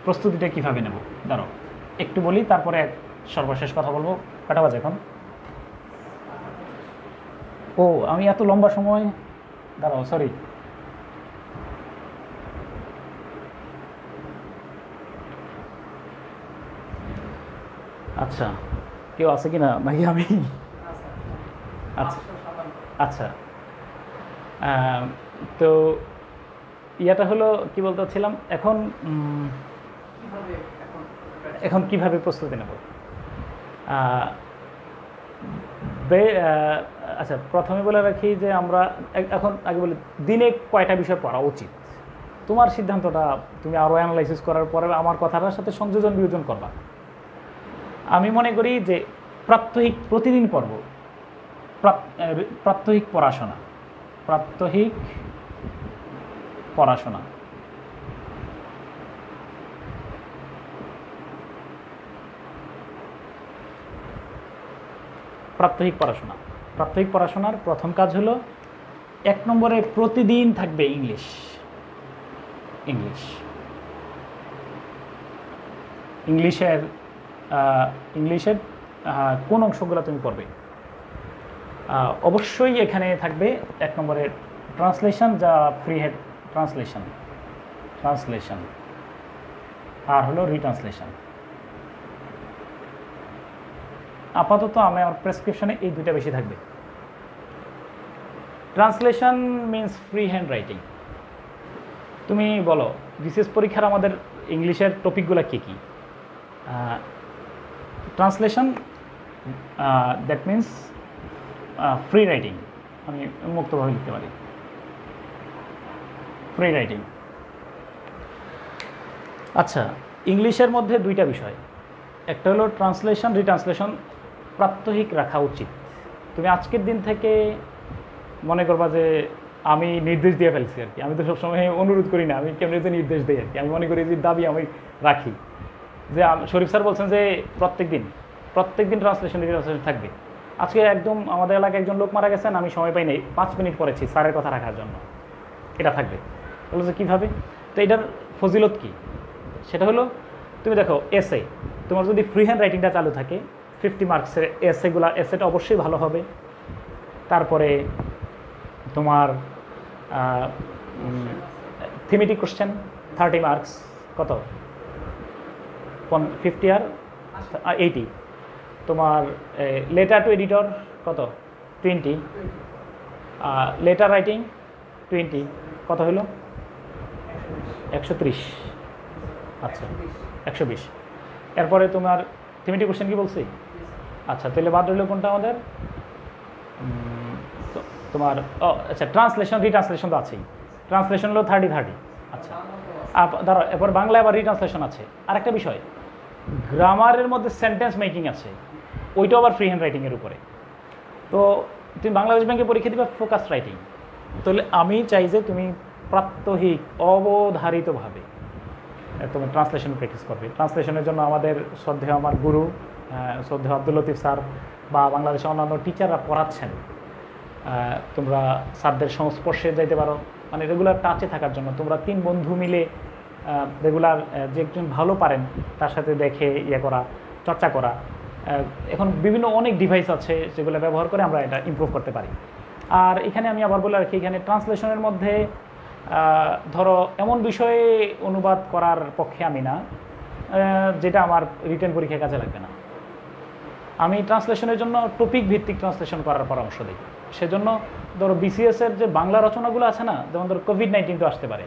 প্রস্তুতিটা কীভাবে নেব, দাঁড়ো একটু বলি, তারপরে সর্বশেষ কথা বলবো। কটা বাজে এখন? ও আমি এত লম্বা সময়, দাঁড়াও সরি, আচ্ছা কেউ আছে কি না নাকি আমি? আচ্ছা আচ্ছা, তো ইয়াটা হলো কি বলতে চাচ্ছিলাম, এখন কিভাবে প্রস্তুতি নেব। আচ্ছা প্রথমে বলে রাখি যে আমরা এখন আগে বলি দিনে কয়টা বিষয় পড়া উচিত। তোমার সিদ্ধান্তটা তুমি আরও অ্যানালাইসিস করার পরে আমার কথাটার সাথে সংযোজন বিয়োজন করবা। আমি মনে করি যে প্রাত্যহিক প্রতিদিন পড়ব, প্রাত্যহিক পড়াশোনা, প্রাত্যহিক পড়াশোনা, প্রাত্যহিক পড়াশোনা। প্রাত্যহিক পড়াশোনার প্রথম কাজ হলো 1 নম্বরে প্রতিদিন থাকবে ইংলিশ। ইংলিশ ইংলিশের কোন অংশগুলো তুমি পড়বে? অবশ্যই এখানে থাকবে 1 নম্বরের ট্রান্সলেশন, যা ফ্রি হেড ট্রান্সলেশন আর হলো রিট্রান্সলেশন। আপাতত আমার প্রেসক্রিপশনে এই দুইটা বেশি থাকবে। Translation means free hand writing. তুমি বলো বিশেষ পরীক্ষার আমাদের ইংলিশের টপিকগুলো কী কী? Translation, that means free writing, আমি মুক্তভাবে লিখতে পারি, ফ্রি রাইটিং। আচ্ছা, ইংলিশের মধ্যে দুইটা বিষয়, একটা হলো ট্রান্সলেশন, রিট্রান্সলেশন প্রাত্যহিক রাখা উচিত। তুমি আজকের দিন থেকে মনে করবা যে আমি নির্দেশ দিয়ে ফেলছি আর কি, আমি তো সবসময় অনুরোধ করি না, আমি কেমনি যে নির্দেশ দিই আর কি, আমি মনে করি যে দাবি আমি রাখি যে শরীফ স্যার বলছেন যে প্রত্যেক দিন ট্রান্সলেশন রিট্রান্সলেশন থাকবে। আজকে একদম আমাদের এলাকায় একজন লোক মারা গেছেন, আমি সময় পাই নাই, 5 মিনিট পড়েছি স্যারের কথা রাখার জন্য, এটা থাকবে। বলো যে কীভাবে? তো এটার ফজিলত কী? সেটা হলো তুমি দেখো এসে, তোমার যদি ফ্রি হ্যান্ড রাইটিংটা চালু থাকে 50 মার্কসের এসেটা অবশ্যই ভালো হবে। তারপরে তোমার থিমেটিক কোশ্চেন 30 মার্কস, কত 50 আর 80। তোমার লেটার টু এডিটর কত 20, লেটার রাইটিং 20, কত হলো 130। আচ্ছা 120। এরপরে তোমার থিমেটিক কোশ্চেন কি বলছি? আচ্ছা তাহলে বাদ রইল কোনটা আমাদের? তোমার আচ্ছা ট্রান্সলেশন, রিট্রান্সলেশন তো আছেই। ট্রান্সলেশন হলো 30। আচ্ছা ধরো এরপর বাংলা আবার রিট্রান্সলেশন আছে। আরেকটা বিষয়, গ্রামারের মধ্যে সেন্টেন্স মেকিং আছে, ওইটাও আবার ফ্রি হ্যান্ড রাইটিংয়ের উপরে। তো তুমি বাংলাদেশ ব্যাংকে পরীক্ষা দিবা ফোকাস রাইটিং, তাহলে আমি চাই যে তুমি প্রাত্যহিক অবধারিতভাবে তুমি ট্রান্সলেশন প্র্যাকটিস করবে। ট্রান্সলেশনের জন্য আমাদের শ্রদ্ধেয় আমার গুরু শ্রদ্ধেয় আব্দুল লতিফ স্যার বা বাংলাদেশের অন্যান্য টিচাররা পড়াচ্ছেন। তোমরা স্যারদের সংস্পর্শে যাইতে পারো, মানে রেগুলার টাচে থাকার জন্য। তোমরা 3 বন্ধু মিলে রেগুলার যে একজন ভালো পারেন তার সাথে দেখে করা, চর্চা করা। এখন বিভিন্ন অনেক ডিভাইস আছে যেগুলো ব্যবহার করে আমরা এটা ইমপ্রুভ করতে পারি। আর এখানে আমি আবার বলে রাখি, এখানে ট্রান্সলেশনের মধ্যে ধরো এমন বিষয়ে অনুবাদ করার পক্ষে আমি না যেটা আমার রিটেন পরীক্ষায় কাজে লাগবে না। আমি ট্রান্সলেশনের জন্য টপিক ভিত্তিক ট্রান্সলেশন করার পরামর্শ দিই। সেজন্য ধরো বিসিএসের যে বাংলা রচনাগুলো আছে না, যেমন ধরো কোভিড-19 তো আসতে পারে,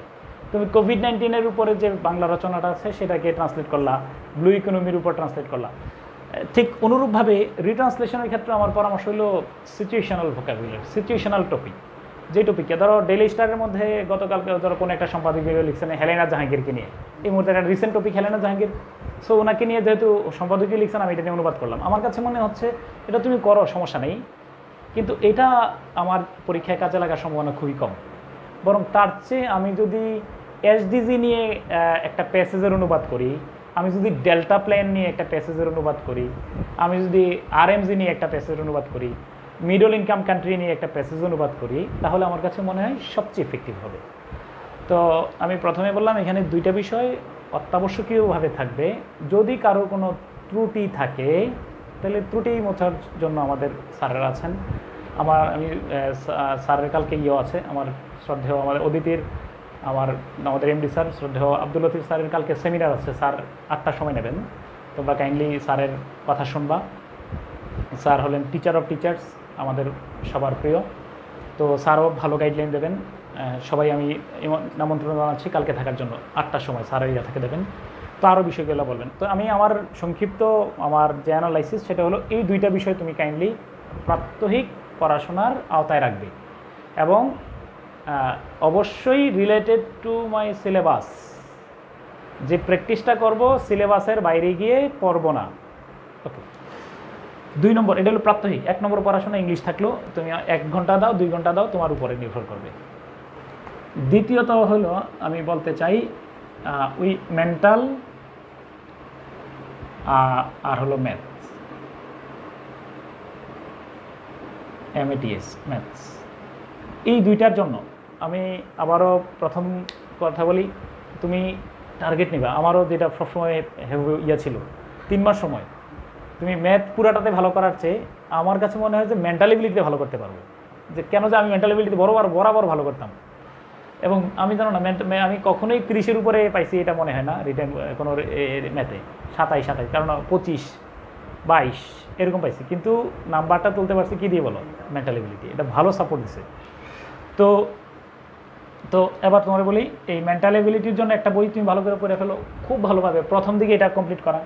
তুমি কোভিড-19 উপরে যে বাংলা রচনাটা আছে সেটাকে ট্রান্সলেট করলা, ব্লু ইকোনমির উপর ট্রান্সলেট করলা। ঠিক অনুরূপভাবে রিট্রান্সলেশনের ক্ষেত্রে আমার পরামর্শ হলো সিচুয়েশনাল ভোকাবুলারি, সিচুয়েশনাল টপিক। যে টপিককে ধরো ডেইলি স্টারের মধ্যে গতকালকে ধরো কোনো একটা সম্পাদকীয় লিখছেন হেলেনা জাহাঙ্গীরকে নিয়ে, এই মুহূর্তে একটা recent topic Helena Jahangir, so ওনাকে নিয়ে যেহেতু সম্পাদকীয় লিখছেন আমি এটা নিয়ে অনুবাদ করলাম। আমার কাছে মনে হচ্ছে এটা তুমি করো, সমস্যা নেই, কিন্তু এটা আমার পরীক্ষায় কাজে লাগার সম্ভাবনা খুবই কম। বরং তার চেয়ে আমি যদি এসডিজি নিয়ে একটা প্যাসেজের অনুবাদ করি, আমি যদি ডেল্টা প্ল্যান নিয়ে একটা প্যাসেজের অনুবাদ করি, আমি যদি আরএমজি নিয়ে একটা প্যাসেজের অনুবাদ করি, মিডল ইনকাম কান্ট্রি নিয়ে একটা প্যাসেজ অনুবাদ করি, তাহলে আমার কাছে মনে হয় সবচেয়ে ইফেক্টিভ হবে। তো আমি প্রথমে বললাম এখানে দুইটা বিষয় অত্যাবশ্যকীয়ভাবে থাকবে। যদি কারো কোনো ত্রুটি থাকে তাহলে ত্রুটি মোছার জন্য আমাদের স্যারেরা আছেন। আমি স্যারের কালকে আছে আমার শ্রদ্ধেয় আমাদের অদিতির আমাদের এমডি স্যার শ্রদ্ধেয় আব্দুল লতিফ স্যারের কালকে সেমিনার আছে, স্যার 8টার সময় নেবেন। তোমরা কাইন্ডলি স্যারের কথা শুনবা। স্যার হলেন টিচার অফ টিচার্স, আমাদের সবার প্রিয়। তো স্যারও ভালো গাইডলাইন দেবেন। সবাই আমি আমন্ত্রণ জানাচ্ছি কালকে থাকার জন্য 8টার সময় স্যারের থেকে দেবেন। তো আরও বিষয়গুলো বলবেন। তো আমি আমার সংক্ষিপ্ত আমার যে অ্যানালাইসিস সেটা হলো এই দুইটা বিষয় তুমি কাইন্ডলি প্রাত্যহিক পড়াশোনার আওতায় রাখবে এবং অবশ্যই রিলেটেড টু মাই সিলেবাস। যে প্র্যাকটিসটা করব সিলেবাসের বাইরে গিয়ে পড়ব না। ওকে, 2 নম্বর, এটা হলো প্রাত্যহিক। 1 নম্বর পড়াশোনা ইংলিশ থাকলেও তুমি 1 ঘন্টা দাও 2 ঘন্টা দাও, তোমার উপরে নির্ভর করবে। দ্বিতীয়ত হলো আমি বলতে চাই উই মেন্টাল আর হলো ম্যাথস, MATS ম্যাথস, এই দুইটার জন্য আমি আবারও প্রথম কথা বলি, তুমি টার্গেট নিবা। আমারও যেটা সবসময় ছিল 3 মাস সময়, তুমি ম্যাথ পুরাটাতে ভালো করার চেয়ে আমার কাছে মনে হয় যে মেন্টাল এবিলিটিতে ভালো করতে পারবো। যে কেন যে আমি মেন্টাল এবিলিটি বরাবর ভালো করতাম, এবং আমি জানো না আমি কখনোই 30-এর উপরে পাইছি এটা মনে হয় না রিটেন কোনো ম্যাথে। 27 কারণ 25, 22 এরকম পাইছি, কিন্তু নাম্বারটা তুলতে পারছি কী দিয়ে বলো? Mental ability. এটা ভালো সাপোর্ট দিছে। তো তো এবার তোমার বলি, এই মেন্টাল এবিলিটির জন্য একটা বই তুমি ভালো করে পড়ে ফেলো, খুব ভালোভাবে প্রথম দিকে এটা কমপ্লিট করা।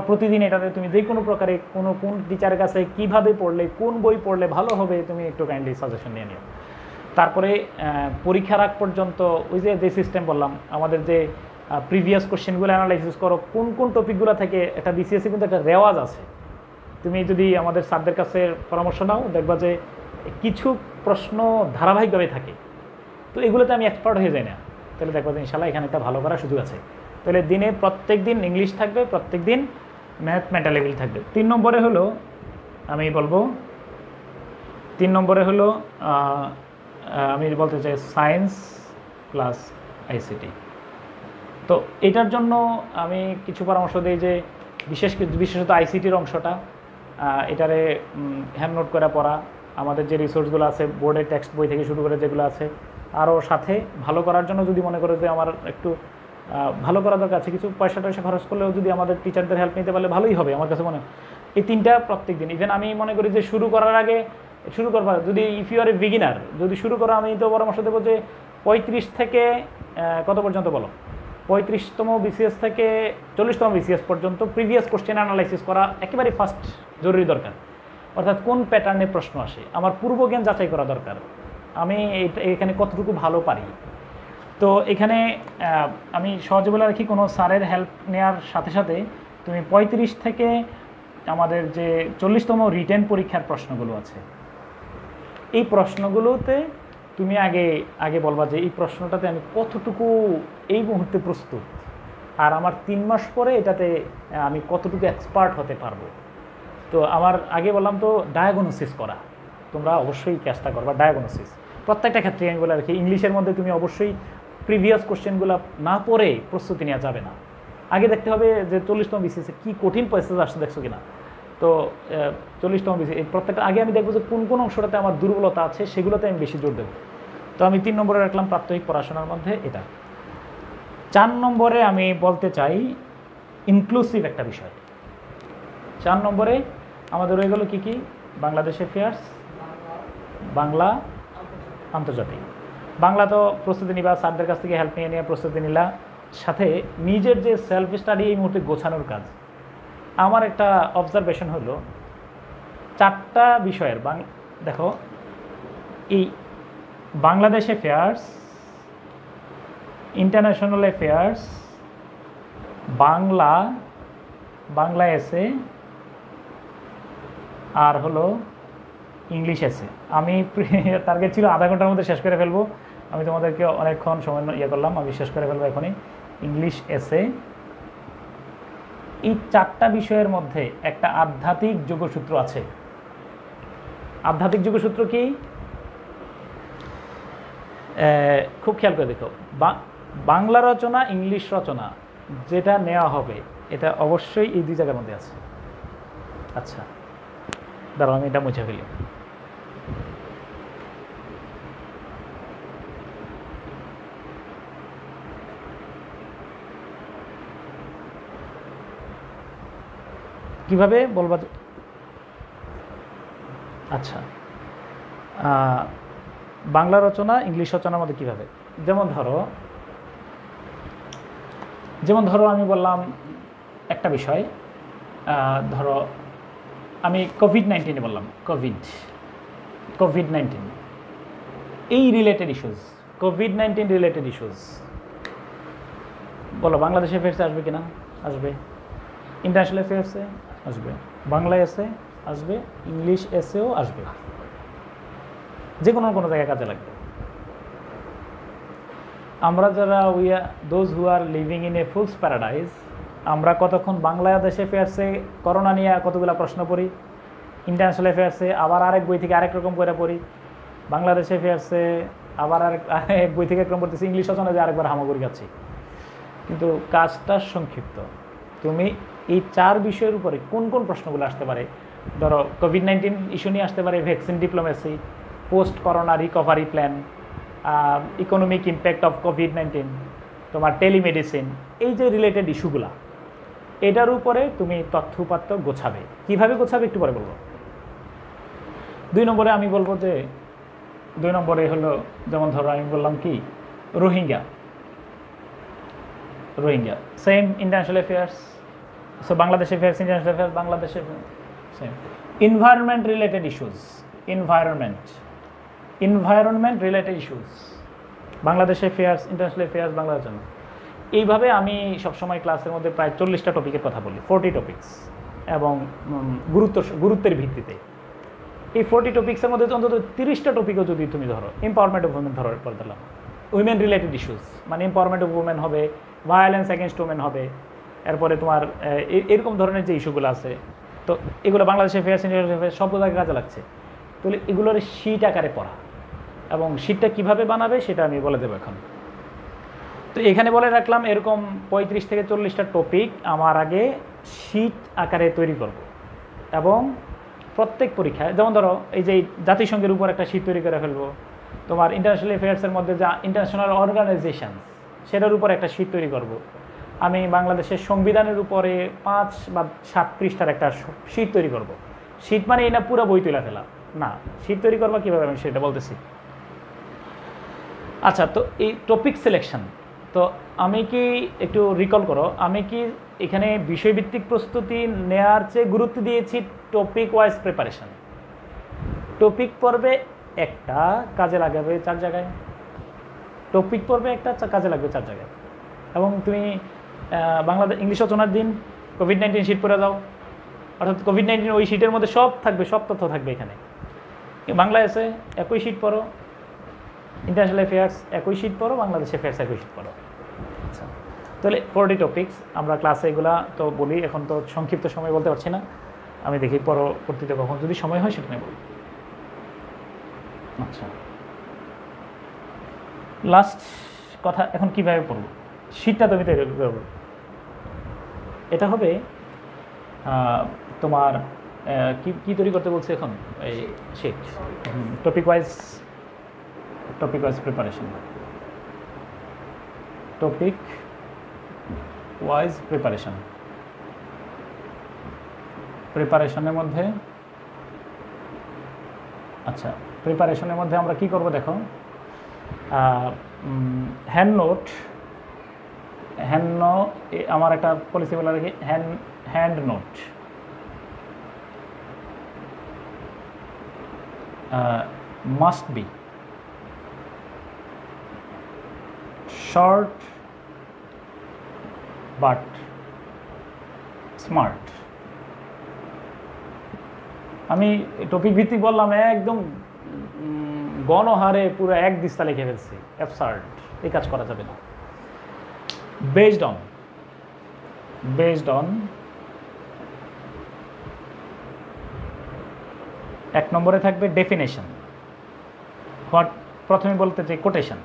প্রতিদিন এটাতে তুমি যে কোনো প্রকারে কোন টিচারের কাছে কীভাবে পড়লে, কোন বই পড়লে ভালো হবে, তুমি একটু কাইন্ডলি সাজেশন নিয়ে নিও। তারপরে পরীক্ষার আগ পর্যন্ত ওই যে সিস্টেম বললাম, আমাদের যে প্রিভিয়াস কোশ্চেনগুলো অ্যানালাইসিস করো, কোন টপিকগুলো থেকে একটা বিসিএসসি কিন্তু একটা রেওয়াজ আছে। তুমি যদি আমাদের স্যারদের কাছে পরামর্শ নাও, দেখবা যে কিছু প্রশ্ন ধারাবাহিকভাবে থাকে। তো এগুলোতে আমি এক্সপার্ট হয়ে যাই না, তাহলে দেখবা যে ইনশাল্লাহ এখানে একটা ভালো করার সুযোগ আছে। তাহলে দিনে প্রত্যেক দিন ইংলিশ থাকবে, প্রত্যেক দিন ম্যাথ মেন্টাল এবিলিটি থাকবে। 3 নম্বরে হলো আমি বলবো, 3 নম্বরে হলো আমি বলতে চাই সায়েন্স প্লাস আইসিটি। তো এটার জন্য আমি কিছু পরামর্শ দিই যে বিশেষত আইসিটির অংশটা এটারে হ্যান্ড নোট করে পড়া, আমাদের যে রিসোর্সগুলো আছে বোর্ডের টেক্সট বই থেকে শুরু করে যেগুলো আছে, আরও সাথে ভালো করার জন্য যদি মনে করে যে আমার একটু ভালো করা দরকার আছে, কিছু পয়সা খরচ করলেও যদি আমাদের টিচারদের হেল্প নিতে পারলে ভালোই হবে আমার কাছে মনে হয়। এই 3টা প্রত্যেক দিন। ইভেন আমি মনে করি যে শুরু করার আগে শুরু করবার যদি if you are a beginner, যদি শুরু করো, আমি তো পরামর্শ দেবো যে 35 থেকে কত পর্যন্ত বলো, 35তম বিসিএস থেকে 40তম বিসিএস পর্যন্ত প্রিভিয়াস কোশ্চেন অ্যানালাইসিস করা একেবারে ফার্স্ট জরুরি দরকার। অর্থাৎ কোন প্যাটার্নে প্রশ্ন আসে, আমার পূর্বজ্ঞান যাচাই করা দরকার, আমি এখানে কতটুকু ভালো পারি। তো এখানে আমি সহজে বলে রাখি, কোনো স্যারের হেল্প নেওয়ার সাথে সাথে তুমি 35 থেকে আমাদের যে 40তম রিটেন পরীক্ষার প্রশ্নগুলো আছে, এই প্রশ্নগুলোতে তুমি আগে বলবা যে এই প্রশ্নটাতে আমি কতটুকু এই মুহূর্তে প্রস্তুত, আর আমার 3 মাস পরে এটাতে আমি কতটুকু এক্সপার্ট হতে পারবো। তো আমার আগে বললাম তো ডায়াগনোসিস করা, তোমরা অবশ্যই চেষ্টা করবা ডায়াগনোসিস প্রত্যেকটা ক্ষেত্রে। আমি বলে রাখি, ইংলিশের মধ্যে তুমি অবশ্যই প্রিভিয়াস কোশ্চেনগুলো না পড়ে প্রস্তুতি নেওয়া যাবে না। আগে দেখতে হবে যে 40তম বিসিএসে কী কঠিন প্যাসেজ আসছে দেখছো কিনা। তো 40তম বিসিএস এই প্রত্যেকটা আগে আমি দেখবো যে কোন অংশটাতে আমার দুর্বলতা আছে, সেগুলোতে আমি বেশি জোর দেবো। তো আমি 3 নম্বরে রাখলাম প্রাত্যহিক পড়াশোনার মধ্যে এটা। 4 নম্বরে আমি বলতে চাই ইনক্লুসিভ একটা বিষয়। 4 নম্বরে আমাদের রয়ে গেল কী কী? বাংলাদেশ অ্যাফেয়ার্স, বাংলা, আন্তর্জাতিক। বাংলা তো প্রস্তুতি নিবা, স্যারদের কাছ থেকে হেল্প নিয়ে প্রস্তুতি নিলা, সাথে নিজের যে সেলফ স্টাডি এই মুহূর্তে গোছানোর কাজ। আমার একটা অবজারভেশন হলো 4টা বিষয়ের দেখো, এই Bangladesh affairs, international affairs, Bangla এসে, আর হলো ইংলিশ এসে। আমি টার্গেট ছিল আধা ঘন্টার মধ্যে শেষ করে ফেলবো, আমি তোমাদেরকে অনেকক্ষণ সময় করলাম, আমি শেষ করে ফেলবো এখনই। ইংলিশ এসে, এই 4টা বিষয়ের মধ্যে একটা আধ্যাত্মিক যোগসূত্র আছে। আধ্যাত্মিক যোগসূত্র কি? খুব খেয়াল করে দেখো, বাংলা রচনা, ইংলিশ রচনা যেটা নেওয়া হবে এটা অবশ্যই এই 2 জায়গার মধ্যে আছে। আচ্ছা দাঁড়াও, আমি এটা মুছে ফেলি। কিভাবে বলবা? আচ্ছা, বাংলা রচনা ইংলিশ রচনার মধ্যে কিভাবে? যেমন ধরো আমি বললাম একটা বিষয়, ধরো আমি কোভিড-19 বললাম, কোভিড-19 এই related issues, COVID-19 related issues বলো বাংলাদেশ অ্যাফেয়ার্সে আসবে কিনা? আসবে। ইন্টারন্যাশনাল অ্যাফেয়ার্সে আসবে, বাংলা এসে আসবে, ইংলিশ এসেও আসবে, যে কোনো জায়গায় কাজে লাগবে। আমরা যারা those who are living in a fool's paradise, আমরা কতক্ষণ বাংলাদেশ অ্যাফেয়ার্সে করোনা নিয়ে কতগুলো প্রশ্ন পড়ি, ইন্টারন্যাশনাল অ্যাফেয়ার্সে আবার আরেক বই থেকে আরেক রকম করে পড়ি, বাংলাদেশ অ্যাফেয়ার্সে আবার আরেক বই থেকে একরকম পড়তেছি, ইংলিশ রচনা যে আরেকবার হামাগুড়ি খাচ্ছি। কিন্তু কাজটা সংক্ষিপ্ত। তুমি এই 4 বিষয়ের উপরে কোন কোন প্রশ্নগুলো আসতে পারে? ধরো কোভিড-19 ইস্যু নিয়ে আসতে পারে vaccine diplomacy, post corona recovery plan, economic impact of COVID-19, তোমার টেলিমেডিসিন, এই যে রিলেটেড ইস্যুগুলা, এটার উপরে তুমি তথ্যপাত্র গোছাবে। কিভাবে গোছাবে একটু পরে বলবো। 2 নম্বরে আমি বলবো যে 2 নম্বরে হলো, যেমন ধরো আমি বললাম কি, Rohingya, same international affairs, so Bangladesh affairs, international affairs, বাংলাদেশে same. Environment related issues, environment related issues, Bangladesh affairs, international affairs, বাংলার জন্য। এইভাবে আমি সবসময় ক্লাসের মধ্যে প্রায় 40টা টপিকের কথা বলি, 40 টপিক্স, এবং গুরুত্বের ভিত্তিতে। এই 40 টপিক্সের মধ্যে অন্তত 30টা টপিকও যদি তুমি ধরো, এম্পাওয়ারমেন্ট অফ উইমেন ধরো, দিলাম উইমেন রিলেটেড ইস্যুস, মানে এম্পাওয়ারমেন্ট অফ উইমেন হবে, ভায়োলেন্স এগেনস্ট উইমেন হবে, এরপরে তোমার এরকম ধরনের যে ইস্যুগুলো আছে, তো এগুলো বাংলাদেশ অ্যাফেয়ার্স, ইন্টারন্যাশনাল অ্যাফেয়ার্স সব জায়গায় কাজে লাগছে। তাহলে এগুলোর শীট আকারে পড়া, এবং শীটটা কীভাবে বানাবে সেটা আমি বলে দেবো এখন। তো এখানে বলে রাখলাম এরকম 35 থেকে 40টা টপিক আমার আগে শীট আকারে তৈরি করব, এবং প্রত্যেক পরীক্ষায়, যেমন ধরো এই যে জাতিসংঘের উপর একটা শীট তৈরি করে ফেলবো, তোমার ইন্টারন্যাশনাল অ্যাফেয়ার্সের মধ্যে যা ইন্টারন্যাশনাল অর্গানাইজেশন সেটার উপর একটা শীট তৈরি করব। আমি বাংলাদেশের সংবিধানের উপরে 5 বা 7 পৃষ্ঠার একটা শীট তৈরি করব। শীট মানে এই না পুরো বই তুলে ফেলা না, শীট তৈরি করবা কীভাবে আমি সেটা বলতেছি। আচ্ছা, তো এই টপিক সিলেকশন, তো আমি কি একটু রিকল করো, আমি কি এখানে বিষয়ভিত্তিক প্রস্তুতি নেওয়ার চেয়ে গুরুত্ব দিয়েছি টপিক ওয়াইজ প্রিপারেশন। টপিক পর্বে একটা কাজে লাগাবে 4 জায়গায়, টপিক পর্বে একটা কাজে লাগবে 4 জায়গায়। এবং তুমি বাংলাদেশ ইংলিশ রচনার দিন কোভিড-19 শীট পড়ে যাও, অর্থাৎ কোভিড-19 ওই শীটের মধ্যে সব থাকবে, সব তথ্য থাকবে এখানে। বাংলা এসে একই শীট পড়ো, ইন্টারন্যাশনাল অ্যাফেয়ার্স একই শীট পড়ো, বাংলাদেশ অ্যাফেয়ার্স একই শীট পড়ো। আচ্ছা, তাহলে 40 টপিক্স আমরা ক্লাসে এগুলা তো বলি, এখন তো সংক্ষিপ্ত সময় বলতে পারছি না, আমি দেখি পরবর্তীতে কখন যদি সময় হয় সেটা নিয়ে বলি। আচ্ছা, লাস্ট কথা, এখন কীভাবে পড়ব শীটটা তুমি তৈরি করবো। এটা হবে তোমার কি তৈরি করতে বলছে এখন, এই sheet topic wise preparation, topic wise preparation. প্রিপারেশনের মধ্যে আচ্ছা, প্রিপারেশনের মধ্যে আমরা কি করব দেখো, হ্যান্ড নোট, আমার একটা পলিসি বলে রাখি, hand note must be short but smart. আমি টপিক ভিত্তিক বললাম, একদম গণহারে পুরো এক দিস্তা লিখে ফেলছি, অ্যাবসার্ড, এই কাজ করা যাবে না। বেসড অন এক নম্বরে থাকবে ডেফিনেশন। প্রথমে বলতে চাই কোটেশন।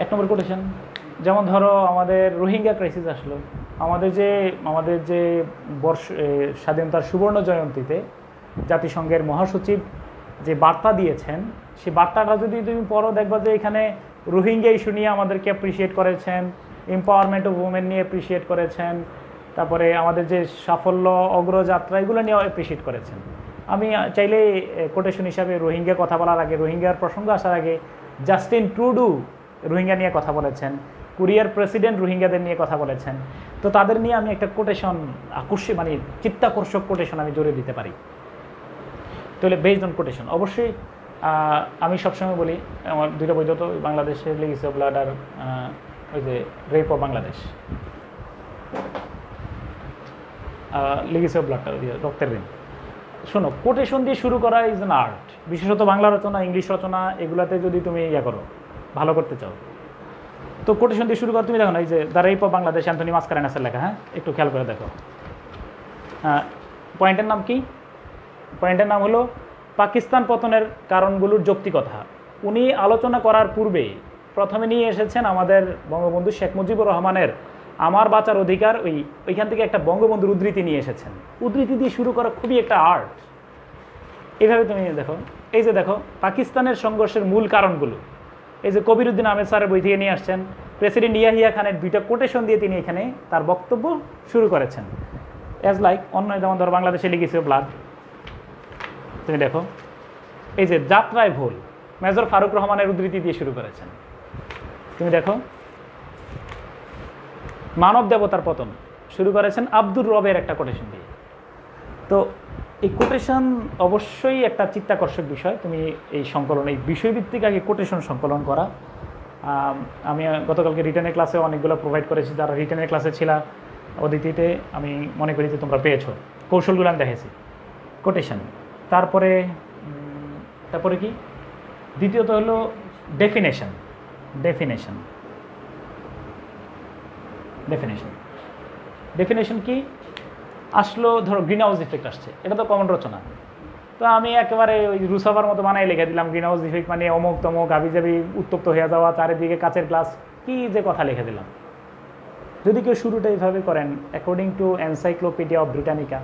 এক নম্বর কোটেশন, যেমন ধরো আমাদের রোহিঙ্গা ক্রাইসিস আসলো, আমাদের যে স্বাধীনতার সুবর্ণ জয়ন্তীতে জাতিসংঘের মহাসচিব যে বার্তা দিয়েছেন, সেই বার্তাটা যদি তুমি পড়ো, দেখবা যে এখানে রোহিঙ্গা ইস্যু নিয়ে আমাদেরকে অ্যাপ্রিসিয়েট করেছেন, এম্পাওয়ারমেন্ট অফ উমেন নিয়ে অ্যাপ্রিসিয়েট করেছেন, তারপরে আমাদের যে সাফল্য অগ্রযাত্রা এগুলো নিয়ে অ্যাপ্রিসিয়েট করেছেন। আমি চাইলে কোটেশন হিসাবে রোহিঙ্গা কথা বলার আগে, রোহিঙ্গার প্রসঙ্গ আসার আগে জাস্টিন ট্রুডু রোহিঙ্গা নিয়ে কথা বলেছেন, কোরিয়ার প্রেসিডেন্ট রোহিঙ্গাদের নিয়ে কথা বলেছেন। তো তাদের নিয়ে আমি একটা কোটেশন মানে চিত্তাকর্ষক কোটেশন আমি জোরে দিতে পারি। তাহলে বেসড অন কোটেশন। অবশ্যই আমি সবসময় বলি, আমার দুইটা বই তো, বাংলাদেশের লিগেসি অফ ব্লাড আর ওই যে rape of Bangladesh, legacy of ব্লাডটা রক্তের ঋণ। শোনো, কোটেশন দিয়ে শুরু করা ইজ অ্যান আর্ট, বিশেষত বাংলা রচনা, ইংলিশ রচনা, এগুলাতে যদি তুমি করো, ভালো করতে চাও, তো কোটেশন দিয়ে শুরু করো। তুমি দেখো না, এই যে the rape of Bangladesh, Anthony মাসকারেনাসের লেখা, হ্যাঁ, একটু খেয়াল করে দেখো। পয়েন্টের নাম কি? পয়েন্টের নাম হলো পাকিস্তান পতনের কারণগুলোর যৌক্তিকতা। উনি আলোচনা করার পূর্বে প্রথমে নিয়ে এসেছেন আমাদের বঙ্গবন্ধু শেখ মুজিবুর রহমানের আমার বাঁচার অধিকার, ওইখান থেকে একটা বঙ্গবন্ধুর উদ্ধৃতি নিয়ে এসেছেন। উদ্ধৃতি দিয়ে শুরু করা খুবই একটা আর্ট। এইভাবে তুমি দেখো, এই যে দেখো পাকিস্তানের সংঘর্ষের মূল কারণগুলো, এই যে কবিরউদ্দিন আহমেদ স্যারের বই থেকে নিয়ে আসছেন, প্রেসিডেন্ট ইয়াহিয়া খানের দুইটা কোটেশন দিয়ে তিনি এখানে তার বক্তব্য শুরু করেছেন। অ্যাজ লাইক অন্য, যেমন ধরো বাংলাদেশে লিগেসি অফ ব্লাড, তুমি দেখো, এই যে যাত্রায় ভুল, মেজর ফারুক রহমানের উদ্ধৃতি দিয়ে শুরু করেছেন। তুমি দেখো মানব দেবতার পতন শুরু করেছেন আব্দুর রবের একটা কোটেশন দিয়ে। তো এই কোটেশন অবশ্যই একটা চিত্তাকর্ষক বিষয়। তুমি এই সংকলন, এই বিষয়ভিত্তিক আগে কোটেশন সংকলন করা। আমি গতকালকে রিটার্নের ক্লাসে অনেকগুলো প্রোভাইড করেছি, যারা রিটার্নের ক্লাসে ছিল অদিতিতে, আমি মনে করি যে তোমরা পেয়েছো, কৌশলগুলো আমি দেখেছি। কোটেশন, তারপরে কি দ্বিতীয়ত হলো ডেফিনেশন। ডেফিনেশন কি আসলো? ধরো গ্রিন হাউস ইফেক্ট আসছে, এটা তো কমন রচনা, তো আমি একেবারে ওই রুসাফার মতো বানাই লিখে দিলাম, গ্রিন হাউস ইফেক্ট মানে অমুক তমুক, হাবিজাবি উত্তপ্ত হয়ে যাওয়া, চারিদিকে কাচের গ্লাস, কি যে কথা লিখে দিলাম। যদি কেউ শুরুটা এইভাবে করেন, according to Encyclopaedia of Britannica,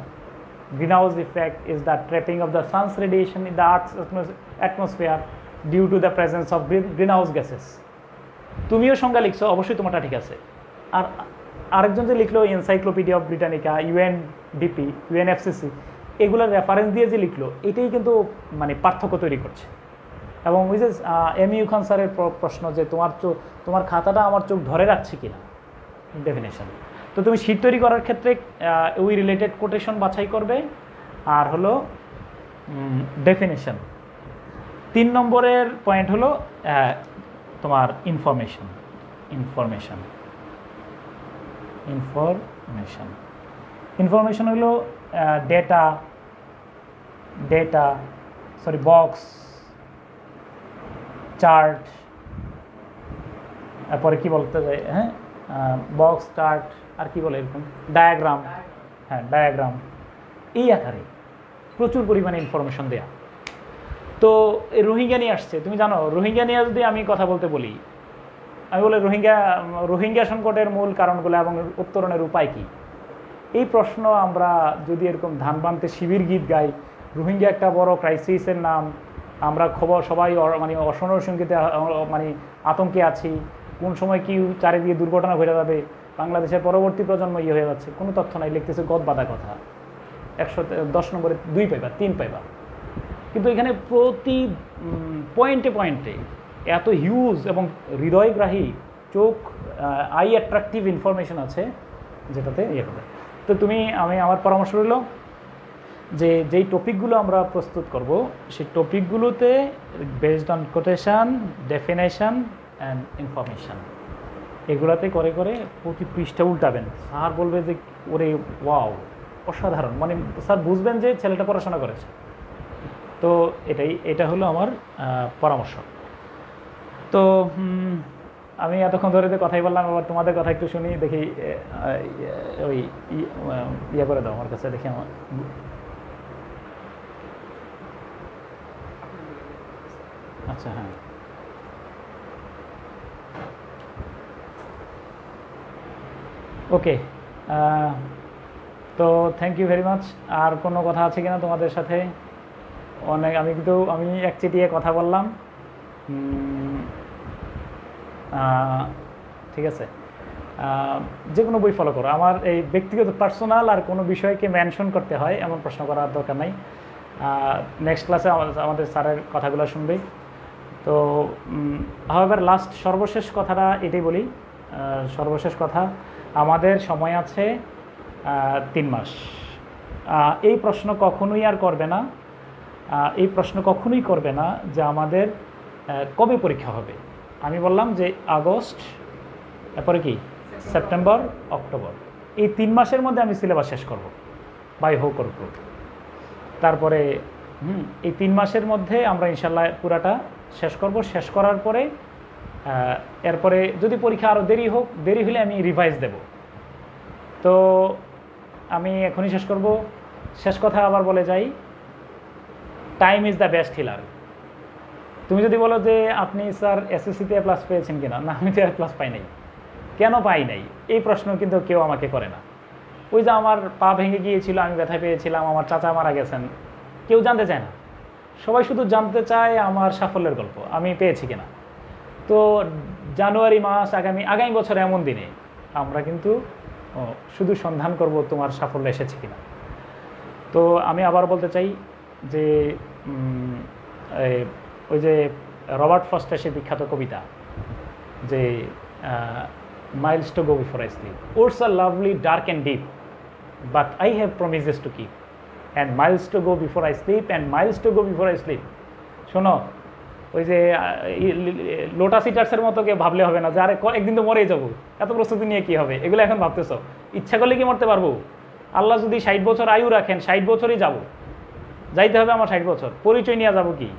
greenhouse effect is the trapping of the sun's radiation in the Earth's atmosphere due to the presence of greenhouse gases. তুমিও সংজ্ঞা লিখছো, অবশ্যই তোমারটা ঠিক আছে। আর আরেকজন যে লিখলো encyclopedia of Britannica, UNDP, UNFCCC, এগুলোর রেফারেন্স দিয়ে যে লিখলো, এটাই কিন্তু মানে পার্থক্য তৈরি করছে। এবং ওই যে এমইউ খান স্যারের প্রশ্ন যে তোমার খাতাটা আমার চোখ ধরে রাখছে কিনা, ডেফিনেশন। তো তুমি শীট তৈরি করার ক্ষেত্রে ওই রিলেটেড কোটেশন বাছাই করবে। আর হলো ডেফিনেশন। 3 নম্বরের পয়েন্ট হলো তোমার ইনফরমেশন হলো বক্স, চার্ট, তারপরে কি বলতে চাই, হ্যাঁ, বক্স, চার্ট, আর কি বলে এরকম, ডায়াগ্রাম, হ্যাঁ ডায়াগ্রাম, এই আকারে প্রচুর পরিমাণে ইনফরমেশন দেয়া। তো এই রোহিঙ্গা নিয়ে আসছে, তুমি জানো রোহিঙ্গা নিয়ে যদি আমি কথা বলতে বলি, আমি বলি রোহিঙ্গা সংকটের মূল কারণগুলো এবং উত্তরণের উপায় কি। এই প্রশ্ন আমরা যদি এরকম ধান বানতে শিবির গীত গাই, রোহিঙ্গা একটা বড় ক্রাইসিসের নাম, আমরা সবাই মানে অসহায় সংকেতে মানে আতঙ্কে আছি, কোন সময় কি চারিদিকে দুর্ঘটনা ঘটে যাবে, বাংলাদেশের পরবর্তী প্রজন্ম ইয়ে হয়ে যাচ্ছে, কোনো তথ্য নাই, লিখতেছে গদ বাঁধা কথা, 110 নম্বরে 2 পাইবা 3 পাইবা। কিন্তু এখানে প্রতি পয়েন্টে পয়েন্টে এত হিউজ এবং হৃদয়গ্রাহী, চোখ আই অ্যাট্রাকটিভ ইনফরমেশন আছে যেটাতে ইয়ে হবে। তো আমি আমার পরামর্শ রইল যে যেই টপিকগুলো আমরা প্রস্তুত করব সেই টপিকগুলোতে based on quotation, definition and information, এগুলাতে করে করে প্রতি পৃষ্ঠা উল্টাবেন। স্যার বলবে যে ওরে ওয়াও অসাধারণ, মানে স্যার বুঝবেন যে ছেলেটা পড়াশোনা করেছে। তো এটা হলো আমার পরামর্শ। তো আমি এতক্ষণ ধরে যে কথাই বললাম, আবার তোমাদের কথা একটু শুনি দেখি। ওই ইয়ে করে দাও আমার কাছে, দেখি আমার আচ্ছা হ্যাঁ ওকে। তো থ্যাংক ইউ ভেরি মাচ। আর কোনো কথা আছে কিনা তোমাদের সাথে? আমি এক চিটিয়ে কথা বললাম, ঠিক আছে। যে কোনো বই ফলো করো, আমার এই ব্যক্তিগত পার্সোনাল আর কোনো বিষয়কে মেনশন করতে হয় এমন প্রশ্ন করার দরকার নাই। নেক্সট ক্লাসে আমাদের স্যারের কথাগুলো শুনবে। তো হাওয়েভার সর্বশেষ কথাটা এটাই বলি, সর্বশেষ কথা, আমাদের সময় আছে 3 মাস। এই প্রশ্ন কখনোই আর করবে না, এই প্রশ্ন কখনোই করবে না যে আমাদের কবে পরীক্ষা হবে। আমি বললাম যে আগস্ট, তারপরে কি সেপ্টেম্বর, অক্টোবর, এই 3 মাসের মধ্যে আমি সিলেবাস শেষ করব বাই হোক অর ক্রুক। তারপরে এই 3 মাসের মধ্যে আমরা ইনশাল্লাহ পুরাটা শেষ করব। শেষ করার পরে এরপরে যদি পরীক্ষা আরও দেরি হলে আমি রিভাইজ দেব। তো আমি এখনই শেষ করব। শেষ কথা আবার বলে যাই, time is the best healer. তুমি যদি বলো যে আপনি স্যার এসএসসিতে এ প্লাস পেয়েছেন কিনা, না আমি তো এ প্লাস পাই নাই, কেন পাই নাই এই প্রশ্ন কিন্তু কেউ আমাকে করে না। ওই যে আমার পা ভেঙে গিয়েছিল, আমি ব্যথা পেয়েছিলাম, আমার চাচা মারা গেছেন, কেউ জানতে চায় না। সবাই শুধু জানতে চায় আমার সাফল্যের গল্প, আমি পেয়েছি কিনা। তো জানুয়ারি মাস, আগামী বছর এমন দিনে আমরা কিন্তু শুধু সন্ধান করব তোমার সাফল্য এসেছে কিনা। তো আমি আবার বলতে চাই যে ওই যে রবার্ট ফ্রস্টের সে বিখ্যাত কবিতা যে miles to go before I sleep, woods are lovely dark and deep, but I have promises to keep, and miles to go before I sleep, and miles to go before I sleep. শোনো, ওই যে lotus ইটার্সের মতো কে ভাবলে হবে না যে আরে একদিন তো মরেই যাবো, এত প্রস্তুতি নিয়ে কী হবে, এগুলো এখন ভাবতেছ। ইচ্ছা করলে কি মরতে পারবো? আল্লাহ যদি 60 বছর আয়ু রাখেন, 60 বছরই যাব, যাইতে হবে আমার 60 বছর, পরিচয় নিয়ে যাব কি?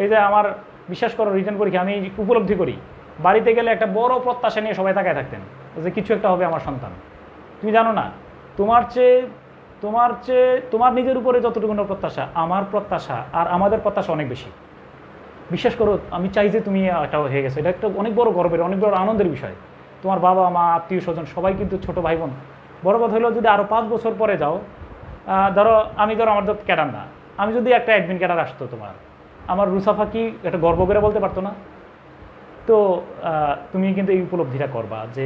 এই যে আমার বিশ্বাস করো রিটার্ন পরীক্ষা আমি উপলব্ধি করি, বাড়িতে গেলে একটা বড় প্রত্যাশা নিয়ে সবাই তাকায় থাকতেন যে কিছু একটা হবে আমার সন্তান। তুমি জানো না, তোমার নিজের উপরে যতটুকু প্রত্যাশা, আমার প্রত্যাশা আর আমাদের প্রত্যাশা অনেক বেশি। বিশ্বাস করো, আমি চাই যে তুমি এটা হয়ে গেছে, এটা একটা অনেক বড় গর্বের, অনেক বড় আনন্দের বিষয়। তোমার বাবা মা, আত্মীয় স্বজন সবাই কিন্তু ছোটো ভাই বোন। বড় কথা হলো যদি আরও 5 বছর পরে যাও, ধরো আমার তো ক্যাডার না, আমি যদি একটা অ্যাডমিন ক্যাডার আসতো, আমার রুসাফা কি একটা গর্ব করে বলতে পারতো না? তো তুমি কিন্তু এই উপলব্ধিটা করবা যে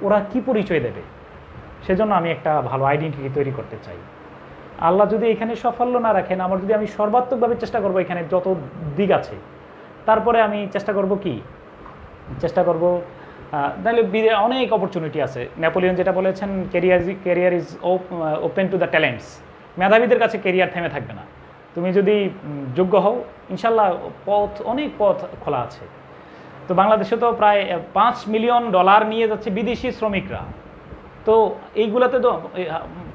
ওরা কি পরিচয় দেবে, সেজন্য আমি একটা ভালো আইডেন্টিটি তৈরি করতে চাই। আল্লাহ যদি এখানে সাফল্য না রাখেন, আমি সর্বাত্মকভাবে চেষ্টা করব, এখানে যত দিক আছে, তারপরে আমি চেষ্টা করব তাহলে অনেক অপরচুনিটি আছে। নেপোলিয়ন যেটা বলেছেন, career is open to the talents. মেধাবীদের কাছে ক্যারিয়ার থেমে থাকবে না। তুমি যদি যোগ্য হও, ইনশাল্লাহ অনেক পথ খোলা আছে। তো বাংলাদেশে তো প্রায় $5 মিলিয়ন নিয়ে যাচ্ছে বিদেশি শ্রমিকরা। তো এইগুলোতে তো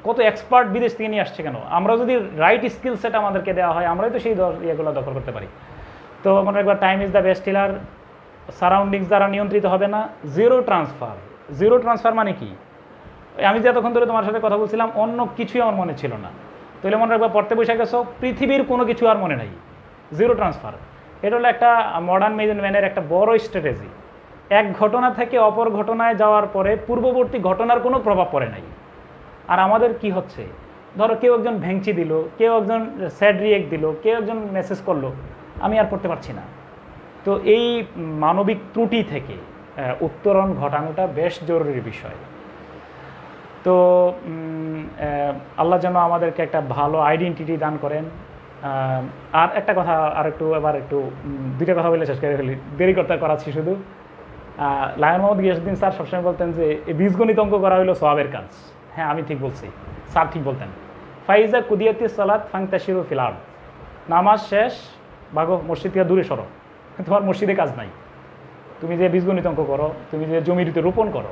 কত এক্সপার্ট বিদেশ থেকে নিয়ে আসছে কেন? আমরা যদি রাইট স্কিল সেট আমাদেরকে দেওয়া হয়, আমরাই তো সেই ইয়েগুলো দখল করতে পারি। তো মনে রাখবা, time is the best healer. Surroundings দ্বারা নিয়ন্ত্রিত হবে না। জিরো ট্রান্সফার মানে কি? আমি যে এতক্ষণ ধরে তোমার সাথে কথা বলছিলাম, অন্য কিছুই আমার মনে ছিল না। তাহলে মনে রাখবা, পড়তে বসে গেছো, পৃথিবীর কোনো কিছু আর মনে নাই। জিরো ট্রান্সফার, এটা হলো একটা মডার্ন ম্যানের একটা বড় স্ট্র্যাটেজি। এক ঘটনা থেকে অপর ঘটনায় যাওয়ার পরে পূর্ববর্তী ঘটনার কোনো প্রভাব পড়ে নাই। আর আমাদের কি হচ্ছে, ধরো কেউ একজন ভেঙচি দিল, কেউ একজন স্যাড রিয়েক্ট দিল, কেউ একজন মেসেজ করলো, আমি আর পড়তে পারছি না। তো এই মানবিক ত্রুটি থেকে উত্তরণ ঘটানোটা বেশ জরুরি বিষয়। তো আল্লাহ যেন আমাদেরকে একটা ভালো আইডেন্টিটি দান করেন। আর একটা কথা এবার একটু দুইটা কথা বলে শেষ করে ফেলি, দেরি করতে করাচ্ছি শুধু। লায়ন মোহাম্মদ গিয়াসউদ্দিন স্যার সবসময় বলতেন যে এই বীজগণিত অঙ্ক করা হলো সওয়াবের কাজ। হ্যাঁ, আমি ঠিক বলছি, স্যার ঠিক বলতেন। ফাইজা কুদিয়াতি সালাত ফাংতাশিরু ফিল আরদ, নামাজ শেষ ভাগো, মসজিদ থেকে দূরে সরো। তোমার মসজিদে কাজ নাই, তুমি যে বীজগণিত অঙ্ক করো, তুমি যে জমিতে রোপণ করো।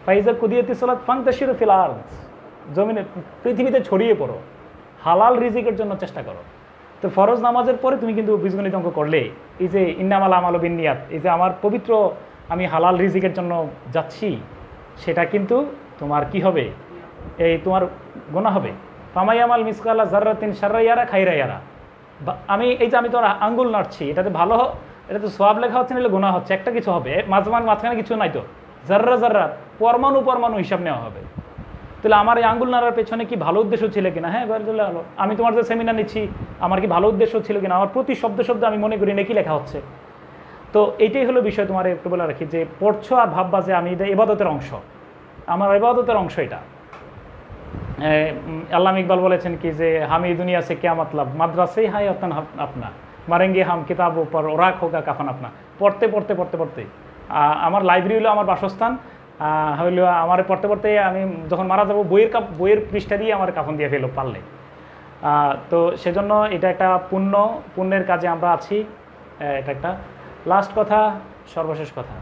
ফাইজা কুদিয়াতি সালাত ফাংতাশিরু ফিল আরদ, জমিনে পৃথিবীতে ছড়িয়ে পড়ো, হালাল রিজিকের জন্য চেষ্টা করো। তো ফরজ নামাজের পরে তুমি কিন্তু বীজগণিত অঙ্ক করলে, এই যে ইন্নামাল আমাল বিন্নিয়াত, এই যে আমার পবিত্র আমি হালাল রিজিকের জন্য যাচ্ছি, সেটা কিন্তু তোমার কি হবে, এই তোমার গোনা হবে। ফামাইয়ামাল মিসকালা জাররাতিন শাররাইয়ারা খাইরাইয়ারা, আমি এই যে আমি তোমার আঙ্গুল নাড়ছি, এটাতে ভালো, এটাতে সওয়াব লেখা হচ্ছে, নাহলে গোনা হচ্ছে, একটা কিছু হবে, মাঝখানে কিছু নাই তো, জাররা জাররা পরমাণু পরমাণু হিসাব নেওয়া হবে। তাহলে আমার এই আঙ্গুল নাড়ার পেছনে কি ভালো উদ্দেশ্য ছিল কিনা? হ্যাঁ, আমি তোমার যে সেমিনার নিচ্ছি, আমার কি ভালো উদ্দেশ্য ছিল কিনা? আমার প্রতি শব্দ শব্দ আমি মনে করি নাকি লেখা হচ্ছে। তো এইটাই হলো বিষয়। তোমার একটু বলে রাখি যে পড়ছো আর ভাববা যে আমি এটা ইবাদতের অংশ, আমার ইবাদতের অংশ এটা। আল্লামা ইকবাল বলেছেন কি যে হামি দুনিয়া সে কিয়া মতলব, মাদ্রাসে হাই অতন আপনা, মারেঙ্গে হাম কিতাব উপর ওরাক হোগা কাফান আপনা। পড়তে পড়তে পড়তে পড়তে আমার লাইব্রেরি হলো আমার বাসস্থান, হইলো আমার পড়তে পড়তে আমি যখন মারা যাবো বইয়ের পৃষ্ঠা দিয়ে আমার কাফন দিয়ে ফেলো পারলে। তো সেজন্য এটা একটা পুণ্যের কাজে আমরা আছি। এটা একটা লাস্ট কথা, সর্বশেষ কথা।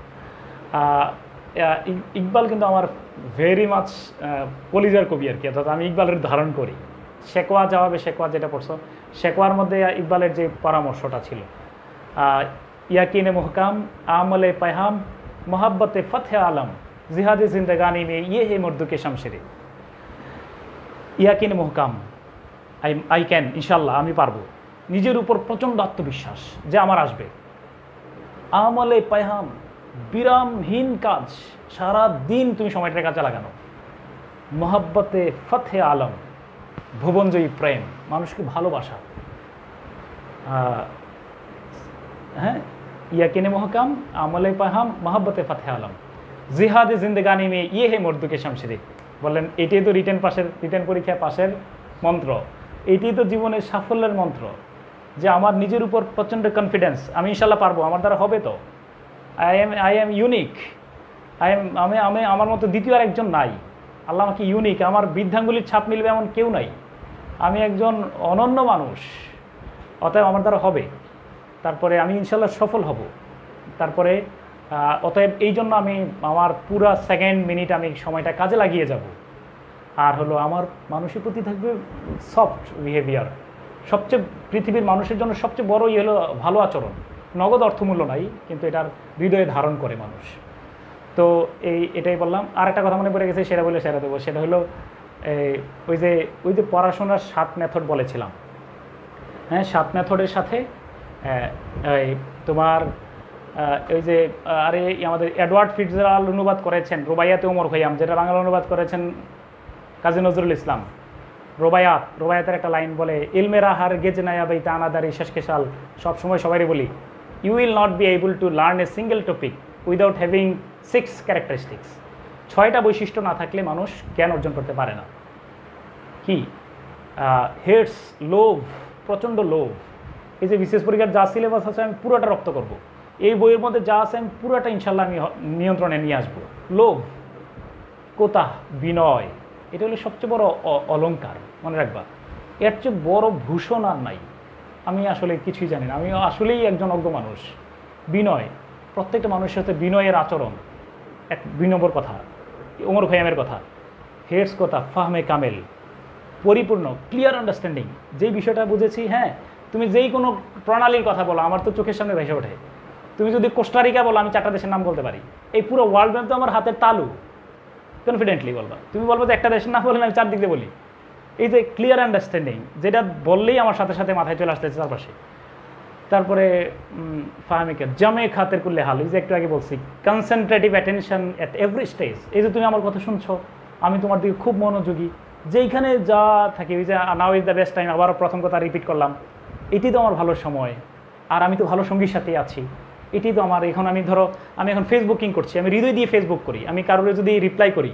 ইকবাল কিন্তু আমার ভেরি মাচ কলিজার কবি আর কি, অর্থাৎ আমি ইকবালের ধারণ করি। শেকওয়া জবাবে শেকওয়া যেটা পড়ছো, শেকওয়ার মধ্যে ইকবালের যে পরামর্শটা ছিল, ইয়াকিনে মুহকাম আমলে পায়হাম মোহাব্বতে ফতে আলম জিহাদে জিন্দেগানি মে ইয়ে হে মর্দুকে শামশেরে। ইয়াকিনে মুহকাম, আই ক্যান, ইনশাল্লাহ আমি পারবো। নিজের উপর প্রচণ্ড আত্মবিশ্বাস যে আমার আসবে। আমলে পায়হাম, বিরামহীন কাজ, সারা দিন তুমি সময়টার কাজে লাগানো। মোহাব্বতে ফতে আলম, ভুবনজয়ী প্রেম, মানুষকে ভালোবাসা। হ্যাঁ, ইয়াকিনে মহকাম আমলে পাহাম মোহাব্বতে ফতে আলম জিহাদে জিন্দেগানি মে ইয়ে হে মর্দুকে শামশেরে। বললেন এটাই তো রিটেন পরীক্ষায় পাশের মন্ত্র, এটাই তো জীবনের সাফল্যের মন্ত্র, যে আমার নিজের উপর প্রচণ্ড কনফিডেন্স, আমি ইনশাল্লাহ পারবো, আমার দ্বারা হবে তো। আই এম ইউনিক, আমি আমার মতো দ্বিতীয় আর একজন নাই। আল্লাহ আমাকে ইউনিক, আমার বৃদ্ধাঙ্গুলির ছাপ মিলবে এমন কেউ নাই, আমি একজন অনন্য মানুষ, অতএব আমার দ্বারা হবে। তারপরে আমি ইনশাল্লাহ সফল হব। তারপরে অতএব এই জন্য আমি আমার পুরা সেকেন্ড মিনিট আমি সময়টা কাজে লাগিয়ে যাব। আর হলো আমার মানুষের প্রতি থাকবে সফট বিহেভিয়ার। সবচেয়ে পৃথিবীর মানুষের জন্য সবচেয়ে বড় হলো ভালো আচরণ। নগদ অর্থমূল্য নাই, কিন্তু এটার হৃদয়ে ধারণ করে মানুষ। তো এটাই বললাম। আর একটা কথা মনে পড়ে গেছে, সেটা বলে সেটা দেবো। সেটা হলো ওই যে পড়াশোনার 7 মেথড বলেছিলাম। হ্যাঁ, 7 মেথডের সাথে তোমার ওই যে আরে আমাদের এডওয়ার্ড ফিটজেরাল্ড অনুবাদ করেছেন রুবাইয়াতে ওমর খৈয়াম, যেটা বাংলা অনুবাদ করেছেন কাজী নজরুল ইসলাম। রুবায়াতের একটা লাইন বলে, ইলমেরা হার গেজ নায়া বাই তানাদারি শেষকেশাল। সবসময় সবাই বলি, you will not be able to learn a single topic without having 6 characteristics. 6টা বৈশিষ্ট্য না থাকলে মানুষ জ্ঞান অর্জন করতে পারে না। কি? হেটস, লোভ, প্রচণ্ড লোভ। এই যে বিশেষ পরীক্ষার যা সিলেবাস আছে আমি পুরোটা রপ্ত করব, এই বইয়ের মধ্যে যা আছে আমি পুরোটা ইনশাল্লাহ আমি নিয়ন্ত্রণে নিয়ে আসবো। লোভ, কোতা, বিনয়, এটা হলো সবচেয়ে বড় অলংকার, মনে রাখবা। এর চেয়ে বড় ভূষণ আর নাই। আমি আসলে কিছুই জানি না, আমি আসলেই একজন অজ্ঞ মানুষ। বিনয়, প্রত্যেকটা মানুষের সাথে বিনয়ের আচরণ, এক 2 নম্বর কথা ওমর খৈয়ামের কথা। হেডস কথা, ফাহমে কামেল, পরিপূর্ণ ক্লিয়ার আন্ডারস্ট্যান্ডিং। যেই বিষয়টা বুঝেছি, হ্যাঁ, তুমি যেই কোনো প্রণালীর কথা বলো আমার তো চোখের সামনে ভেসে ওঠে। তুমি যদি কোস্টারিকা বলো, আমি 4টা দেশের নাম বলতে পারি। এই পুরো ওয়ার্ল্ড ম্যাপ তো আমার হাতের তালু, কনফিডেন্টলি বলবা। তুমি বলবো যে একটা দেশের নাম বললে আমি 4 দিক দিয়ে বলি। এই যে ক্লিয়ার আন্ডারস্ট্যান্ডিং, যেটা বললেই আমার সাথে সাথে মাথায় চলে আসতেছে চারপাশে। তারপরে ফাহমিকে জামে খাতের করলে হাল, এই যে একটু আগে বলছি, কনসেন্ট্রেটিভ অ্যাটেনশন অ্যাট এভরি স্টেজ। এই যে তুমি আমার কথা শুনছো, আমি তোমার দিকে খুব মনোযোগী, যেইখানে যা থাকি, ওই যে নাও ইজ দ্য বেস্ট টাইম, আবারও প্রথম কথা রিপিট করলাম, এটি তো আমার ভালো সময়, আর আমি তো ভালো সঙ্গীর সাথেই আছি। এটাই তো আমার এখন, আমি ধরো আমি এখন ফেসবুকিং করছি, আমি হৃদয় দিয়ে ফেসবুক করি, আমি কারোর যদি রিপ্লাই করি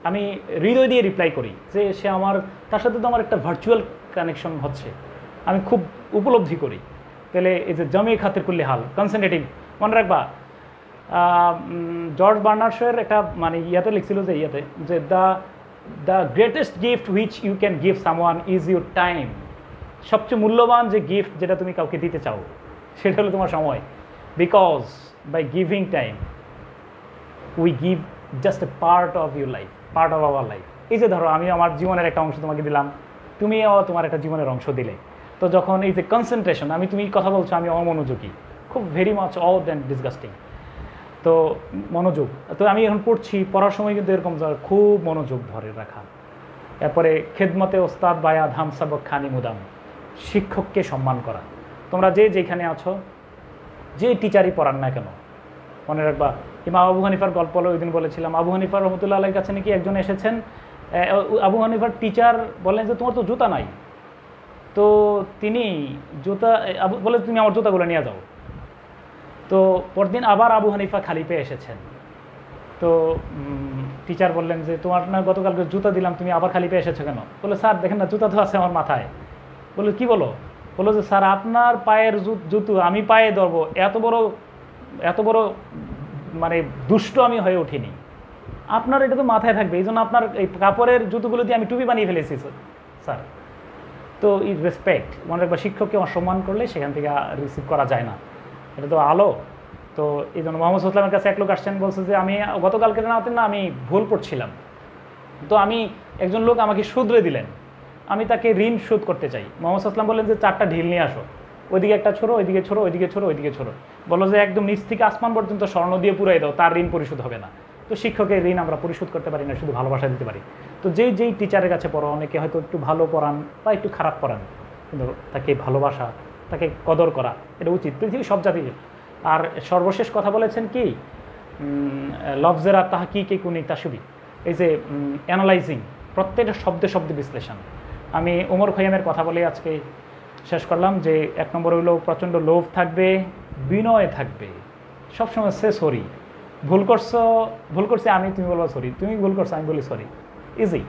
আমি হৃদয় দিয়ে রিপ্লাই করি, যে সে আমার, তার সাথে তো আমার একটা ভার্চুয়াল কানেকশন হচ্ছে, আমি খুব উপলব্ধি করি। তাহলে এই যে জমে খাতির করলে হাল কনসেন্ট্রেটিভ, মনে রাখবা জর্জ বার্নার্ড শোয়ের একটা মানে ইয়াতে লিখছিল যে যে the greatest gift which you can give someone is your time. সবচেয়ে মূল্যবান যে গিফট যেটা তুমি কাউকে দিতে চাও সেটা হলো তোমার সময়। Because by giving time we give just a part of your life, part of our life. এই যে ধরো আমি আমার জীবনের একটা অংশ তোমাকে দিলাম, তুমিও তোমার একটা জীবনের অংশ দিলে, তো যখন এই যে কনসেন্ট্রেশন, আমি তুমি কথা বলছো আমি অমনোযোগী, খুব very much odd and disgusting, তো মনোযোগ, তো আমি এখন পড়ছি, পড়ার সময় কিন্তু এরকম খুব মনোযোগ ধরে রাখা। এরপরে খেদমতে ওস্তাদ বায়াদ হাম সাবক খানি মুদাম, শিক্ষককে সম্মান করা। তোমরা যে যেখানে আছো, যে টিচারই পড়ান না কেন, মনে রাখবা ইমাম আবু হানিফার গল্প ওই দিন বলেছিলাম, আবু হানিফার রহমতুল্লাহ আলাইহির কাছে নাকি একজন এসেছেন, আবু হানিফার টিচার বললেন যে তোমার তো জুতা নাই, তো তিনি জুতা বলে তুমি আমার জুতাগুলো নিয়ে যাও। তো পরদিন আবার আবু হানিফা খালি পেয়ে এসেছেন, তো টিচার বললেন যে তোমার না গতকালকে জুতা দিলাম, তুমি আবার খালি পেয়ে এসেছো কেন? বলে স্যার দেখেন না জুতা তো আছে আমার মাথায়। বলে কি বলো? বলো যে স্যার আপনার পায়ের জুতো আমি পায়ে ধরবো, এত বড় মানে দুষ্ট আমি হয়ে উঠিনি, আপনার এটা তো মাথায় থাকবে, এই জন্য আপনার এই কাপড়ের জুতোগুলো দিয়ে আমি টুপি বানিয়ে ফেলেছি স্যার। তো এই রেসপেক্ট, মনে রাখবা শিক্ষককে অসম্মান করলে সেখান থেকে রিসিভ করা যায় না, এটা তো আলো। তো এই জন্য মোহাম্মদ সাল্লামের কাছে এক লোক আসছেন, বলছে যে আমি গতকালকে না আমি ভুল পড়ছিলাম, তো আমি একজন লোক আমাকে শুধরে দিলেন, আমি তাকে ঋণ শোধ করতে চাই। মোহাম্মদ সাল্লাম বললেন যে 4টা ঢিল নিয়ে আসো, ওইদিকে একটা ছোড়ো, ওইদিকে ছোড়ো, ওইদিকে ছোড়ো, ওইদিকে ছোড়ো, বলো যে একদম নিচ থেকে আসমান পর্যন্ত স্বর্ণ দিয়ে পুরাই দাও, তার ঋণ পরিশোধ হবে না। তো শিক্ষকের ঋণ আমরা পরিশোধ করতে পারি না, শুধু ভালোবাসা দিতে পারি। তো যেই টিচারের কাছে পড়ো, অনেকে হয়তো একটু ভালো পড়ান বা একটু খারাপ পড়ান, কিন্তু তাকে ভালোবাসা, তাকে কদর করা, এটা উচিত পৃথিবীর সব জাতির। আর সর্বশেষ কথা বলেছেন কি, লফজেরা তাহা কি কে কুনি তাসুবি, এই যে অ্যানালাইজিং, প্রত্যেকটা শব্দে বিশ্লেষণ। আমি ওমর খৈয়ামের কথা বলে আজকে শেষ করলাম, যে 1 নম্বর হলো প্রচণ্ড লোভ থাকবে, বিনয় থাকবে, সবসময় সে সরি, ভুল করছে আমি, তুমি বলবো সরি, তুমি ভুল করছো আমি বলি সরি, ইজি,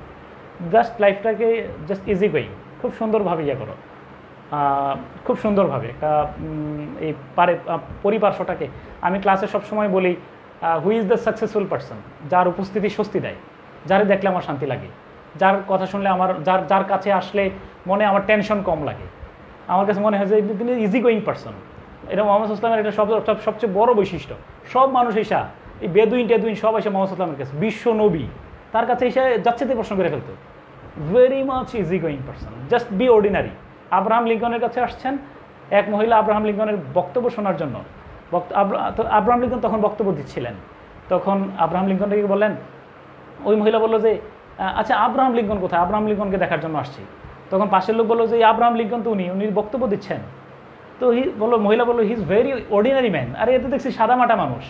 জাস্ট লাইফটাকে জাস্ট ইজি গোয়িং, খুব সুন্দরভাবে ইয়ে করো, খুব সুন্দরভাবে একটা এই পরিপার্শ্বটাকে। আমি ক্লাসে সবসময় বলি who is the successful person, যার উপস্থিতি স্বস্তি দেয়, যারে দেখলে আমার শান্তি লাগে, যার কথা শুনলে আমার, যার কাছে আসলে মনে আমার টেনশন কম লাগে, আমার কাছে মনে হয় যে তিনি ইজি গোয়িং পারসন। এটা মোহাম্মদ ইসলামের এটা সবচেয়ে বড় বৈশিষ্ট্য। সব মানুষ এসা, এই টেদুইন সব এসে মোহাম্মদ ইসলামের কাছে, বিশ্ব নবী, তার কাছে এসে যাচ্ছেতে প্রশ্ন করে ফেলতো, very much easy going person, just be ordinary. Abraham লিঙ্কনের কাছে আসছেন এক মহিলা, আব্রাহাম লিঙ্কনের বক্তব্য শোনার জন্য। আব্রাহাম লিঙ্কন তখন বক্তব্য দিচ্ছিলেন, তখন আব্রাহাম লিঙ্কনকে বললেন, ওই মহিলা বললো যে আচ্ছা আব্রাহাম লিঙ্কন কোথায়, আব্রাহাম লিঙ্কনকে দেখার জন্য আসছি। তখন পাশের লোক বললো যে আব্রাহাম লিঙ্কন তো উনি বক্তব্য দিচ্ছেন। তো মহিলা বললো he is very ordinary man, আরে এতে দেখছি সাদামাটা মানুষ।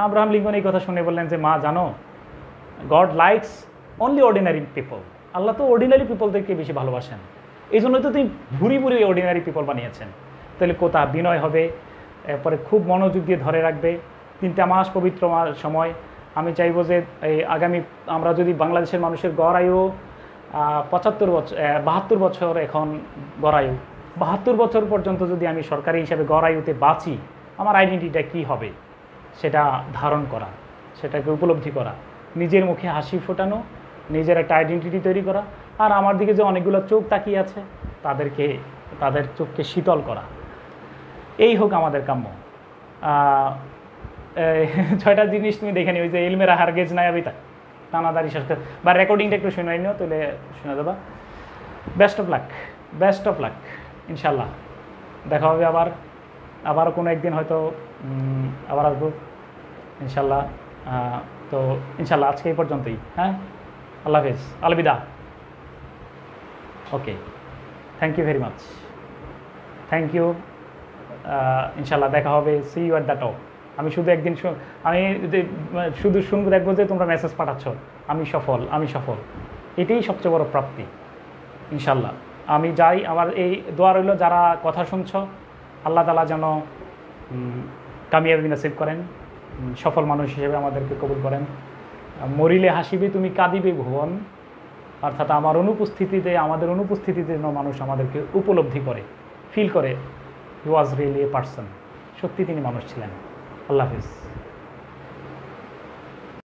আব্রাহাম লিঙ্কন এই কথা শুনে বললেন যে মা জানো, God likes only ordinary people, আল্লাহ তো অর্ডিনারি পিপলদেরকে বেশি ভালোবাসেন, এই জন্যই তো তিনি ভুরি অর্ডিনারি পিপল বানিয়েছেন। তাহলে কোথা বিনয় হবে, এরপরে খুব মনোযোগ দিয়ে ধরে রাখবে। 3টা মাস পবিত্র সময়। আমি চাইবো যে এই আগামী আমরা যদি বাংলাদেশের মানুষের গড় আয়ু 72 বছর এখন গড় আয়ু, 72 বছর পর্যন্ত যদি আমি সরকারি হিসাবে গড় আয়ুতে বাঁচি, আমার আইডেন্টিটিটা কী হবে সেটা ধারণ করা, সেটাকে উপলব্ধি করা, নিজের মুখে হাসি ফোটানো, নিজের একটা আইডেন্টিটি তৈরি করা, আর আমার দিকে যে অনেকগুলো চোখ তাকিয়ে আছে তাদের চোখকে শীতল করা, এই হোক আমাদের কাম্য। 6টা জিনিস তুমি দেখে নিও, ওই যে ইলমেরা হারগেজ নাই আবিতা তানাদারি শেষ করে, বা রেকর্ডিংটা একটু শুনে নিও, তাহলে শুনে দেবা। বেস্ট অফ লাক ইনশাল্লাহ। দেখা হবে আবারও কোনো একদিন, হয়তো আবার আসবো ইনশাল্লাহ। তো ইনশাল্লাহ আজকে এই পর্যন্তই। হ্যাঁ, আল্লাহ হাফেজ, আলবিদা। Okay, thank you very much, thank you. ইনশাল্লাহ দেখা হবে, see you at the top. আমি শুধু একদিন শুধু শুনবো, দেখবো যে তোমরা মেসেজ পাঠাচ্ছ, আমি সফল, এটাই সবচেয়ে বড় প্রাপ্তি ইনশাল্লাহ। আমি যাই, আমার এই দোয়া রইল যারা কথা শুনছ, আল্লাহ তাআলা যেন কামিয়াবি নসিব করেন, সফল মানুষ হিসেবে আমাদেরকে কবুল করেন। মরিলে হাসিবে তুমি কাঁদিবে ভুবন, অর্থাৎ আমাদের অনুপস্থিতিতে যেন মানুষ আমাদেরকে উপলব্ধি করে, ফিল করে হি ওয়াজ রিয়েলি এ পার্সন, সত্যি তিনি মানুষ ছিলেন। আল্লাহ হাফিজ।